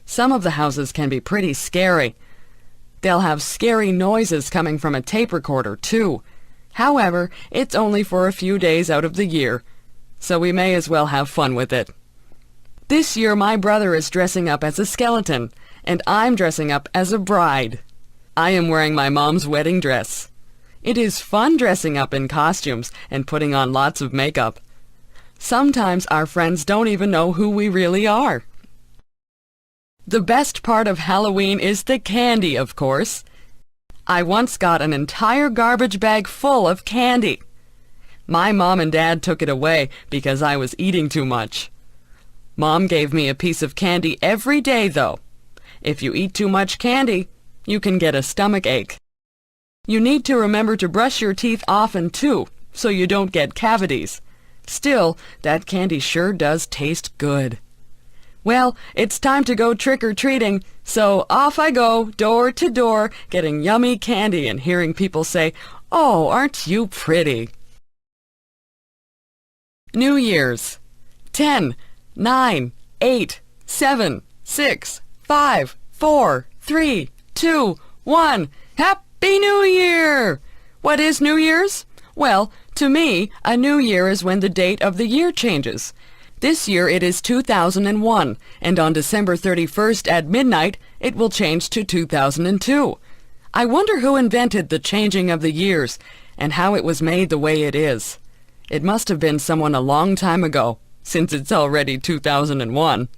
Some of the houses can be pretty scary. They'll have scary noises coming from a tape recorder, too. However, it's only for a few days out of the year, so we may as well have fun with it. This year my brother is dressing up as a skeleton, and I'm dressing up as a bride. I am wearing my mom's wedding dress. It is fun dressing up in costumes and putting on lots of makeup. Sometimes our friends don't even know who we really are. The best part of Halloween is the candy, of course. I once got an entire garbage bag full of candy. My mom and dad took it away because I was eating too much. Mom gave me a piece of candy every day, though. If you eat too much candy, you can get a stomach ache. You need to remember to brush your teeth often, too, so you don't get cavities. Still, that candy sure does taste good. Well, it's time to go trick-or-treating, so off I go, door to door, getting yummy candy and hearing people say, "Oh, aren't you pretty?" New Year's. 10, 9, 8, 7, 6, 5, 4, 3, 2, 1. Happy New Year! What is New Year's? Well, to me, a new year is when the date of the year changes. This year it is 2001, and on December 31st at midnight, it will change to 2002. I wonder who invented the changing of the years, and how it was made the way it is. It must have been someone a long time ago, since it's already 2001.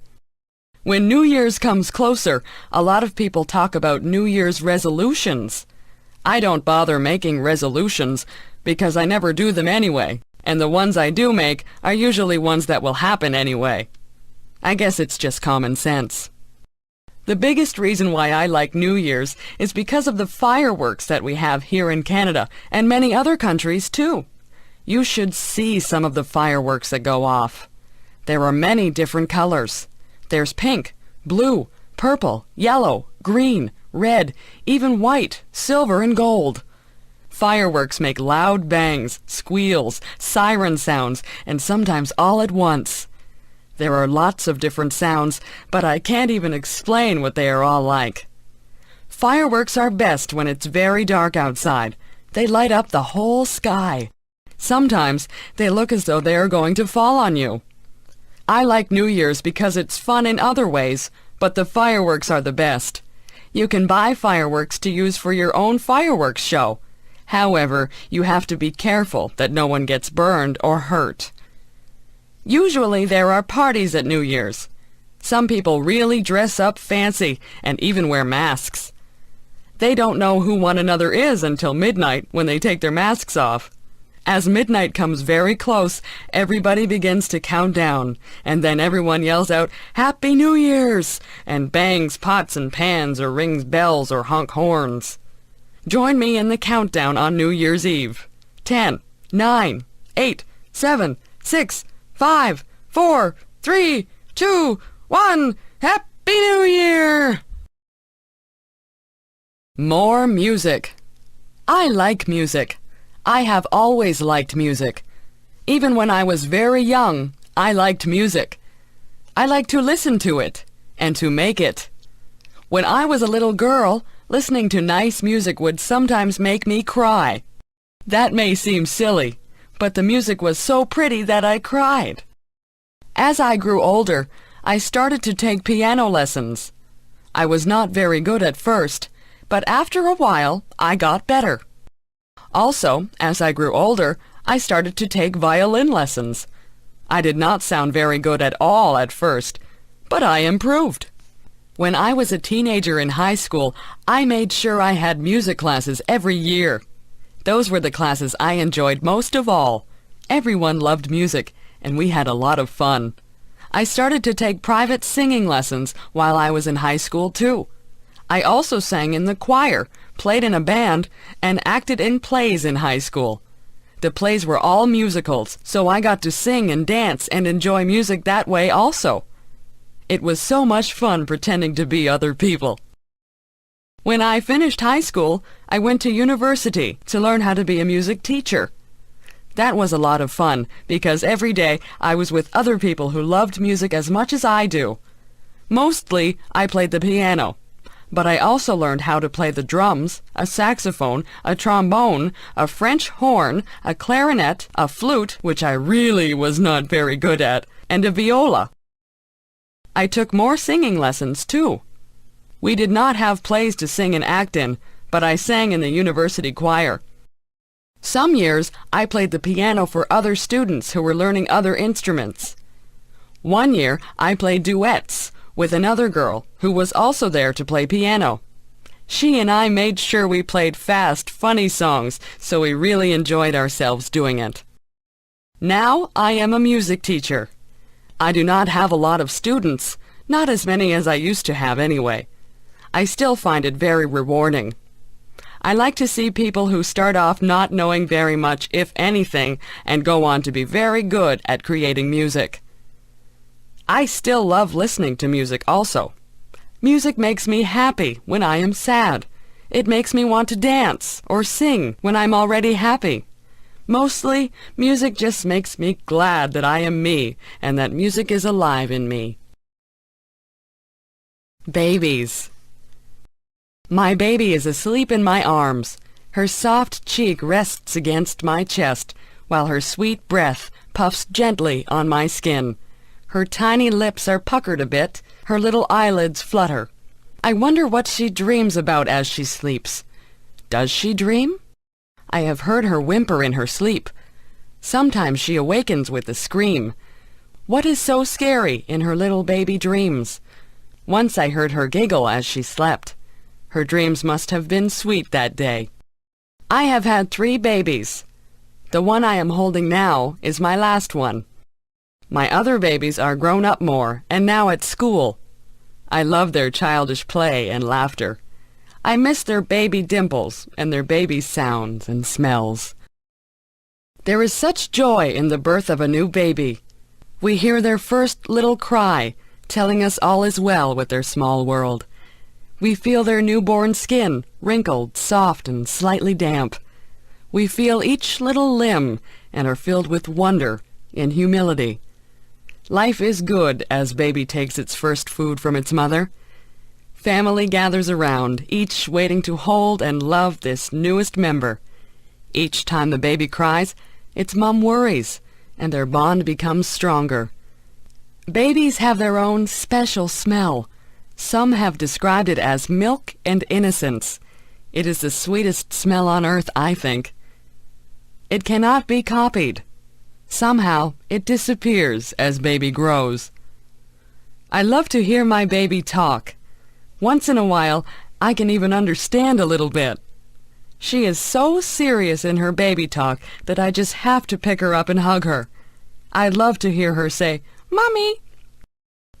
When New Year's comes closer, a lot of people talk about New Year's resolutions. I don't bother making resolutions, because I never do them anyway, and the ones I do make are usually ones that will happen anyway. I guess it's just common sense. The biggest reason why I like New Year's is because of the fireworks that we have here in Canada, and many other countries too. You should see some of the fireworks that go off. There are many different colors. There's pink, blue, purple, yellow, green, red, even white, silver, and gold. Fireworks make loud bangs, squeals, siren sounds, and sometimes all at once. There are lots of different sounds, but I can't even explain what they are all like. Fireworks are best when it's very dark outside. They light up the whole sky. Sometimes they look as though they are going to fall on you. I like New Year's because it's fun in other ways, but the fireworks are the best. You can buy fireworks to use for your own fireworks show. However, you have to be careful that no one gets burned or hurt. Usually there are parties at New Year's. Some people really dress up fancy and even wear masks. They don't know who one another is until midnight when they take their masks off. As midnight comes very close, everybody begins to count down, and then everyone yells out, "Happy New Year's!" and bangs pots and pans or rings bells or honk horns. Join me in the countdown on New Year's Eve. 10, 9, 8, 7, 6, 5, 4, 3, 2, 1. Happy New Year! More music. I like music. I have always liked music. Even when I was very young, I liked music. I liked to listen to it and to make it. When I was a little girl, listening to nice music would sometimes make me cry. That may seem silly, but the music was so pretty that I cried. As I grew older, I started to take piano lessons. I was not very good at first, but after a while, I got better. Also, as I grew older, I started to take violin lessons. I did not sound very good at all at first, but I improved. When I was a teenager in high school, I made sure I had music classes every year. Those were the classes I enjoyed most of all. Everyone loved music, and we had a lot of fun. I started to take private singing lessons while I was in high school, too. I also sang in the choir, played in a band, and acted in plays in high school. The plays were all musicals, so I got to sing and dance and enjoy music that way also. It was so much fun pretending to be other people. When I finished high school, I went to university to learn how to be a music teacher. That was a lot of fun because every day I was with other people who loved music as much as I do. Mostly, I played the piano. But I also learned how to play the drums, a saxophone, a trombone, a French horn, a clarinet, a flute, which I really was not very good at, and a viola. I took more singing lessons, too. We did not have plays to sing and act in, but I sang in the university choir. Some years, I played the piano for other students who were learning other instruments. One year, I played duets with another girl who was also there to play piano. She and I made sure we played fast, funny songs, so we really enjoyed ourselves doing it. Now I am a music teacher. I do not have a lot of students, not as many as I used to have anyway. I still find it very rewarding. I like to see people who start off not knowing very much, if anything, and go on to be very good at creating music. I still love listening to music also. Music makes me happy when I am sad. It makes me want to dance or sing when I'm already happy. Mostly, music just makes me glad that I am me and that music is alive in me. Babies. My baby is asleep in my arms. Her soft cheek rests against my chest, while her sweet breath puffs gently on my skin. Her tiny lips are puckered a bit, her little eyelids flutter. I wonder what she dreams about as she sleeps. Does she dream? I have heard her whimper in her sleep. Sometimes she awakens with a scream. What is so scary in her little baby dreams? Once I heard her giggle as she slept. Her dreams must have been sweet that day. I have had 3 babies. The one I am holding now is my last one. My other babies are grown up more and now at school. I love their childish play and laughter. I miss their baby dimples and their baby sounds and smells. There is such joy in the birth of a new baby. We hear their first little cry, telling us all is well with their small world. We feel their newborn skin, wrinkled, soft, and slightly damp. We feel each little limb and are filled with wonder and humility. Life is good as baby takes its first food from its mother. Family gathers around, each waiting to hold and love this newest member. Each time the baby cries, its mom worries, and their bond becomes stronger. Babies have their own special smell. Some have described it as milk and innocence. It is the sweetest smell on earth, I think. It cannot be copied. Somehow it disappears as baby grows. I love to hear my baby talk. Once in a while, I can even understand a little bit. She is so serious in her baby talk that I just have to pick her up and hug her. I love to hear her say, "Mommy."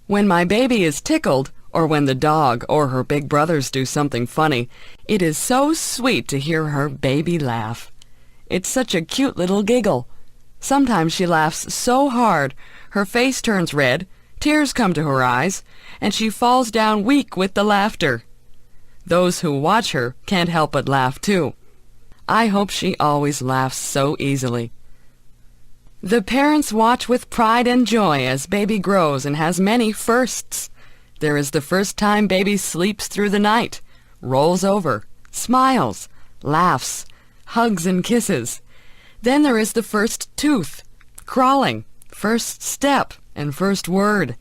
When my baby is tickled, or when the dog or her big brothers do something funny, it is so sweet to hear her baby laugh. It's such a cute little giggle. Sometimes she laughs so hard, her face turns red, tears come to her eyes, and she falls down weak with the laughter. Those who watch her can't help but laugh too. I hope she always laughs so easily. The parents watch with pride and joy as baby grows and has many firsts. There is the first time baby sleeps through the night, rolls over, smiles, laughs, hugs and kisses. Then there is the first tooth, crawling, first step, and first word.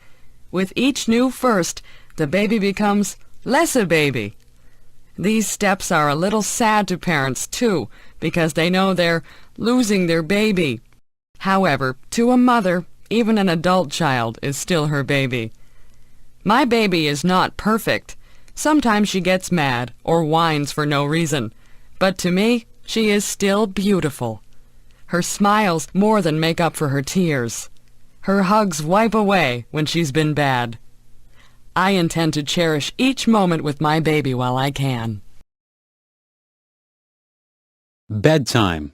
With each new first, the baby becomes less a baby. These steps are a little sad to parents, too, because they know they're losing their baby. However, to a mother, even an adult child is still her baby. My baby is not perfect. Sometimes she gets mad or whines for no reason. But to me, she is still beautiful. Her smiles more than make up for her tears. Her hugs wipe away when she's been bad. I intend to cherish each moment with my baby while I can. Bedtime.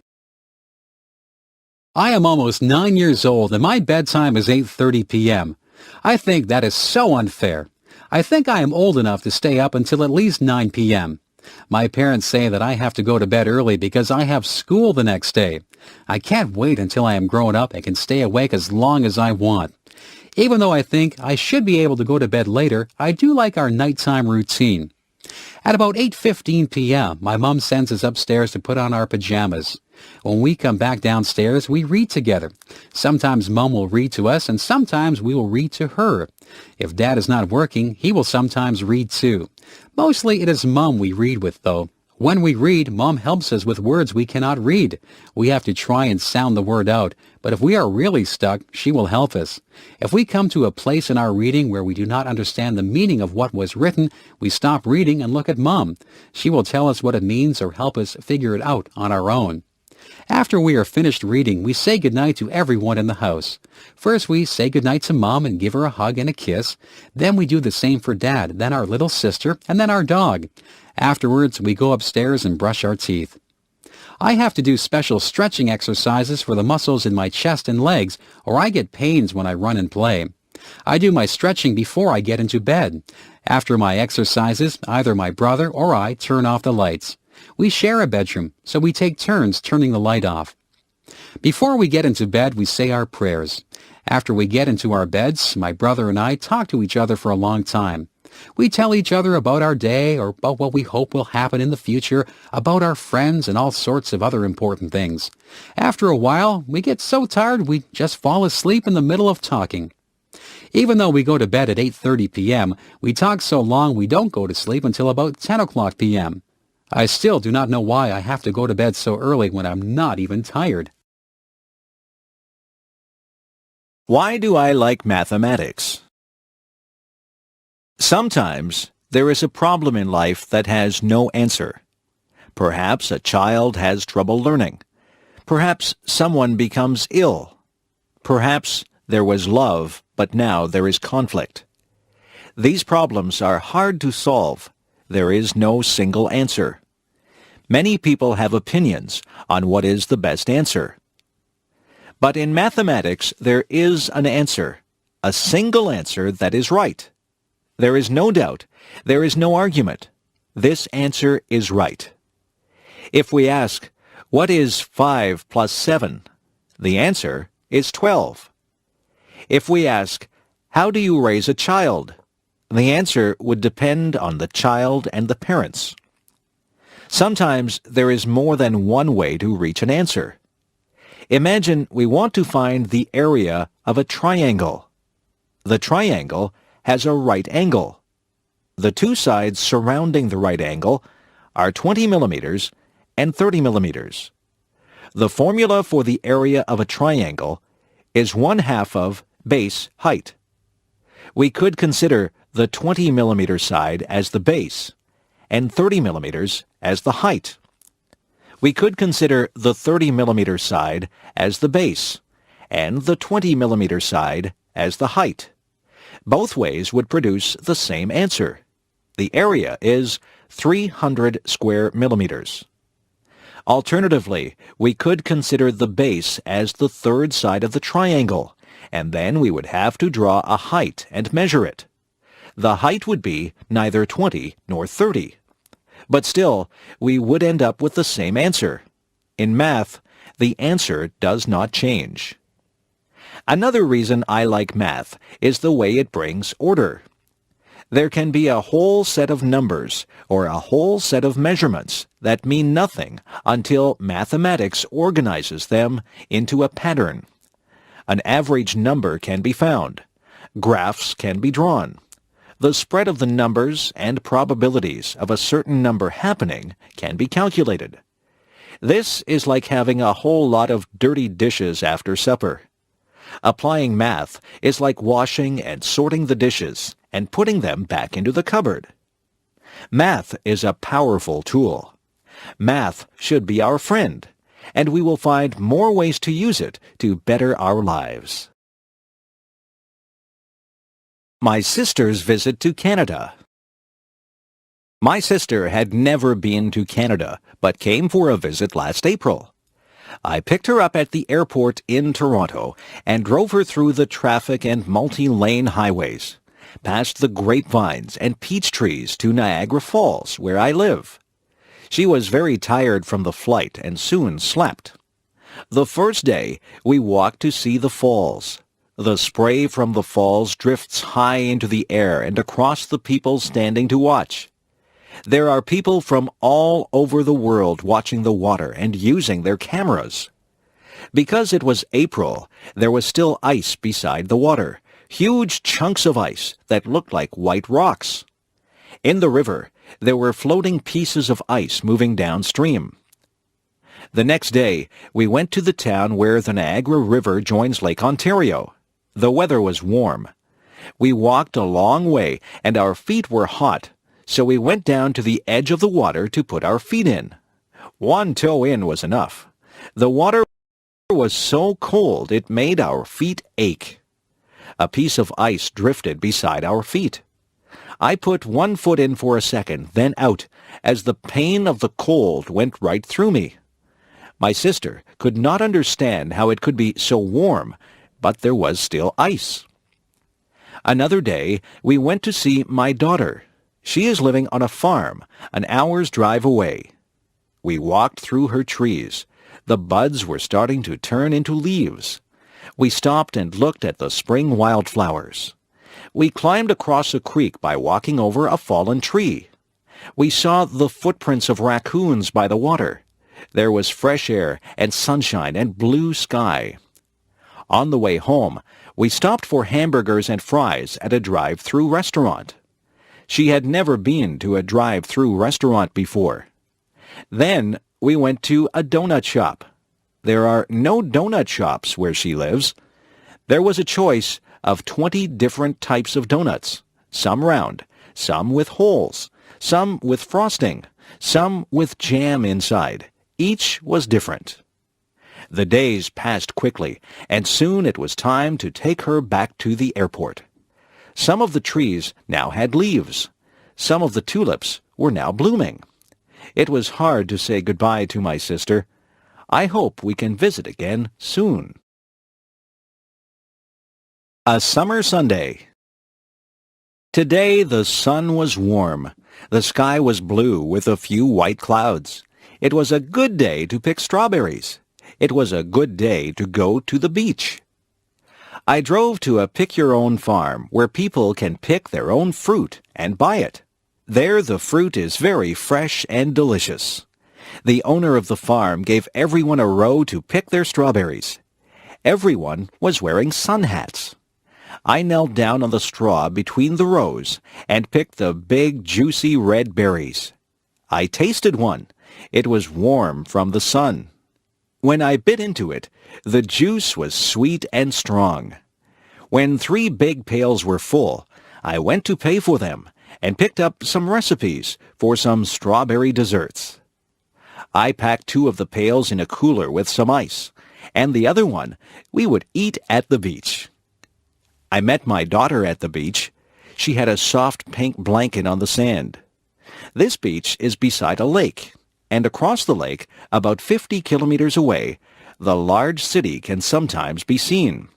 I am almost 9 years old and my bedtime is 8:30 p.m. I think that is so unfair. I think I am old enough to stay up until at least 9 p.m. My parents say that I have to go to bed early because I have school the next day. I can't wait until I am grown up and can stay awake as long as I want. Even though I think I should be able to go to bed later, I do like our nighttime routine. At about 8:15 p.m., my mom sends us upstairs to put on our pajamas. When we come back downstairs, we read together. Sometimes Mom will read to us, and sometimes we will read to her. If Dad is not working, he will sometimes read too. Mostly it is Mom we read with, though. When we read, Mom helps us with words we cannot read. We have to try and sound the word out, but if we are really stuck, she will help us. If we come to a place in our reading where we do not understand the meaning of what was written, we stop reading and look at Mom. She will tell us what it means or help us figure it out on our own. After we are finished reading, we say goodnight to everyone in the house. First, we say goodnight to Mom and give her a hug and a kiss. Then we do the same for Dad, then our little sister, and then our dog. Afterwards, we go upstairs and brush our teeth. I have to do special stretching exercises for the muscles in my chest and legs, or I get pains when I run and play. I do my stretching before I get into bed. After my exercises, either my brother or I turn off the lights. We share a bedroom, so we take turns turning the light off. Before we get into bed, we say our prayers. After we get into our beds, my brother and I talk to each other for a long time. We tell each other about our day or about what we hope will happen in the future, about our friends and all sorts of other important things. After a while, we get so tired we just fall asleep in the middle of talking. Even though we go to bed at 8:30 p.m., we talk so long we don't go to sleep until about 10 o'clock p.m. I still do not know why I have to go to bed so early when I'm not even tired. Why do I like mathematics? Sometimes there is a problem in life that has no answer. Perhaps a child has trouble learning. Perhaps someone becomes ill. Perhaps there was love, but now there is conflict. These problems are hard to solve. There is no single answer. Many people have opinions on what is the best answer. But in mathematics, there is an answer, a single answer that is right. There is no doubt. There is no argument. This answer is right. If we ask, what is 5 plus 7? The answer is 12. If we ask, how do you raise a child? The answer would depend on the child and the parents. Sometimes there is more than one way to reach an answer. Imagine we want to find the area of a triangle. The triangle has a right angle. The two sides surrounding the right angle are 20 millimeters and 30 millimeters. The formula for the area of a triangle is 1/2 of base height. We could consider the 20 millimeter side as the base and 30 millimeters as the height. We could consider the 30 millimeter side as the base and the 20 millimeter side as the height. Both ways would produce the same answer. The area is 300 square millimeters. Alternatively, we could consider the base as the third side of the triangle, and then we would have to draw a height and measure it. The height would be neither 20 nor 30. But still, we would end up with the same answer. In math, the answer does not change. Another reason I like math is the way it brings order. There can be a whole set of numbers or a whole set of measurements that mean nothing until mathematics organizes them into a pattern. An average number can be found. Graphs can be drawn. The spread of the numbers and probabilities of a certain number happening can be calculated. This is like having a whole lot of dirty dishes after supper. Applying math is like washing and sorting the dishes and putting them back into the cupboard. Math is a powerful tool. Math should be our friend, and we will find more ways to use it to better our lives. My sister's visit to Canada. My sister had never been to Canada, but came for a visit last April. I picked her up at the airport in Toronto and drove her through the traffic and multi-lane highways, past the grapevines and peach trees to Niagara Falls, where I live. She was very tired from the flight and soon slept. The first day, we walked to see the falls. The spray from the falls drifts high into the air and across the people standing to watch. There are people from all over the world watching the water and using their cameras. Because it was April, there was still ice beside the water, huge chunks of ice that looked like white rocks. In the river, there were floating pieces of ice moving downstream. The next day, we went to the town where the Niagara River joins Lake Ontario. The weather was warm. We walked a long way, and our feet were hot, so we went down to the edge of the water to put our feet in. One toe in was enough. The water was so cold it made our feet ache. A piece of ice drifted beside our feet. I put one foot in for a second, then out, as the pain of the cold went right through me. My sister could not understand how it could be so warm, but there was still ice. Another day, we went to see my daughter. She is living on a farm, an hour's drive away. We walked through her trees. The buds were starting to turn into leaves. We stopped and looked at the spring wildflowers. We climbed across a creek by walking over a fallen tree. We saw the footprints of raccoons by the water. There was fresh air and sunshine and blue sky. On the way home, we stopped for hamburgers and fries at a drive-through restaurant. She had never been to a drive-through restaurant before. Then we went to a donut shop. There are no donut shops where she lives. There was a choice of 20 different types of donuts, some round, some with holes, some with frosting, some with jam inside. Each was different. The days passed quickly, and soon it was time to take her back to the airport. Some of the trees now had leaves. Some of the tulips were now blooming. It was hard to say goodbye to my sister. I hope we can visit again soon. A summer Sunday. Today the sun was warm. The sky was blue with a few white clouds. It was a good day to pick strawberries. It was a good day to go to the beach. I drove to a pick-your-own farm where people can pick their own fruit and buy it. There the fruit is very fresh and delicious. The owner of the farm gave everyone a row to pick their strawberries. Everyone was wearing sun hats. I knelt down on the straw between the rows and picked the big, juicy red berries. I tasted one. It was warm from the sun. When I bit into it, the juice was sweet and strong. When 3 big pails were full, I went to pay for them and picked up some recipes for some strawberry desserts. I packed 2 of the pails in a cooler with some ice, and the other one we would eat at the beach. I met my daughter at the beach. She had a soft pink blanket on the sand. This beach is beside a lake, and across the lake, about 50 kilometers away, the large city can sometimes be seen.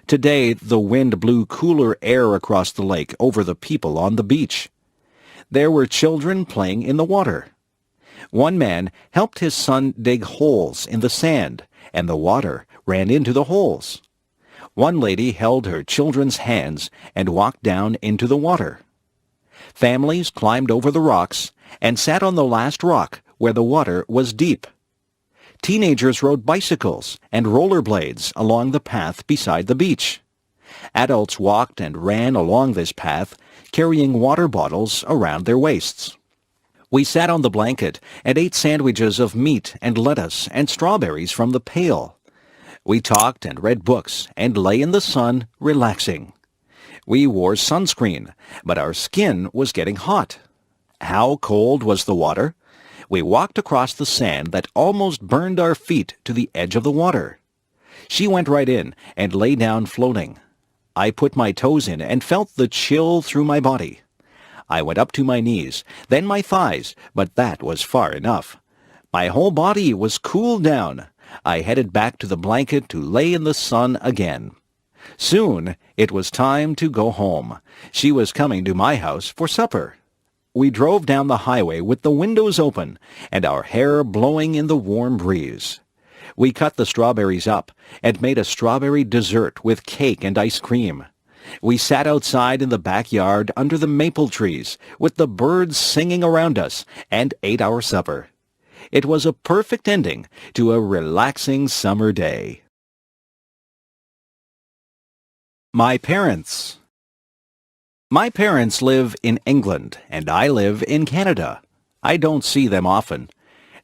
Today, the wind blew cooler air across the lake over the people on the beach. There were children playing in the water. One man helped his son dig holes in the sand, and the water ran into the holes. One lady held her children's hands and walked down into the water. Families climbed over the rocks and sat on the last rock where the water was deep. Teenagers rode bicycles and rollerblades along the path beside the beach. Adults walked and ran along this path, carrying water bottles around their waists. We sat on the blanket and ate sandwiches of meat and lettuce and strawberries from the pail. We talked and read books and lay in the sun, relaxing. We wore sunscreen, but our skin was getting hot. How cold was the water? We walked across the sand that almost burned our feet to the edge of the water. She went right in and lay down floating. I put my toes in and felt the chill through my body. I went up to my knees, then my thighs, but that was far enough. My whole body was cooled down. I headed back to the blanket to lay in the sun again. Soon it was time to go home. She was coming to my house for supper. We drove down the highway with the windows open and our hair blowing in the warm breeze. We cut the strawberries up and made a strawberry dessert with cake and ice cream. We sat outside in the backyard under the maple trees with the birds singing around us and ate our supper. It was a perfect ending to a relaxing summer day. My parents. My parents live in England, and I live in Canada. I don't see them often.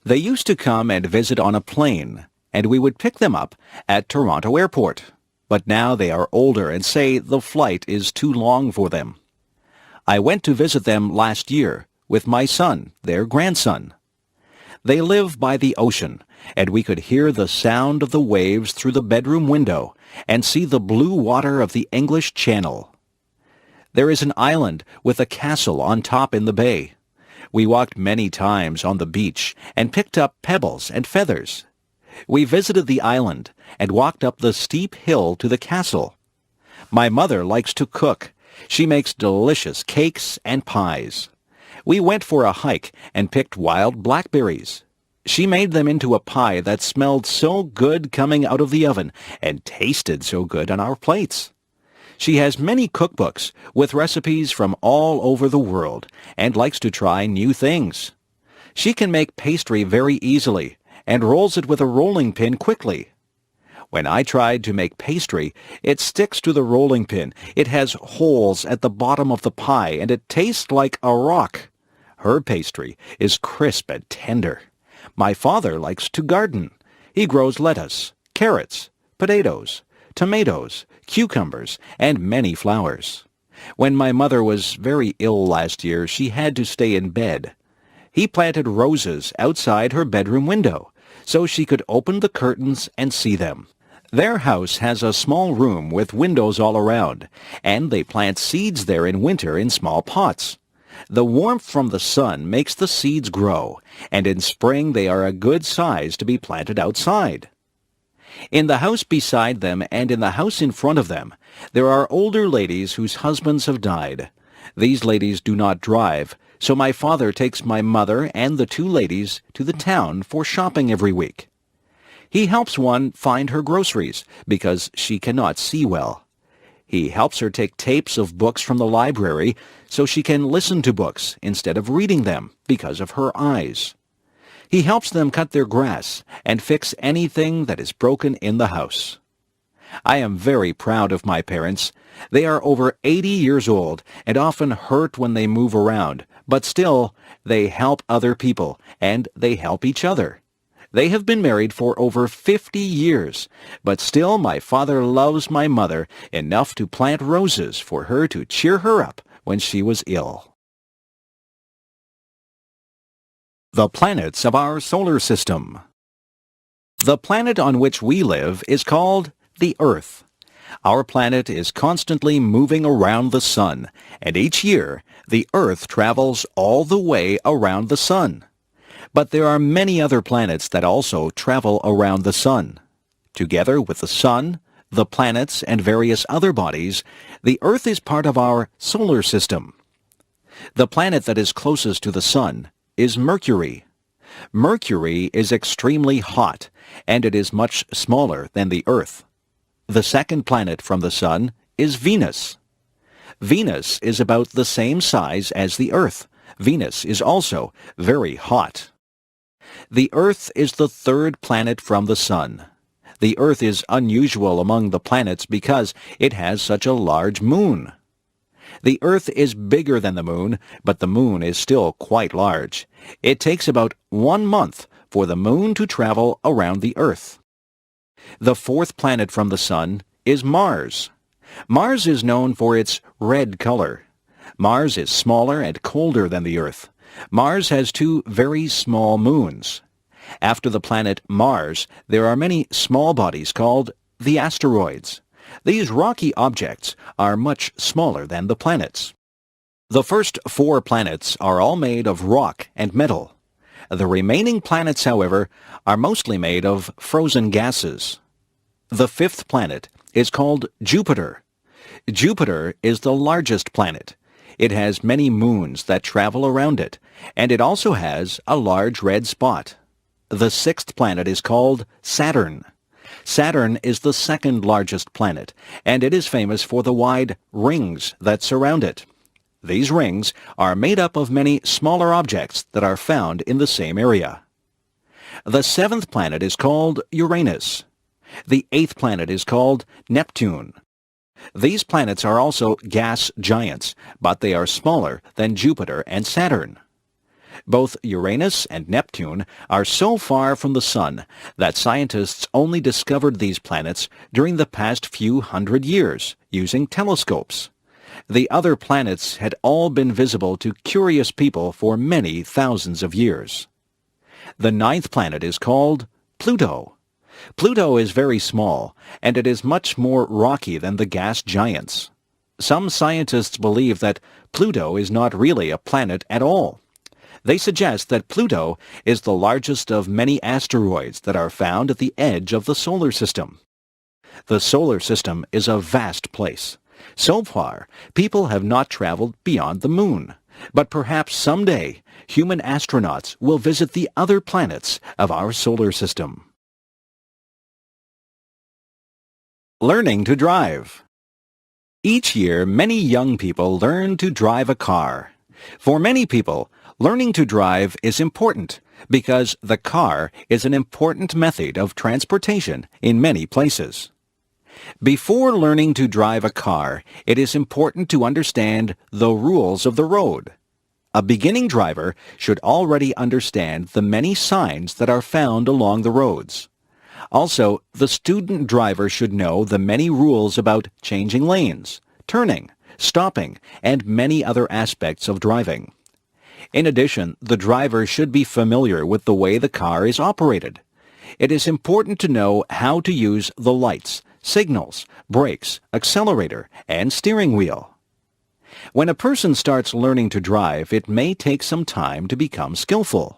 They used to come and visit on a plane, and we would pick them up at Toronto Airport. But now they are older and say the flight is too long for them. I went to visit them last year with my son, their grandson. They live by the ocean, and we could hear the sound of the waves through the bedroom window and see the blue water of the English Channel. There is an island with a castle on top in the bay. We walked many times on the beach and picked up pebbles and feathers. We visited the island and walked up the steep hill to the castle. My mother likes to cook. She makes delicious cakes and pies. We went for a hike and picked wild blackberries. She made them into a pie that smelled so good coming out of the oven and tasted so good on our plates. She has many cookbooks with recipes from all over the world and likes to try new things. She can make pastry very easily and rolls it with a rolling pin quickly. When I tried to make pastry, it sticks to the rolling pin. It has holes at the bottom of the pie, and it tastes like a rock. Her pastry is crisp and tender. My father likes to garden. He grows lettuce, carrots, potatoes, tomatoes, cucumbers, and many flowers. When my mother was very ill last year, she had to stay in bed. He planted roses outside her bedroom window, so she could open the curtains and see them. Their house has a small room with windows all around, and they plant seeds there in winter in small pots. The warmth from the sun makes the seeds grow, and in spring they are a good size to be planted outside. In the house beside them and in the house in front of them, there are older ladies whose husbands have died. These ladies do not drive, so my father takes my mother and the 2 ladies to the town for shopping every week. He helps one find her groceries because she cannot see well. He helps her take tapes of books from the library so she can listen to books instead of reading them because of her eyes. He helps them cut their grass and fix anything that is broken in the house. I am very proud of my parents. They are over 80 years old and often hurt when they move around, but still, they help other people and they help each other. They have been married for over 50 years, but still my father loves my mother enough to plant roses for her to cheer her up when she was ill. The planets of our solar system. The planet on which we live is called the Earth. Our planet is constantly moving around the sun, and each year the Earth travels all the way around the sun. But there are many other planets that also travel around the sun. Together with the sun, the planets, and various other bodies, the Earth is part of our solar system. The planet that is closest to the sun is Mercury. Mercury is extremely hot, and it is much smaller than the Earth. The second planet from the sun is Venus. Venus is about the same size as the Earth. Venus is also very hot. The Earth is the third planet from the sun. The Earth is unusual among the planets because it has such a large moon. The Earth is bigger than the moon, but the moon is still quite large. It takes about 1 month for the moon to travel around the Earth. The fourth planet from the sun is Mars. Mars is known for its red color. Mars is smaller and colder than the Earth. Mars has 2 very small moons. After the planet Mars, there are many small bodies called the asteroids. These rocky objects are much smaller than the planets. The first 4 planets are all made of rock and metal. The remaining planets, however, are mostly made of frozen gases. The 5th planet is called Jupiter. Jupiter is the largest planet. It has many moons that travel around it, and it also has a large red spot. The 6th planet is called Saturn. Saturn is the second largest planet, and it is famous for the wide rings that surround it. These rings are made up of many smaller objects that are found in the same area. The 7th planet is called Uranus. The 8th planet is called Neptune. These planets are also gas giants, but they are smaller than Jupiter and Saturn. Both Uranus and Neptune are so far from the sun that scientists only discovered these planets during the past few hundred years using telescopes. The other planets had all been visible to curious people for many thousands of years. The 9th planet is called Pluto. Pluto is very small, and it is much more rocky than the gas giants. Some scientists believe that Pluto is not really a planet at all. They suggest that Pluto is the largest of many asteroids that are found at the edge of the solar system. The solar system is a vast place. So far, people have not traveled beyond the moon, but perhaps someday human astronauts will visit the other planets of our solar system. Learning to drive. Each year, many young people learn to drive a car. For many people, learning to drive is important because the car is an important method of transportation in many places. Before learning to drive a car, it is important to understand the rules of the road. A beginning driver should already understand the many signs that are found along the roads. Also, the student driver should know the many rules about changing lanes, turning, stopping, and many other aspects of driving. In addition, the driver should be familiar with the way the car is operated. It is important to know how to use the lights, signals, brakes, accelerator, and steering wheel. When a person starts learning to drive, it may take some time to become skillful.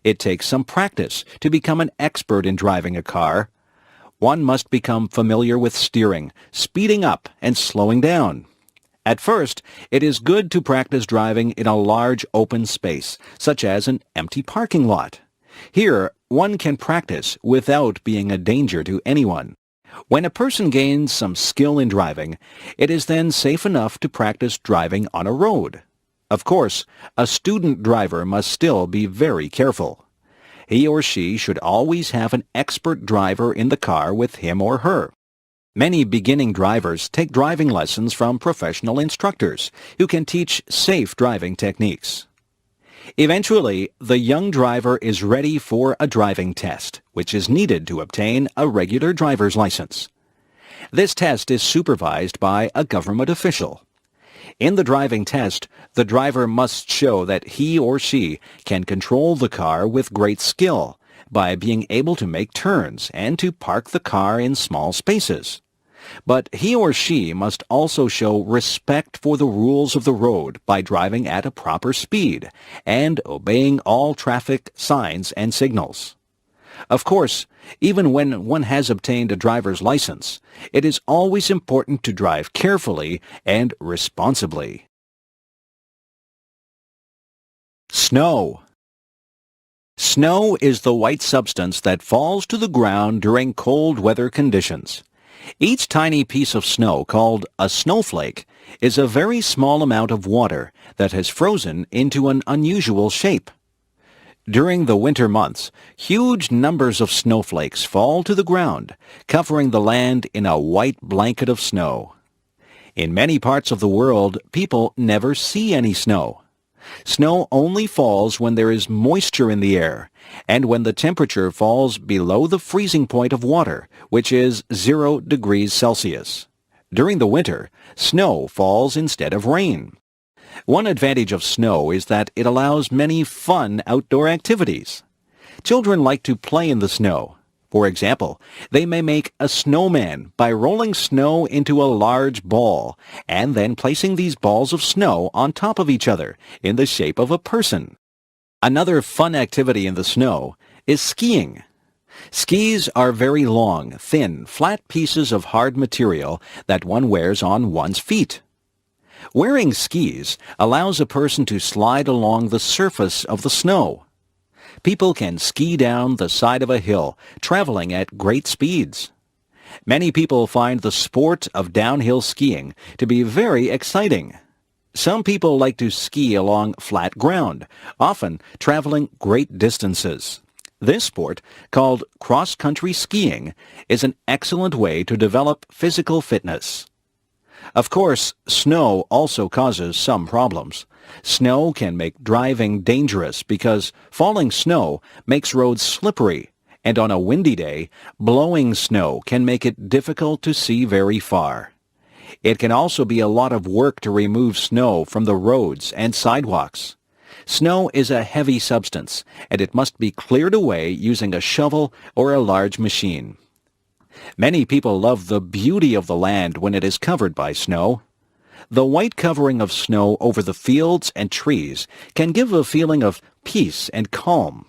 It takes some practice to become an expert in driving a car. One must become familiar with steering, speeding up, and slowing down. At first, it is good to practice driving in a large open space, such as an empty parking lot. Here, one can practice without being a danger to anyone. When a person gains some skill in driving, it is then safe enough to practice driving on a road. Of course, a student driver must still be very careful. He or she should always have an expert driver in the car with him or her. Many beginning drivers take driving lessons from professional instructors who can teach safe driving techniques. Eventually, the young driver is ready for a driving test, which is needed to obtain a regular driver's license. This test is supervised by a government official. In the driving test, the driver must show that he or she can control the car with great skill by being able to make turns and to park the car in small spaces. But he or she must also show respect for the rules of the road by driving at a proper speed and obeying all traffic signs and signals. Of course, even when one has obtained a driver's license, it is always important to drive carefully and responsibly. Snow. Snow is the white substance that falls to the ground during cold weather conditions. Each tiny piece of snow, called a snowflake, is a very small amount of water that has frozen into an unusual shape. During the winter months, huge numbers of snowflakes fall to the ground, covering the land in a white blanket of snow. In many parts of the world, people never see any snow. Snow only falls when there is moisture in the air, and when the temperature falls below the freezing point of water, which is 0 degrees Celsius. During the winter, snow falls instead of rain. One advantage of snow is that it allows many fun outdoor activities. Children like to play in the snow. For example, they may make a snowman by rolling snow into a large ball and then placing these balls of snow on top of each other in the shape of a person. Another fun activity in the snow is skiing. Skis are very long, thin, flat pieces of hard material that one wears on one's feet. Wearing skis allows a person to slide along the surface of the snow. People can ski down the side of a hill, traveling at great speeds. Many people find the sport of downhill skiing to be very exciting. Some people like to ski along flat ground, often traveling great distances. This sport, called cross-country skiing, is an excellent way to develop physical fitness. Of course, snow also causes some problems. Snow can make driving dangerous because falling snow makes roads slippery, and on a windy day, blowing snow can make it difficult to see very far. It can also be a lot of work to remove snow from the roads and sidewalks. Snow is a heavy substance, and it must be cleared away using a shovel or a large machine. Many people love the beauty of the land when it is covered by snow. The white covering of snow over the fields and trees can give a feeling of peace and calm.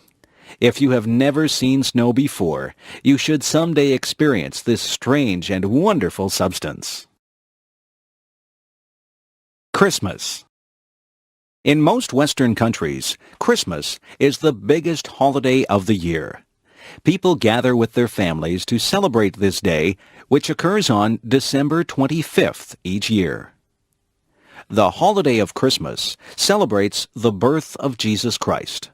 If you have never seen snow before, you should someday experience this strange and wonderful substance. Christmas. In most Western countries, Christmas is the biggest holiday of the year. People gather with their families to celebrate this day, which occurs on December 25th each year. The holiday of Christmas celebrates the birth of Jesus Christ.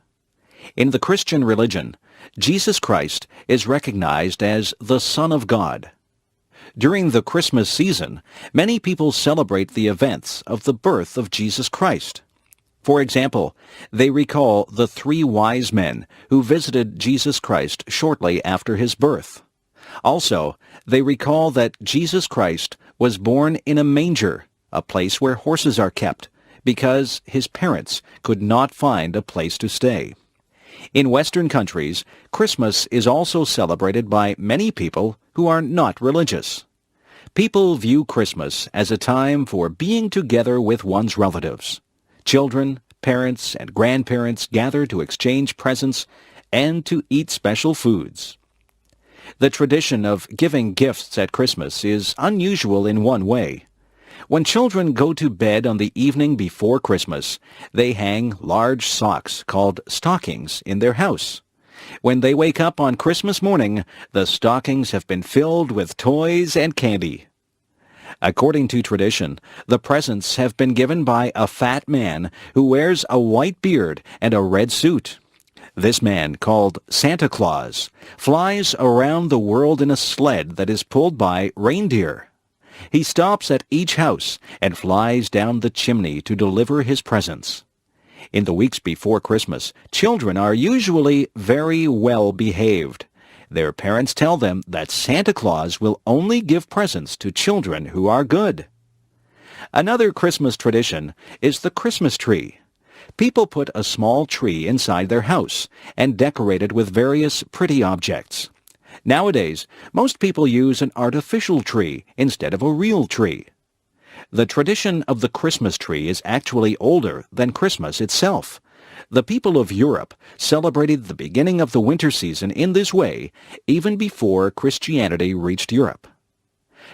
In the Christian religion, Jesus Christ is recognized as the Son of God. During the Christmas season, many people celebrate the events of the birth of Jesus Christ. For example, they recall the 3 wise men who visited Jesus Christ shortly after his birth. Also, they recall that Jesus Christ was born in a manger, a place where horses are kept, because his parents could not find a place to stay. In Western countries, Christmas is also celebrated by many people who are not religious. People view Christmas as a time for being together with one's relatives. Children, parents, and grandparents gather to exchange presents and to eat special foods. The tradition of giving gifts at Christmas is unusual in one way. When children go to bed on the evening before Christmas, they hang large socks called stockings in their house. When they wake up on Christmas morning, the stockings have been filled with toys and candy. According to tradition, the presents have been given by a fat man who wears a white beard and a red suit. This man, called Santa Claus, flies around the world in a sled that is pulled by reindeer. He stops at each house and flies down the chimney to deliver his presents. In the weeks before Christmas, children are usually very well behaved. Their parents tell them that Santa Claus will only give presents to children who are good. Another Christmas tradition is the Christmas tree. People put a small tree inside their house and decorate it with various pretty objects. Nowadays, most people use an artificial tree instead of a real tree. The tradition of the Christmas tree is actually older than Christmas itself. The people of Europe celebrated the beginning of the winter season in this way even before Christianity reached Europe.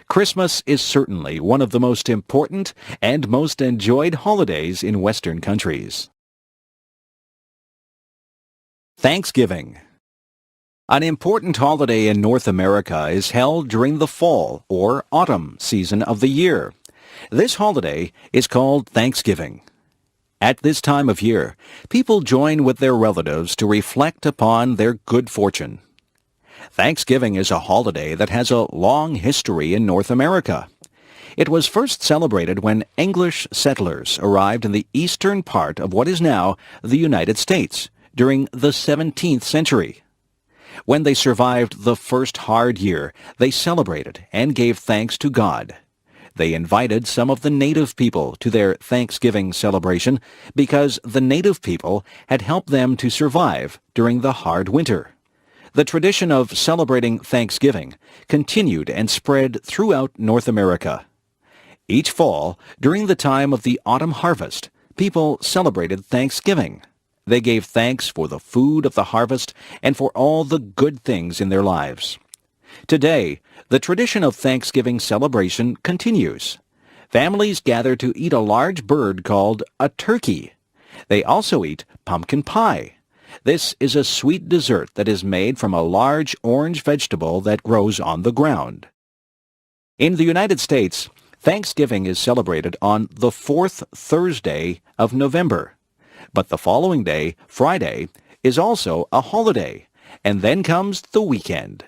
Christmas is certainly one of the most important and most enjoyed holidays in Western countries. Thanksgiving. An important holiday in North America is held during the fall or autumn season of the year. This holiday is called Thanksgiving. At this time of year, people join with their relatives to reflect upon their good fortune. Thanksgiving is a holiday that has a long history in North America. It was first celebrated when English settlers arrived in the eastern part of what is now the United States during the 17th century. When they survived the first hard year, they celebrated and gave thanks to God. They invited some of the native people to their Thanksgiving celebration because the native people had helped them to survive during the hard winter. The tradition of celebrating Thanksgiving continued and spread throughout North America. Each fall, during the time of the autumn harvest, people celebrated Thanksgiving. They gave thanks for the food of the harvest and for all the good things in their lives. Today, the tradition of Thanksgiving celebration continues. Families gather to eat a large bird called a turkey. They also eat pumpkin pie. This is a sweet dessert that is made from a large orange vegetable that grows on the ground. In the United States, Thanksgiving is celebrated on the fourth Thursday of November. But the following day, Friday, is also a holiday, and then comes the weekend.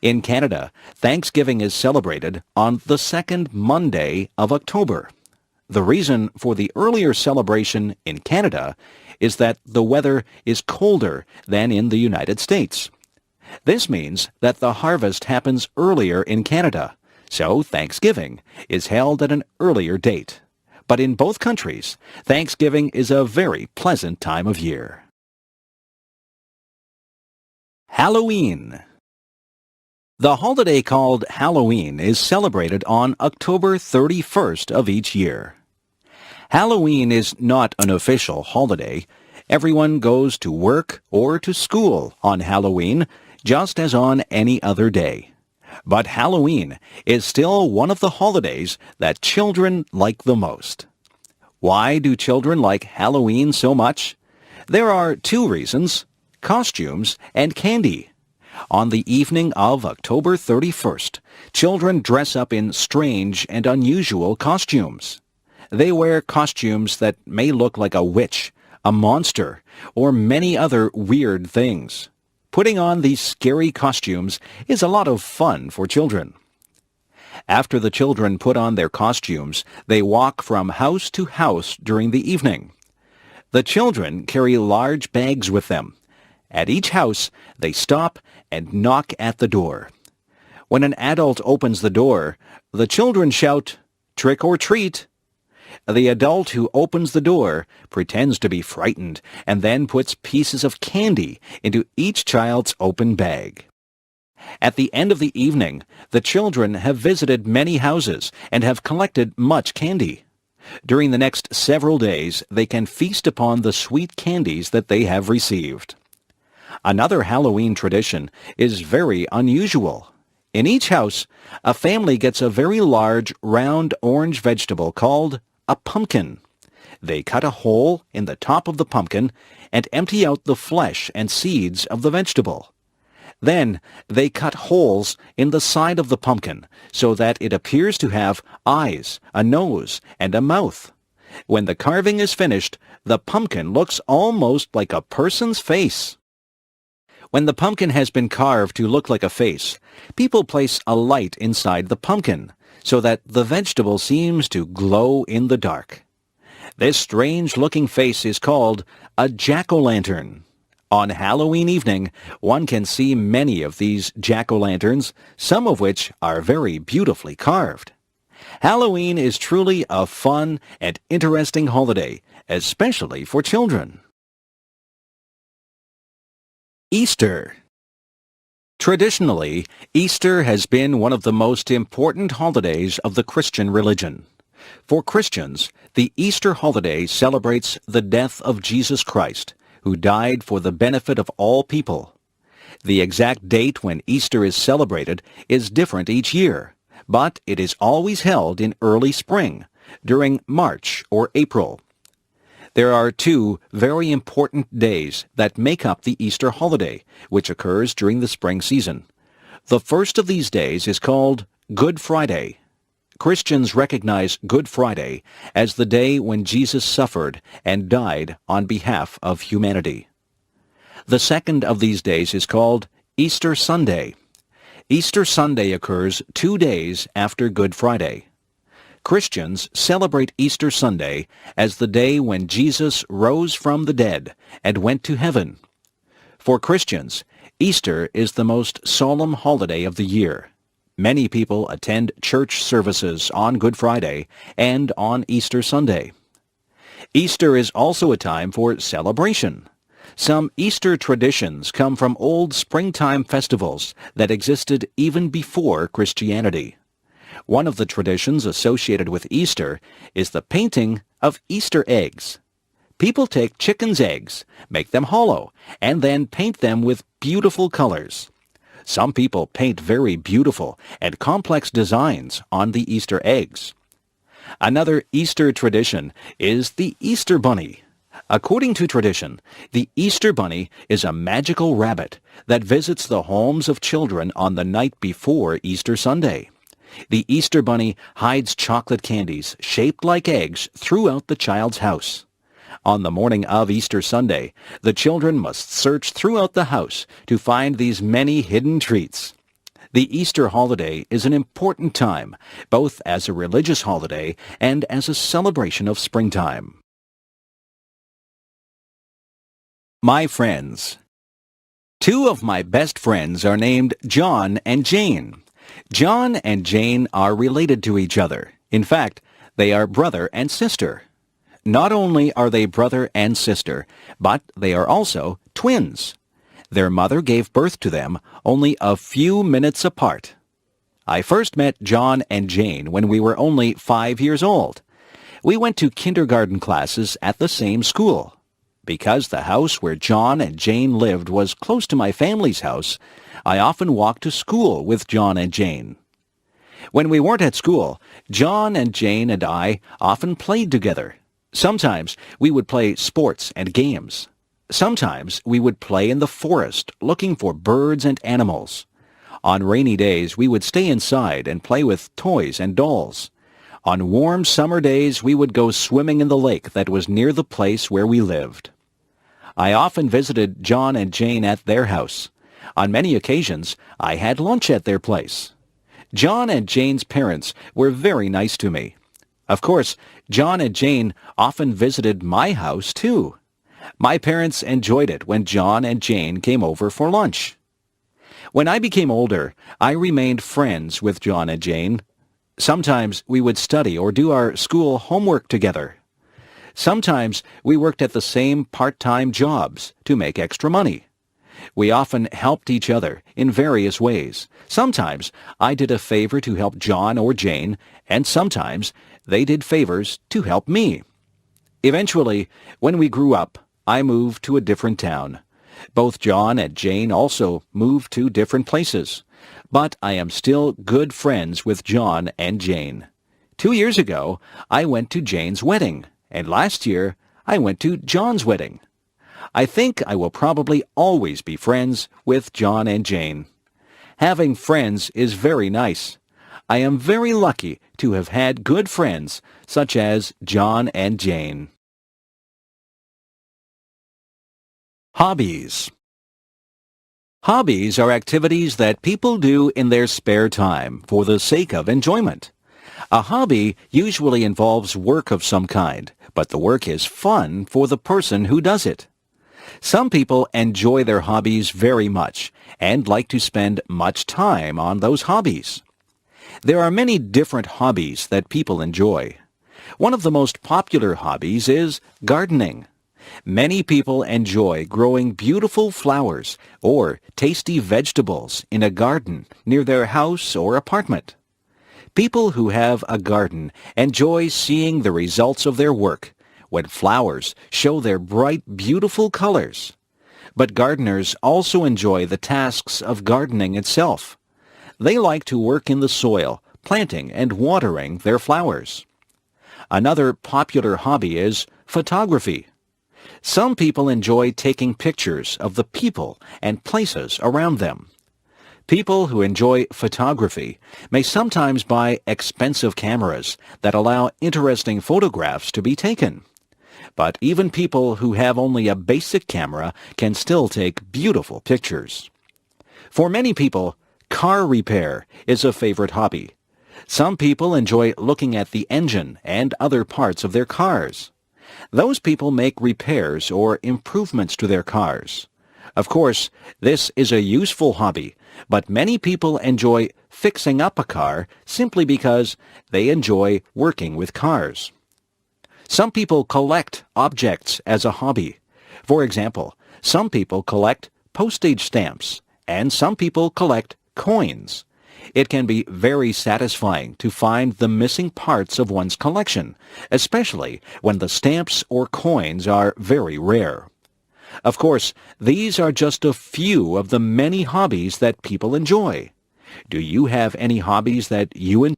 In Canada, Thanksgiving is celebrated on the second Monday of October. The reason for the earlier celebration in Canada is that the weather is colder than in the United States. This means that the harvest happens earlier in Canada, so Thanksgiving is held at an earlier date. But in both countries, Thanksgiving is a very pleasant time of year. Halloween. The holiday called Halloween is celebrated on October 31st of each year. Halloween is not an official holiday. Everyone goes to work or to school on Halloween, just as on any other day. But Halloween is still one of the holidays that children like the most. Why do children like Halloween so much? There are two reasons: costumes and candy. On the evening of October 31st, children dress up in strange and unusual costumes. They wear costumes that may look like a witch, a monster, or many other weird things. Putting on these scary costumes is a lot of fun for children. After the children put on their costumes, they walk from house to house during the evening. The children carry large bags with them. At each house, they stop and knock at the door. When an adult opens the door, the children shout, "Trick or treat!" The adult who opens the door pretends to be frightened and then puts pieces of candy into each child's open bag. At the end of the evening, the children have visited many houses and have collected much candy. During the next several days, they can feast upon the sweet candies that they have received. Another Halloween tradition is very unusual. In each house, a family gets a very large, round orange vegetable called a pumpkin. They cut a hole in the top of the pumpkin and empty out the flesh and seeds of the vegetable. Then they cut holes in the side of the pumpkin so that it appears to have eyes, a nose, and a mouth. When the carving is finished, the pumpkin looks almost like a person's face. When the pumpkin has been carved to look like a face, people place a light inside the pumpkin so that the vegetable seems to glow in the dark. This strange-looking face is called a jack-o'-lantern. On Halloween evening, one can see many of these jack-o'-lanterns, some of which are very beautifully carved. Halloween is truly a fun and interesting holiday, especially for children. Easter. Traditionally, Easter has been one of the most important holidays of the Christian religion. For Christians, the Easter holiday celebrates the death of Jesus Christ, who died for the benefit of all people. The exact date when Easter is celebrated is different each year, but it is always held in early spring, during March or April. There are two very important days that make up the Easter holiday, which occurs during the spring season. The first of these days is called Good Friday. Christians recognize Good Friday as the day when Jesus suffered and died on behalf of humanity. The second of these days is called Easter Sunday. Easter Sunday occurs 2 days after Good Friday. Christians celebrate Easter Sunday as the day when Jesus rose from the dead and went to heaven. For Christians, Easter is the most solemn holiday of the year. Many people attend church services on Good Friday and on Easter Sunday. Easter is also a time for celebration. Some Easter traditions come from old springtime festivals that existed even before Christianity. One of the traditions associated with Easter is the painting of Easter eggs. People take chicken's eggs, make them hollow, and then paint them with beautiful colors. Some people paint very beautiful and complex designs on the Easter eggs. Another Easter tradition is the Easter Bunny. According to tradition, the Easter Bunny is a magical rabbit that visits the homes of children on the night before Easter Sunday. The Easter Bunny hides chocolate candies shaped like eggs throughout the child's house. On the morning of Easter Sunday, the children must search throughout the house to find these many hidden treats. The Easter holiday is an important time, both as a religious holiday and as a celebration of springtime. My friends. 2 of my best friends are named John and Jane. John and Jane are related to each other. In fact, they are brother and sister. Not only are they brother and sister, but they are also twins. Their mother gave birth to them only a few minutes apart. I first met John and Jane when we were only 5 years old. We went to kindergarten classes at the same school. Because the house where John and Jane lived was close to my family's house, I often walked to school with John and Jane. When we weren't at school, John and Jane and I often played together. Sometimes we would play sports and games. Sometimes we would play in the forest looking for birds and animals. On rainy days, we would stay inside and play with toys and dolls. On warm summer days, we would go swimming in the lake that was near the place where we lived. I often visited John and Jane at their house. On many occasions, I had lunch at their place. John and Jane's parents were very nice to me. Of course, John and Jane often visited my house, too. My parents enjoyed it when John and Jane came over for lunch. When I became older, I remained friends with John and Jane. Sometimes we would study or do our school homework together. Sometimes we worked at the same part-time jobs to make extra money. We often helped each other in various ways. Sometimes I did a favor to help John or Jane, and sometimes they did favors to help me. Eventually, when we grew up, I moved to a different town. Both John and Jane also moved to different places. But I am still good friends with John and Jane. 2 years ago, I went to Jane's wedding, and last year, I went to John's wedding. I think I will probably always be friends with John and Jane. Having friends is very nice. I am very lucky to have had good friends such as John and Jane. Hobbies. Hobbies are activities that people do in their spare time for the sake of enjoyment. A hobby usually involves work of some kind, but the work is fun for the person who does it. Some people enjoy their hobbies very much and like to spend much time on those hobbies. There are many different hobbies that people enjoy. One of the most popular hobbies is gardening. Many people enjoy growing beautiful flowers or tasty vegetables in a garden near their house or apartment. People who have a garden enjoy seeing the results of their work when flowers show their bright, beautiful colors. But gardeners also enjoy the tasks of gardening itself. They like to work in the soil, planting and watering their flowers. Another popular hobby is photography. Some people enjoy taking pictures of the people and places around them. People who enjoy photography may sometimes buy expensive cameras that allow interesting photographs to be taken. But even people who have only a basic camera can still take beautiful pictures. For many people, car repair is a favorite hobby. Some people enjoy looking at the engine and other parts of their cars. Those people make repairs or improvements to their cars. Of course, this is a useful hobby, but many people enjoy fixing up a car simply because they enjoy working with cars. Some people collect objects as a hobby. For example, some people collect postage stamps, and some people collect coins. It can be very satisfying to find the missing parts of one's collection, especially when the stamps or coins are very rare. Of course, these are just a few of the many hobbies that people enjoy. Do you have any hobbies that you enjoy?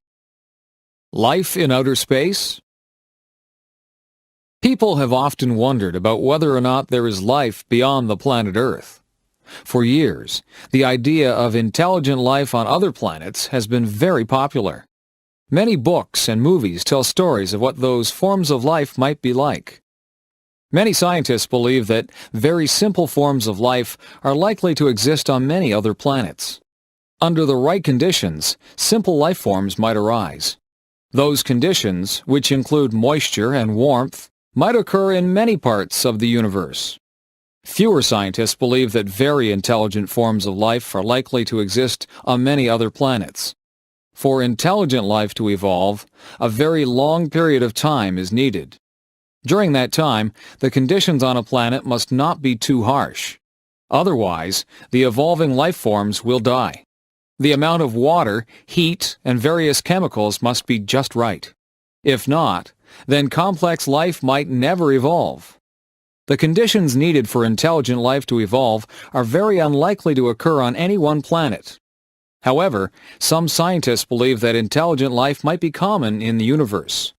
Life in outer space? People have often wondered about whether or not there is life beyond the planet Earth. For years, the idea of intelligent life on other planets has been very popular. Many books and movies tell stories of what those forms of life might be like. Many scientists believe that very simple forms of life are likely to exist on many other planets. Under the right conditions, simple life forms might arise. Those conditions, which include moisture and warmth, might occur in many parts of the universe. Fewer scientists believe that very intelligent forms of life are likely to exist on many other planets. For intelligent life to evolve, a very long period of time is needed. During that time, the conditions on a planet must not be too harsh. Otherwise, the evolving life forms will die. The amount of water, heat, and various chemicals must be just right. If not, then complex life might never evolve. The conditions needed for intelligent life to evolve are very unlikely to occur on any one planet. However, some scientists believe that intelligent life might be common in the universe.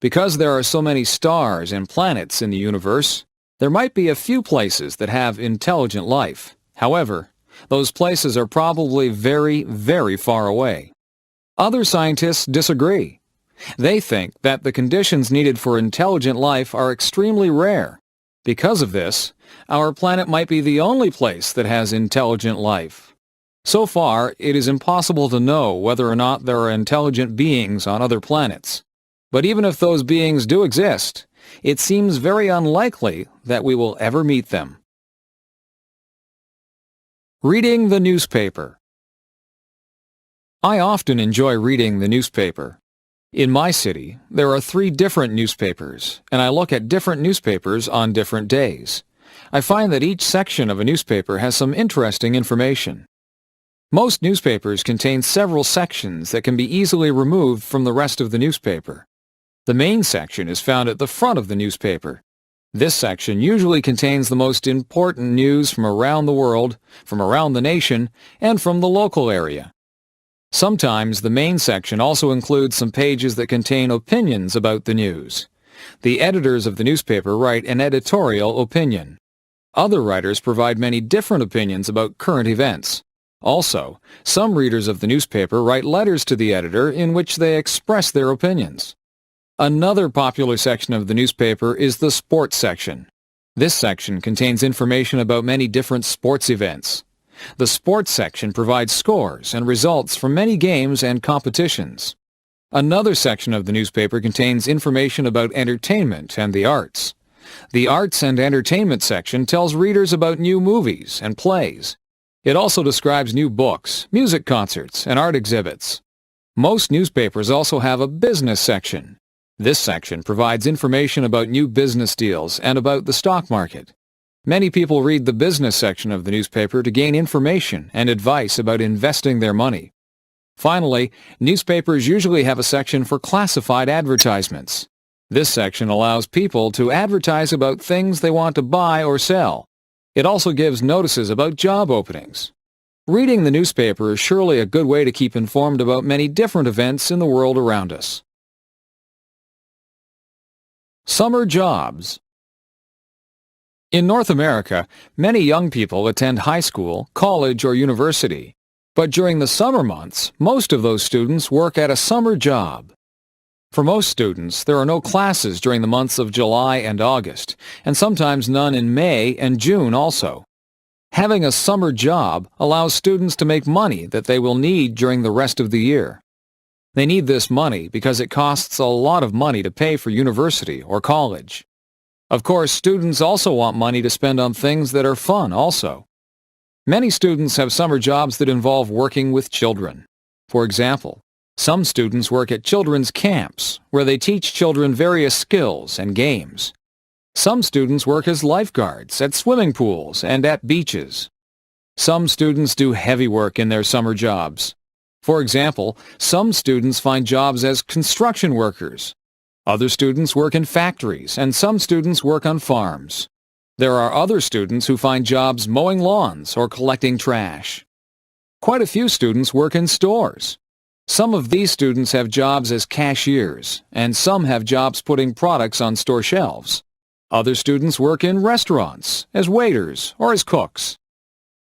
Because there are so many stars and planets in the universe, there might be a few places that have intelligent life. However, those places are probably very, very far away. Other scientists disagree. They think that the conditions needed for intelligent life are extremely rare. Because of this, our planet might be the only place that has intelligent life. So far, it is impossible to know whether or not there are intelligent beings on other planets. But even if those beings do exist, it seems very unlikely that we will ever meet them. Reading the newspaper. I often enjoy reading the newspaper. In my city, there are 3 different newspapers, and I look at different newspapers on different days. I find that each section of a newspaper has some interesting information. Most newspapers contain several sections that can be easily removed from the rest of the newspaper. The main section is found at the front of the newspaper. This section usually contains the most important news from around the world, from around the nation, and from the local area. Sometimes the main section also includes some pages that contain opinions about the news. The editors of the newspaper write an editorial opinion. Other writers provide many different opinions about current events. Also, some readers of the newspaper write letters to the editor in which they express their opinions. Another popular section of the newspaper is the sports section. This section contains information about many different sports events. The sports section provides scores and results from many games and competitions. Another section of the newspaper contains information about entertainment and the arts. The arts and entertainment section tells readers about new movies and plays. It also describes new books, music concerts, and art exhibits. Most newspapers also have a business section. This section provides information about new business deals and about the stock market. Many people read the business section of the newspaper to gain information and advice about investing their money. Finally, newspapers usually have a section for classified advertisements. This section allows people to advertise about things they want to buy or sell. It also gives notices about job openings. Reading the newspaper is surely a good way to keep informed about many different events in the world around us. Summer jobs. In North America, many young people attend high school, college, or university. But during the summer months, most of those students work at a summer job. For most students, there are no classes during the months of July and August, and sometimes none in May and June also. Having a summer job allows students to make money that they will need during the rest of the year. They need this money because it costs a lot of money to pay for university or college. Of course, students also want money to spend on things that are fun also. Many students have summer jobs that involve working with children. For example, some students work at children's camps, where they teach children various skills and games. Some students work as lifeguards at swimming pools and at beaches. Some students do heavy work in their summer jobs. For example, some students find jobs as construction workers. Other students work in factories, and some students work on farms. There are other students who find jobs mowing lawns or collecting trash. Quite a few students work in stores. Some of these students have jobs as cashiers, and some have jobs putting products on store shelves. Other students work in restaurants, as waiters, or as cooks.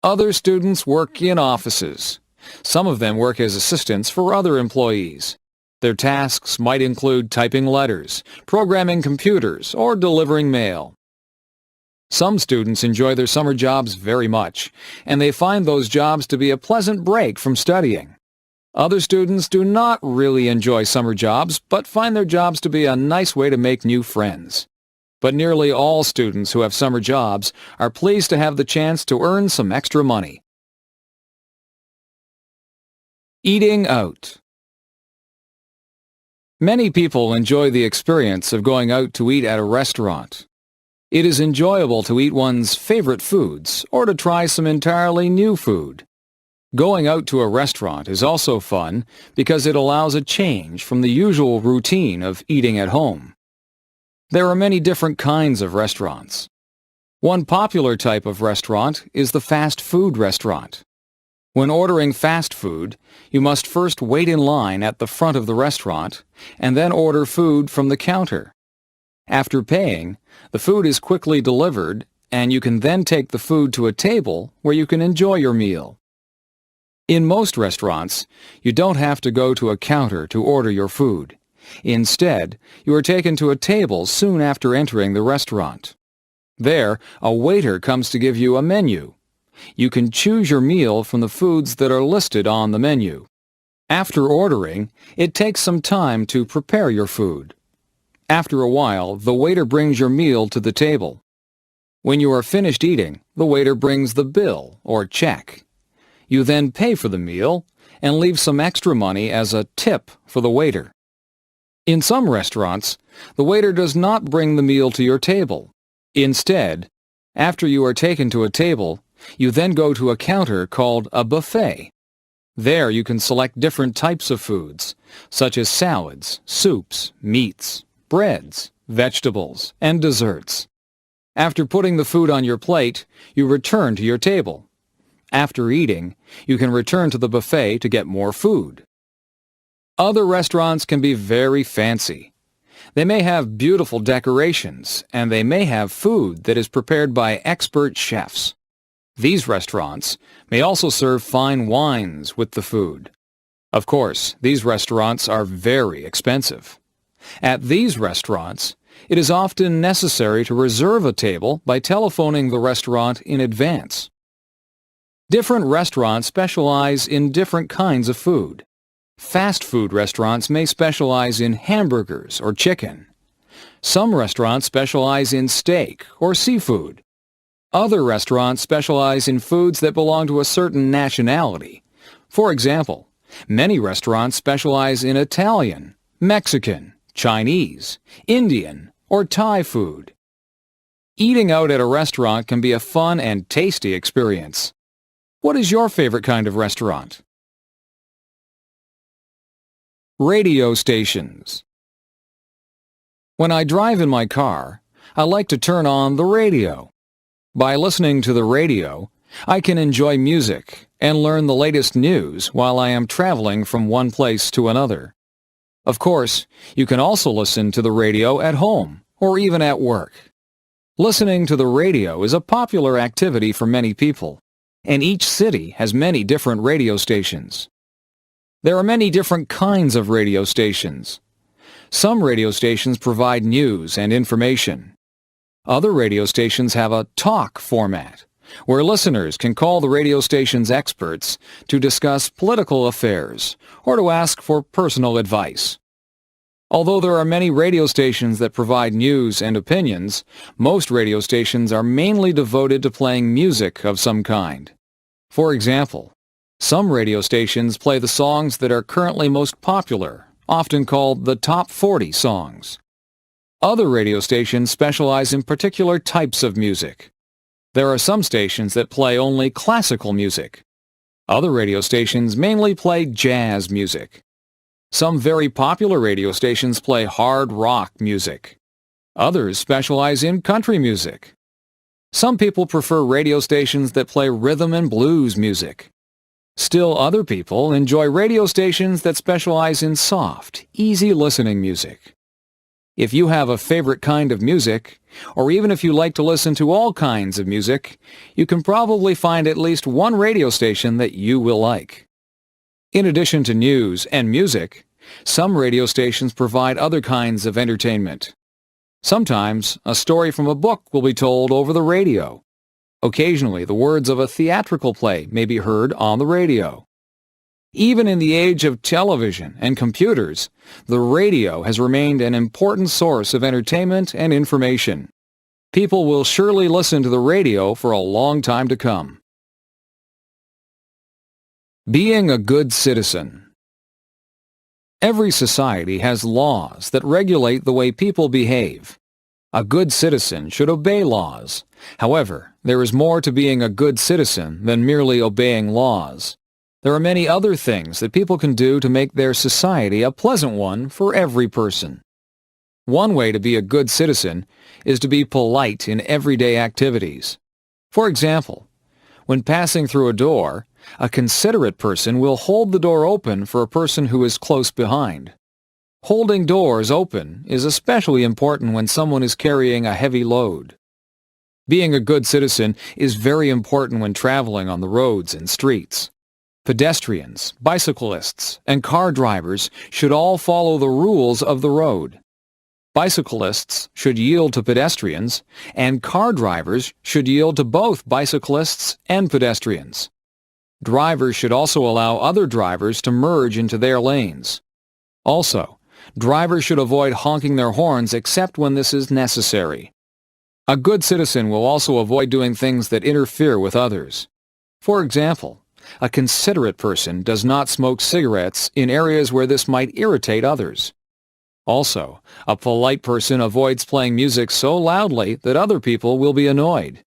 Other students work in offices. Some of them work as assistants for other employees. Their tasks might include typing letters, programming computers, or delivering mail. Some students enjoy their summer jobs very much, and they find those jobs to be a pleasant break from studying. Other students do not really enjoy summer jobs, but find their jobs to be a nice way to make new friends. But nearly all students who have summer jobs are pleased to have the chance to earn some extra money. Eating out. Many people enjoy the experience of going out to eat at a restaurant. It is enjoyable to eat one's favorite foods or to try some entirely new food. Going out to a restaurant is also fun because it allows a change from the usual routine of eating at home. There are many different kinds of restaurants. One popular type of restaurant is the fast food restaurant. When ordering fast food, you must first wait in line at the front of the restaurant and then order food from the counter. After paying, the food is quickly delivered, and you can then take the food to a table where you can enjoy your meal. In most restaurants, you don't have to go to a counter to order your food. Instead, you are taken to a table soon after entering the restaurant. There, a waiter comes to give you a menu. You can choose your meal from the foods that are listed on the menu. After ordering, it takes some time to prepare your food. After a while, the waiter brings your meal to the table. When you are finished eating, the waiter brings the bill or check. You then pay for the meal and leave some extra money as a tip for the waiter. In some restaurants, the waiter does not bring the meal to your table. Instead, after you are taken to a table, you then go to a counter called a buffet. There you can select different types of foods, such as salads, soups, meats, breads, vegetables, and desserts. After putting the food on your plate, you return to your table. After eating, you can return to the buffet to get more food. Other restaurants can be very fancy. They may have beautiful decorations, and they may have food that is prepared by expert chefs. These restaurants may also serve fine wines with the food. Of course, these restaurants are very expensive. At these restaurants, it is often necessary to reserve a table by telephoning the restaurant in advance. Different restaurants specialize in different kinds of food. Fast food restaurants may specialize in hamburgers or chicken. Some restaurants specialize in steak or seafood. Other restaurants specialize in foods that belong to a certain nationality. For example, many restaurants specialize in Italian, Mexican, Chinese, Indian, or Thai food. Eating out at a restaurant can be a fun and tasty experience. What is your favorite kind of restaurant? Radio stations. When I drive in my car, I like to turn on the radio. By listening to the radio, I can enjoy music and learn the latest news while I am traveling from one place to another. Of course, you can also listen to the radio at home or even at work. Listening to the radio is a popular activity for many people, and each city has many different radio stations. There are many different kinds of radio stations. Some radio stations provide news and information. Other radio stations have a talk format, where listeners can call the radio station's experts to discuss political affairs or to ask for personal advice. Although there are many radio stations that provide news and opinions, most radio stations are mainly devoted to playing music of some kind. For example, some radio stations play the songs that are currently most popular, often called the top 40 songs. Other radio stations specialize in particular types of music. There are some stations that play only classical music. Other radio stations mainly play jazz music. Some very popular radio stations play hard rock music. Others specialize in country music. Some people prefer radio stations that play rhythm and blues music. Still other people enjoy radio stations that specialize in soft, easy listening music. If you have a favorite kind of music, or even if you like to listen to all kinds of music, you can probably find at least one radio station that you will like. In addition to news and music, some radio stations provide other kinds of entertainment. Sometimes, a story from a book will be told over the radio. Occasionally, the words of a theatrical play may be heard on the radio. Even in the age of television and computers, the radio has remained an important source of entertainment and information. People will surely listen to the radio for a long time to come. Being a good citizen. Every society has laws that regulate the way people behave. A good citizen should obey laws. However, there is more to being a good citizen than merely obeying laws. There are many other things that people can do to make their society a pleasant one for every person. One way to be a good citizen is to be polite in everyday activities. For example, when passing through a door, a considerate person will hold the door open for a person who is close behind. Holding doors open is especially important when someone is carrying a heavy load. Being a good citizen is very important when traveling on the roads and streets. Pedestrians, bicyclists, and car drivers should all follow the rules of the road. Bicyclists should yield to pedestrians, and car drivers should yield to both bicyclists and pedestrians. Drivers should also allow other drivers to merge into their lanes. Also, drivers should avoid honking their horns except when this is necessary. A good citizen will also avoid doing things that interfere with others. For example, a considerate person does not smoke cigarettes in areas where this might irritate others. Also, a polite person avoids playing music so loudly that other people will be annoyed.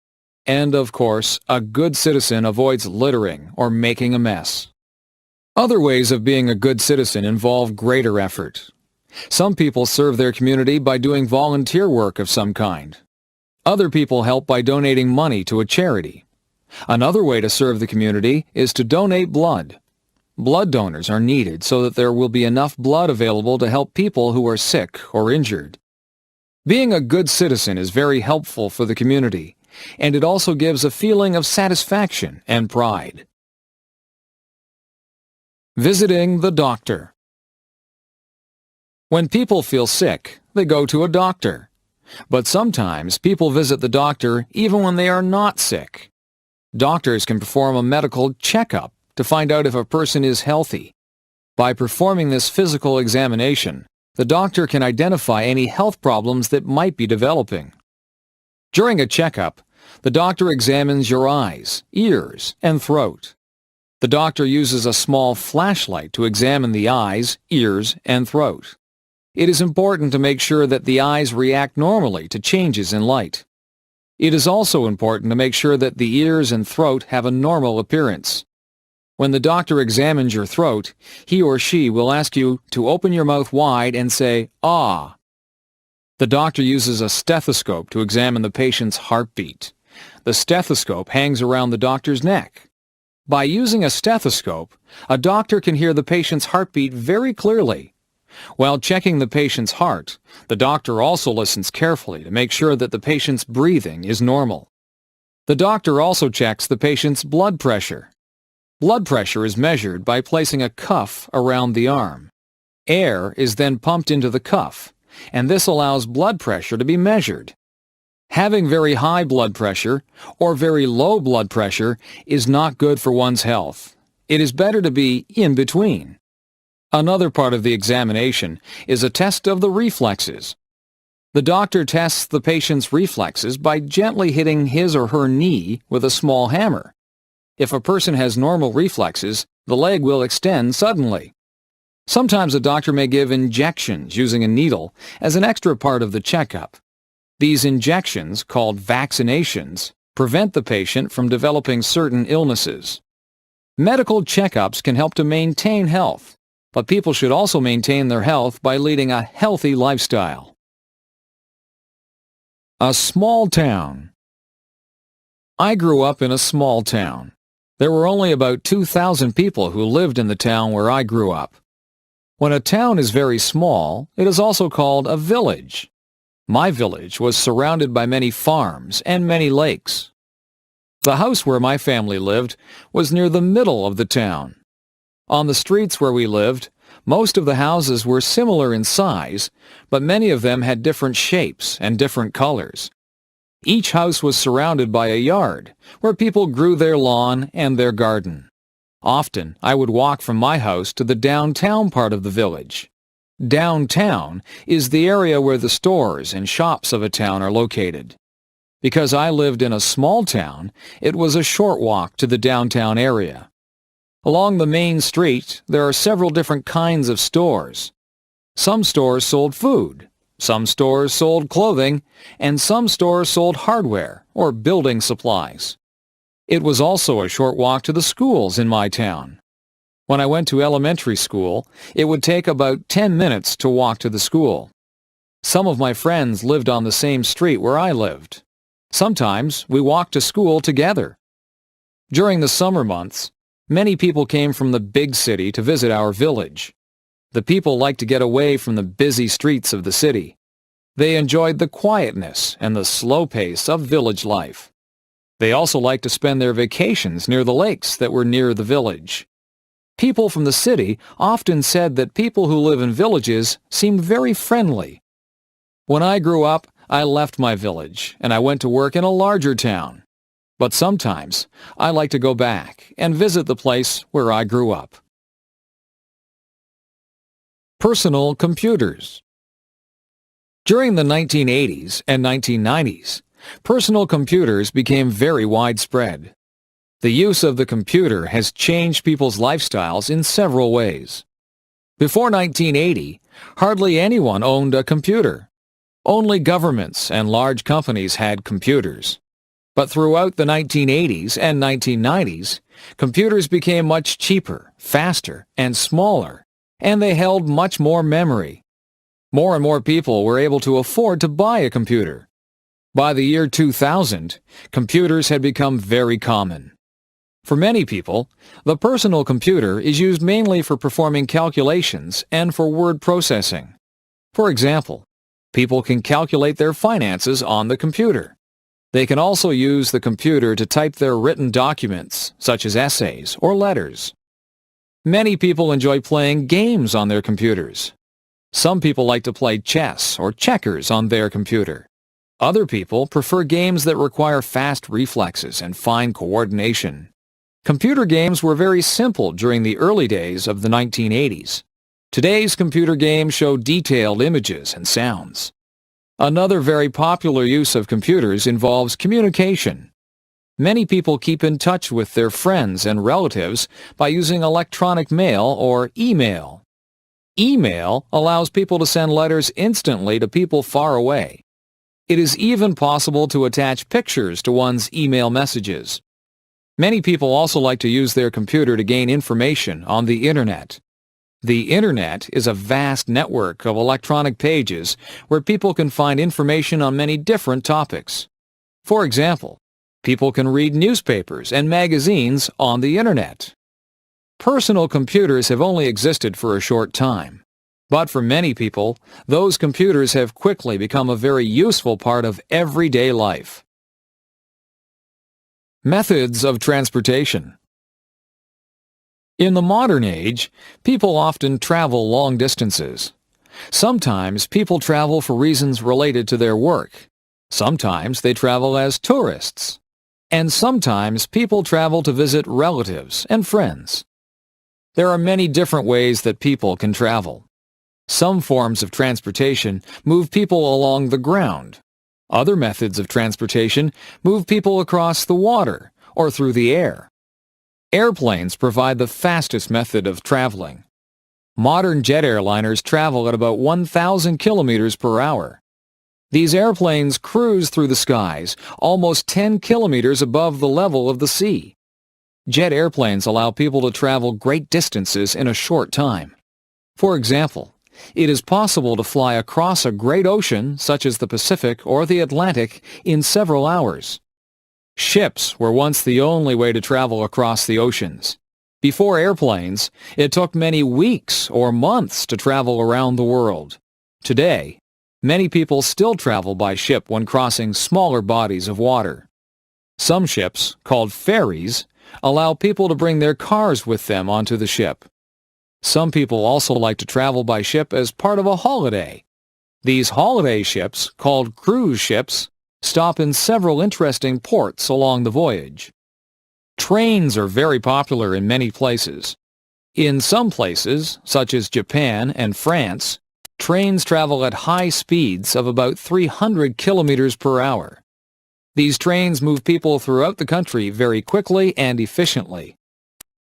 And, of course, a good citizen avoids littering or making a mess. Other ways of being a good citizen involve greater effort. Some people serve their community by doing volunteer work of some kind. Other people help by donating money to a charity. Another way to serve the community is to donate blood. Blood donors are needed so that there will be enough blood available to help people who are sick or injured. Being a good citizen is very helpful for the community and it also gives a feeling of satisfaction and pride. Visiting the doctor. When people feel sick, they go to a doctor. But sometimes people visit the doctor even when they are not sick. Doctors can perform a medical checkup to find out if a person is healthy. By performing this physical examination, the doctor can identify any health problems that might be developing. During a checkup, the doctor examines your eyes, ears, and throat. The doctor uses a small flashlight to examine the eyes, ears, and throat. It is important to make sure that the eyes react normally to changes in light. It is also important to make sure that the ears and throat have a normal appearance. When the doctor examines your throat, he or she will ask you to open your mouth wide and say, "Ah." The doctor uses a stethoscope to examine the patient's heartbeat. The stethoscope hangs around the doctor's neck. By using a stethoscope, a doctor can hear the patient's heartbeat very clearly. While checking the patient's heart, the doctor also listens carefully to make sure that the patient's breathing is normal. The doctor also checks the patient's blood pressure. Blood pressure is measured by placing a cuff around the arm. Air is then pumped into the cuff, and this allows blood pressure to be measured. Having very high blood pressure or very low blood pressure is not good for one's health. It is better to be in between. Another part of the examination is a test of the reflexes. The doctor tests the patient's reflexes by gently hitting his or her knee with a small hammer. If a person has normal reflexes, the leg will extend suddenly. Sometimes a doctor may give injections using a needle as an extra part of the checkup. These injections, called vaccinations, prevent the patient from developing certain illnesses. Medical checkups can help to maintain health, but people should also maintain their health by leading a healthy lifestyle. A small town. I grew up in a small town. There were only about 2,000 people who lived in the town where I grew up. When a town is very small, it is also called a village. My village was surrounded by many farms and many lakes. The house where my family lived was near the middle of the town. On the streets where we lived, most of the houses were similar in size, but many of them had different shapes and different colors. Each house was surrounded by a yard, where people grew their lawn and their garden. Often, I would walk from my house to the downtown part of the village. Downtown is the area where the stores and shops of a town are located. Because I lived in a small town, it was a short walk to the downtown area. Along the main street, there are several different kinds of stores. Some stores sold food, some stores sold clothing, and some stores sold hardware or building supplies. It was also a short walk to the schools in my town. When I went to elementary school, it would take about 10 minutes to walk to the school. Some of my friends lived on the same street where I lived. Sometimes we walked to school together. During the summer months, many people came from the big city to visit our village. The people liked to get away from the busy streets of the city. They enjoyed the quietness and the slow pace of village life. They also liked to spend their vacations near the lakes that were near the village. People from the city often said that people who live in villages seemed very friendly. When I grew up, I left my village and I went to work in a larger town. But sometimes I like to go back and visit the place where I grew up. Personal computers. During the 1980s and 1990s, personal computers became very widespread. The use of the computer has changed people's lifestyles in several ways. Before 1980, hardly anyone owned a computer. Only governments and large companies had computers. But throughout the 1980s and 1990s, computers became much cheaper, faster, and smaller, and they held much more memory. More and more people were able to afford to buy a computer. By the year 2000, computers had become very common. For many people, the personal computer is used mainly for performing calculations and for word processing. For example, people can calculate their finances on the computer. They can also use the computer to type their written documents, such as essays or letters. Many people enjoy playing games on their computers. Some people like to play chess or checkers on their computer. Other people prefer games that require fast reflexes and fine coordination. Computer games were very simple during the early days of the 1980s. Today's computer games show detailed images and sounds. Another very popular use of computers involves communication. Many people keep in touch with their friends and relatives by using electronic mail or email. Email allows people to send letters instantly to people far away. It is even possible to attach pictures to one's email messages. Many people also like to use their computer to gain information on the Internet. The Internet is a vast network of electronic pages where people can find information on many different topics. For example, people can read newspapers and magazines on the Internet. Personal computers have only existed for a short time, but for many people, those computers have quickly become a very useful part of everyday life. Methods of transportation. In the modern age, people often travel long distances. Sometimes people travel for reasons related to their work. Sometimes they travel as tourists. And sometimes people travel to visit relatives and friends. There are many different ways that people can travel. Some forms of transportation move people along the ground. Other methods of transportation move people across the water or through the air. Airplanes provide the fastest method of traveling. Modern jet airliners travel at about 1,000 kilometers per hour. These airplanes cruise through the skies almost 10 kilometers above the level of the sea. Jet airplanes allow people to travel great distances in a short time. For example, it is possible to fly across a great ocean, such as the Pacific or the Atlantic, in several hours. Ships were once the only way to travel across the oceans. Before airplanes, it took many weeks or months to travel around the world. Today, many people still travel by ship when crossing smaller bodies of water. Some ships, called ferries, allow people to bring their cars with them onto the ship. Some people also like to travel by ship as part of a holiday. These holiday ships, called cruise ships, stop in several interesting ports along the voyage. Trains are very popular in many places. In some places, such as Japan and France, trains travel at high speeds of about 300 kilometers per hour. These trains move people throughout the country very quickly and efficiently.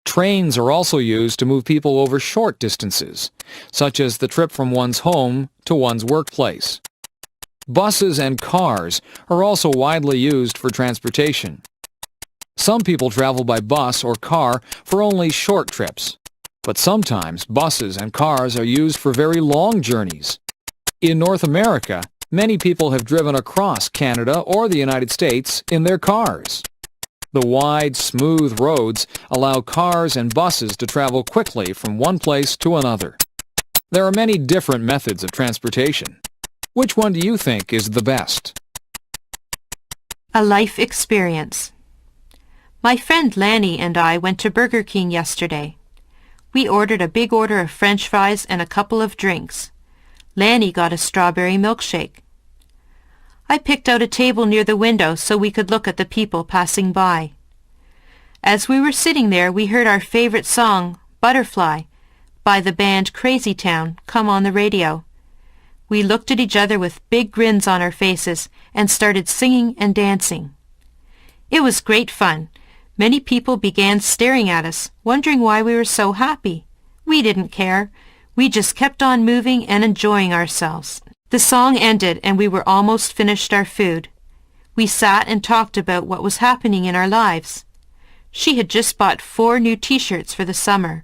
Trains are also used to move people over short distances, such as the trip from one's home to one's workplace. Buses and cars are also widely used for transportation. Some people travel by bus or car for only short trips, but sometimes buses and cars are used for very long journeys. In North America, many people have driven across Canada or the United States in their cars. The wide, smooth roads allow cars and buses to travel quickly from one place to another. There are many different methods of transportation. Which one do you think is the best? A life experience. My friend Lanny and I went to Burger King yesterday. We ordered a big order of French fries and a couple of drinks. Lanny got a strawberry milkshake. I picked out a table near the window so we could look at the people passing by. As we were sitting there, we heard our favorite song, Butterfly, by the band Crazy Town, come on the radio. We looked at each other with big grins on our faces and started singing and dancing. It was great fun. Many people began staring at us, wondering why we were so happy. We didn't care. We just kept on moving and enjoying ourselves. The song ended and we were almost finished our food. We sat and talked about what was happening in our lives. She had just bought 4 new t-shirts for the summer.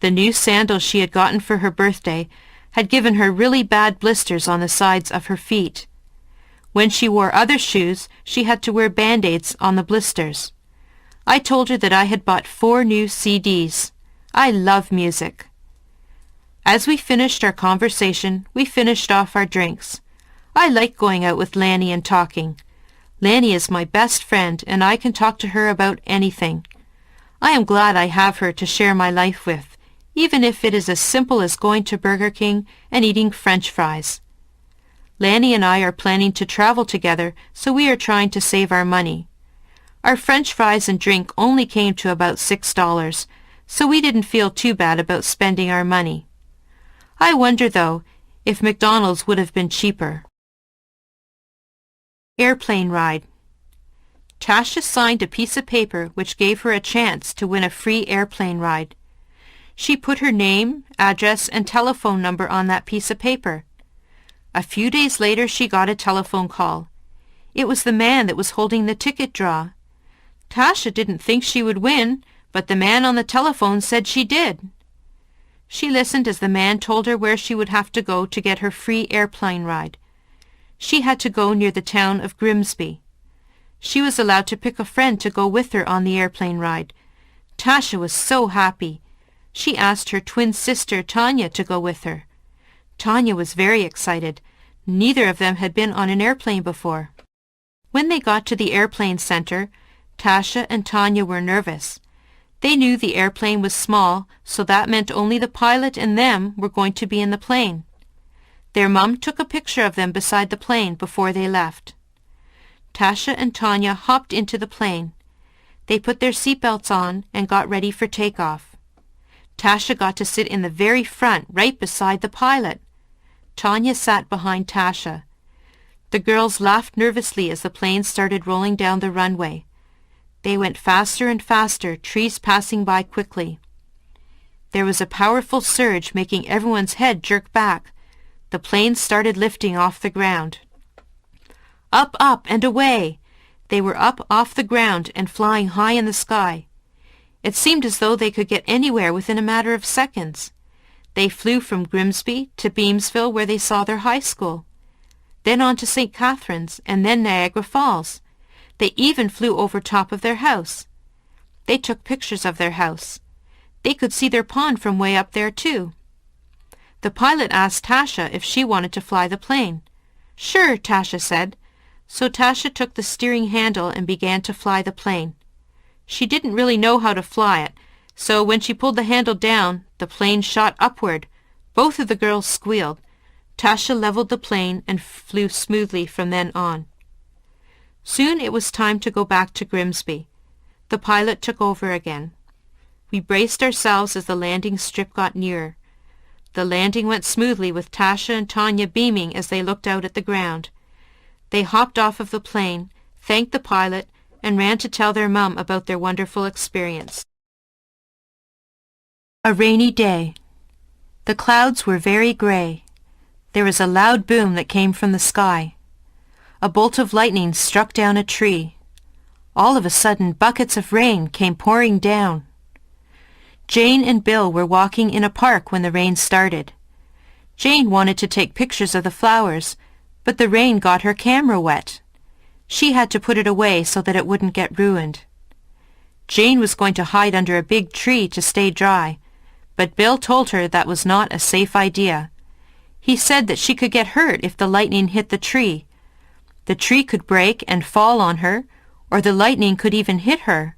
The new sandals she had gotten for her birthday had given her really bad blisters on the sides of her feet. When she wore other shoes, she had to wear band-aids on the blisters. I told her that I had bought 4 new CDs. I love music. As we finished our conversation, we finished off our drinks. I like going out with Lanny and talking. Lanny is my best friend, and I can talk to her about anything. I am glad I have her to share my life with, even if it is as simple as going to Burger King and eating French fries. Lanny and I are planning to travel together, so we are trying to save our money. Our French fries and drink only came to about $6, so we didn't feel too bad about spending our money. I wonder, though, if McDonald's would have been cheaper. Airplane ride. Tasha signed a piece of paper which gave her a chance to win a free airplane ride. She put her name, address, and telephone number on that piece of paper. A few days later she got a telephone call. It was the man that was holding the ticket draw. Tasha didn't think she would win, but the man on the telephone said she did. She listened as the man told her where she would have to go to get her free airplane ride. She had to go near the town of Grimsby. She was allowed to pick a friend to go with her on the airplane ride. Tasha was so happy. She asked her twin sister Tanya to go with her. Tanya was very excited. Neither of them had been on an airplane before. When they got to the airplane center, Tasha and Tanya were nervous. They knew the airplane was small, so that meant only the pilot and them were going to be in the plane. Their mum took a picture of them beside the plane before they left. Tasha and Tanya hopped into the plane. They put their seatbelts on and got ready for takeoff. Tasha got to sit in the very front, right beside the pilot. Tanya sat behind Tasha. The girls laughed nervously as the plane started rolling down the runway. They went faster and faster, trees passing by quickly. There was a powerful surge making everyone's head jerk back. The plane started lifting off the ground. Up, up, and away! They were up off the ground and flying high in the sky. It seemed as though they could get anywhere within a matter of seconds. They flew from Grimsby to Beamsville, where they saw their high school, then on to St. Catharines, and then Niagara Falls. They even flew over top of their house. They took pictures of their house. They could see their pond from way up there, too. The pilot asked Tasha if she wanted to fly the plane. Sure, Tasha said. So Tasha took the steering handle and began to fly the plane. She didn't really know how to fly it, so when she pulled the handle down, the plane shot upward. Both of the girls squealed. Tasha leveled the plane and flew smoothly from then on. Soon it was time to go back to Grimsby. The pilot took over again. We braced ourselves as the landing strip got nearer. The landing went smoothly with Tasha and Tanya beaming as they looked out at the ground. They hopped off of the plane, thanked the pilot, and ran to tell their mum about their wonderful experience. A rainy day. The clouds were very gray. There was a loud boom that came from the sky. A bolt of lightning struck down a tree. All of a sudden, buckets of rain came pouring down. Jane and Bill were walking in a park when the rain started. Jane wanted to take pictures of the flowers, but the rain got her camera wet. She had to put it away so that it wouldn't get ruined. Jane was going to hide under a big tree to stay dry, but Bill told her that was not a safe idea. He said that she could get hurt if the lightning hit the tree. The tree could break and fall on her, or the lightning could even hit her.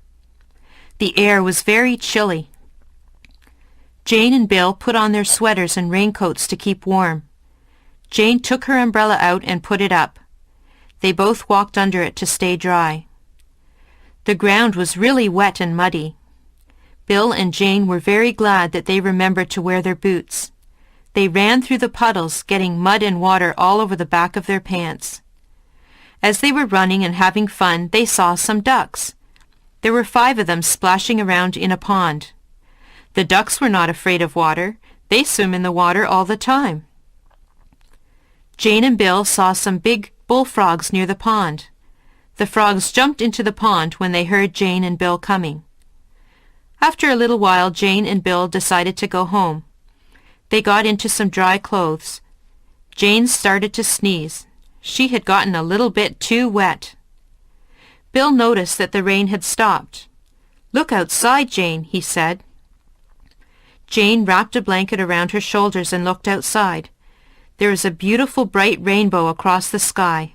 The air was very chilly. Jane and Bill put on their sweaters and raincoats to keep warm. Jane took her umbrella out and put it up. They both walked under it to stay dry. The ground was really wet and muddy. Bill and Jane were very glad that they remembered to wear their boots. They ran through the puddles, getting mud and water all over the back of their pants. As they were running and having fun, they saw some ducks. There were 5 of them splashing around in a pond. The ducks were not afraid of water. They swim in the water all the time. Jane and Bill saw some big bullfrogs near the pond. The frogs jumped into the pond when they heard Jane and Bill coming. After a little while, Jane and Bill decided to go home. They got into some dry clothes. Jane started to sneeze. She had gotten a little bit too wet. Bill noticed that the rain had stopped. "Look outside, Jane," he said. Jane wrapped a blanket around her shoulders and looked outside. There was a beautiful bright rainbow across the sky.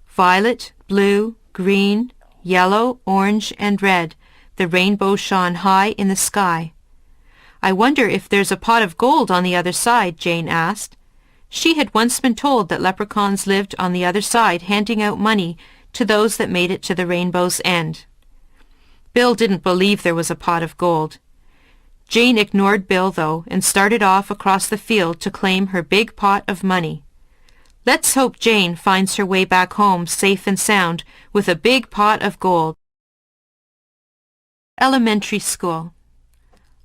Violet, blue, green, yellow, orange, and red. The rainbow shone high in the sky. I wonder if there's a pot of gold on the other side, Jane asked. She had once been told that leprechauns lived on the other side handing out money to those that made it to the rainbow's end. Bill didn't believe there was a pot of gold. Jane ignored Bill, though, and started off across the field to claim her big pot of money. Let's hope Jane finds her way back home safe and sound with a big pot of gold. Elementary School.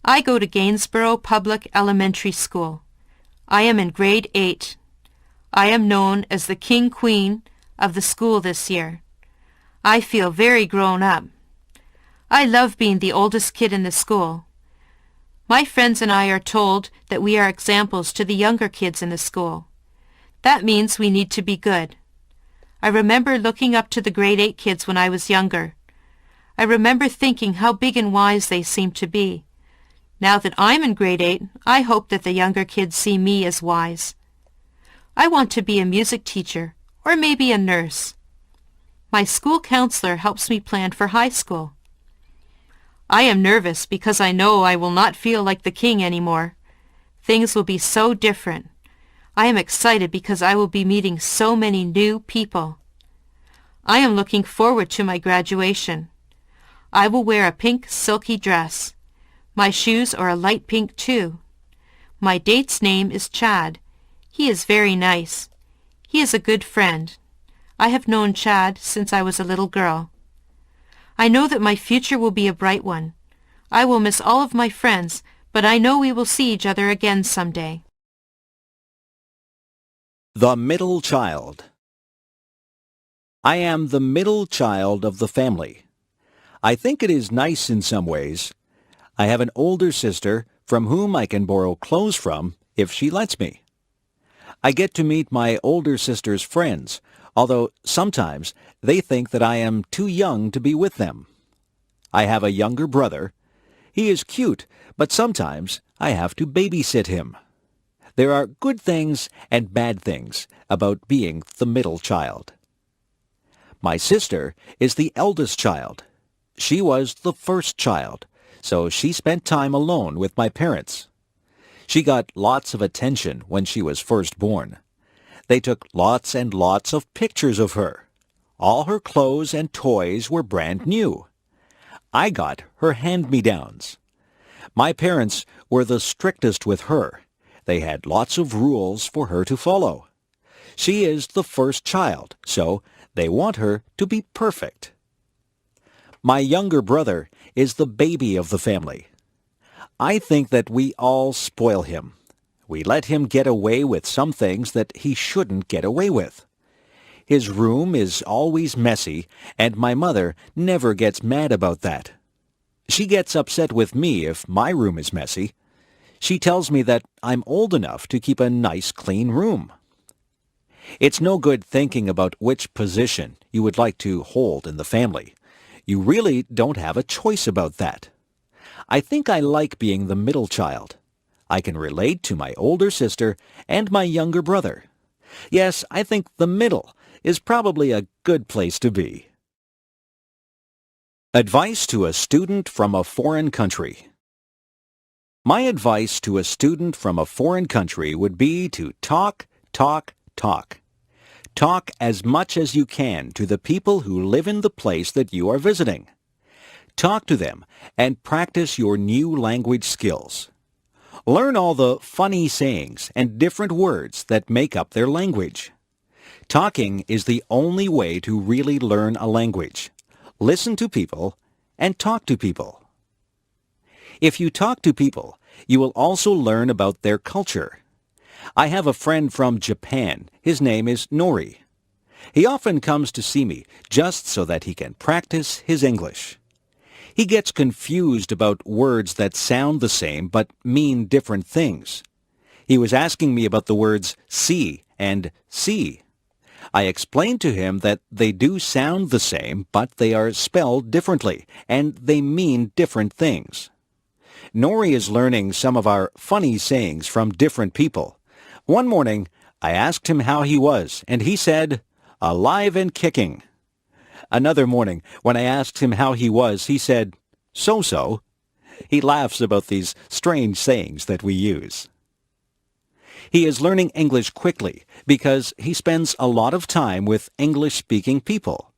I go to Gainsborough Public Elementary School. I am in grade 8. I am known as the King Queen of the school this year. I feel very grown up. I love being the oldest kid in the school. My friends and I are told that we are examples to the younger kids in the school. That means we need to be good. I remember looking up to the grade 8 kids when I was younger. I remember thinking how big and wise they seemed to be. Now that I'm in grade 8, I hope that the younger kids see me as wise. I want to be a music teacher or maybe a nurse. My school counselor helps me plan for high school. I am nervous because I know I will not feel like the king anymore. Things will be so different. I am excited because I will be meeting so many new people. I am looking forward to my graduation. I will wear a pink silky dress. My shoes are a light pink too. My date's name is Chad. He is very nice. He is a good friend. I have known Chad since I was a little girl. I know that my future will be a bright one. I will miss all of my friends, but I know we will see each other again someday. The middle child. I am the middle child of the family. I think it is nice in some ways. I have an older sister from whom I can borrow clothes from if she lets me. I get to meet my older sister's friends, although sometimes they think that I am too young to be with them. I have a younger brother. He is cute, but sometimes I have to babysit him. There are good things and bad things about being the middle child. My sister is the eldest child. She was the first child, so she spent time alone with my parents. She got lots of attention when she was first born. They took lots and lots of pictures of her. All her clothes and toys were brand new. I got her hand-me-downs. My parents were the strictest with her. They had lots of rules for her to follow. She is the first child, so they want her to be perfect. My younger brother is the baby of the family. I think that we all spoil him. We let him get away with some things that he shouldn't get away with. His room is always messy, and my mother never gets mad about that. She gets upset with me if my room is messy. She tells me that I'm old enough to keep a nice, clean room. It's no good thinking about which position you would like to hold in the family. You really don't have a choice about that. I think I like being the middle child. I can relate to my older sister and my younger brother. Yes, I think the middle is probably a good place to be. Advice to a student from a foreign country. My advice to a student from a foreign country would be to talk, talk, talk. Talk as much as you can to the people who live in the place that you are visiting. Talk to them and practice your new language skills. Learn all the funny sayings and different words that make up their language. Talking is the only way to really learn a language. Listen to people and talk to people. If you talk to people, you will also learn about their culture. I have a friend from Japan. His name is Nori. He often comes to see me just so that he can practice his English. He gets confused about words that sound the same but mean different things. He was asking me about the words see and see. I explained to him that they do sound the same, but they are spelled differently, and they mean different things. Nori is learning some of our funny sayings from different people. One morning, I asked him how he was, and he said, "Alive and kicking." Another morning, when I asked him how he was, he said, "So-so." He laughs about these strange sayings that we use. He is learning English quickly because he spends a lot of time with English-speaking people.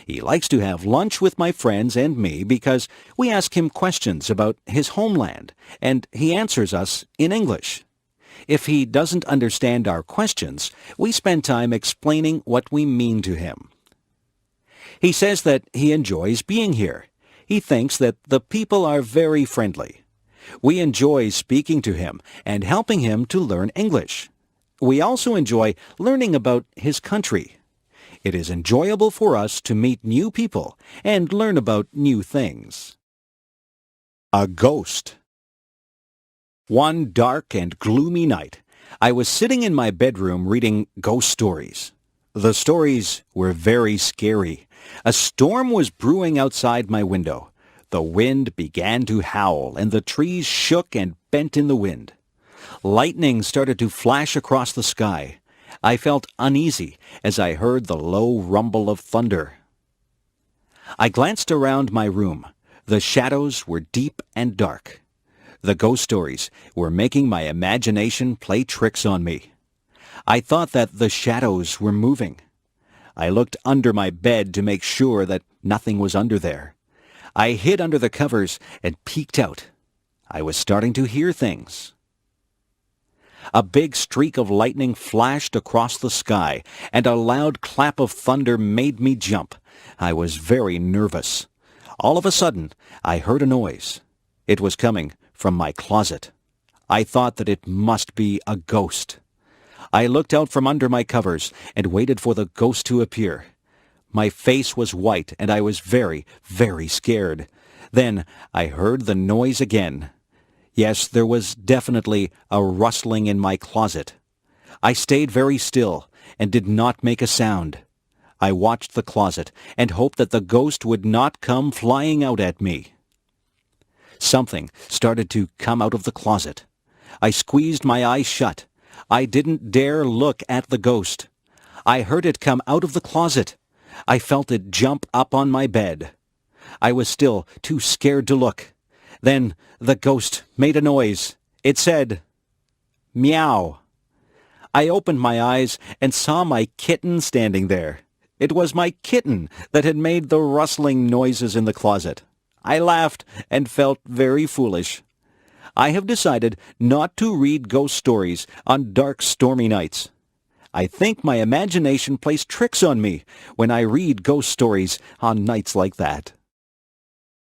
He likes to have lunch with my friends and me because we ask him questions about his homeland, and he answers us in English. If he doesn't understand our questions, we spend time explaining what we mean to him. He says that he enjoys being here. He thinks that the people are very friendly. We enjoy speaking to him and helping him to learn English. We also enjoy learning about his country. It is enjoyable for us to meet new people and learn about new things. A ghost. One dark and gloomy night, I was sitting in my bedroom reading ghost stories. The stories were very scary. A storm was brewing outside my window. The wind began to howl, and the trees shook and bent in the wind. Lightning started to flash across the sky. I felt uneasy as I heard the low rumble of thunder. I glanced around my room. The shadows were deep and dark. The ghost stories were making my imagination play tricks on me. I thought that the shadows were moving. I looked under my bed to make sure that nothing was under there. I hid under the covers and peeked out. I was starting to hear things. A big streak of lightning flashed across the sky, and a loud clap of thunder made me jump. I was very nervous. All of a sudden, I heard a noise. It was coming from my closet. I thought that it must be a ghost. I looked out from under my covers and waited for the ghost to appear. My face was white, and I was very, very scared. Then I heard the noise again. Yes, there was definitely a rustling in my closet. I stayed very still and did not make a sound. I watched the closet and hoped that the ghost would not come flying out at me. Something started to come out of the closet. I squeezed my eyes shut. I didn't dare look at the ghost. I heard it come out of the closet. I felt it jump up on my bed. I was still too scared to look. Then the ghost made a noise. It said, "Meow." I opened my eyes and saw my kitten standing there. It was my kitten that had made the rustling noises in the closet. I laughed and felt very foolish. I have decided not to read ghost stories on dark, stormy nights. I think my imagination plays tricks on me when I read ghost stories on nights like that.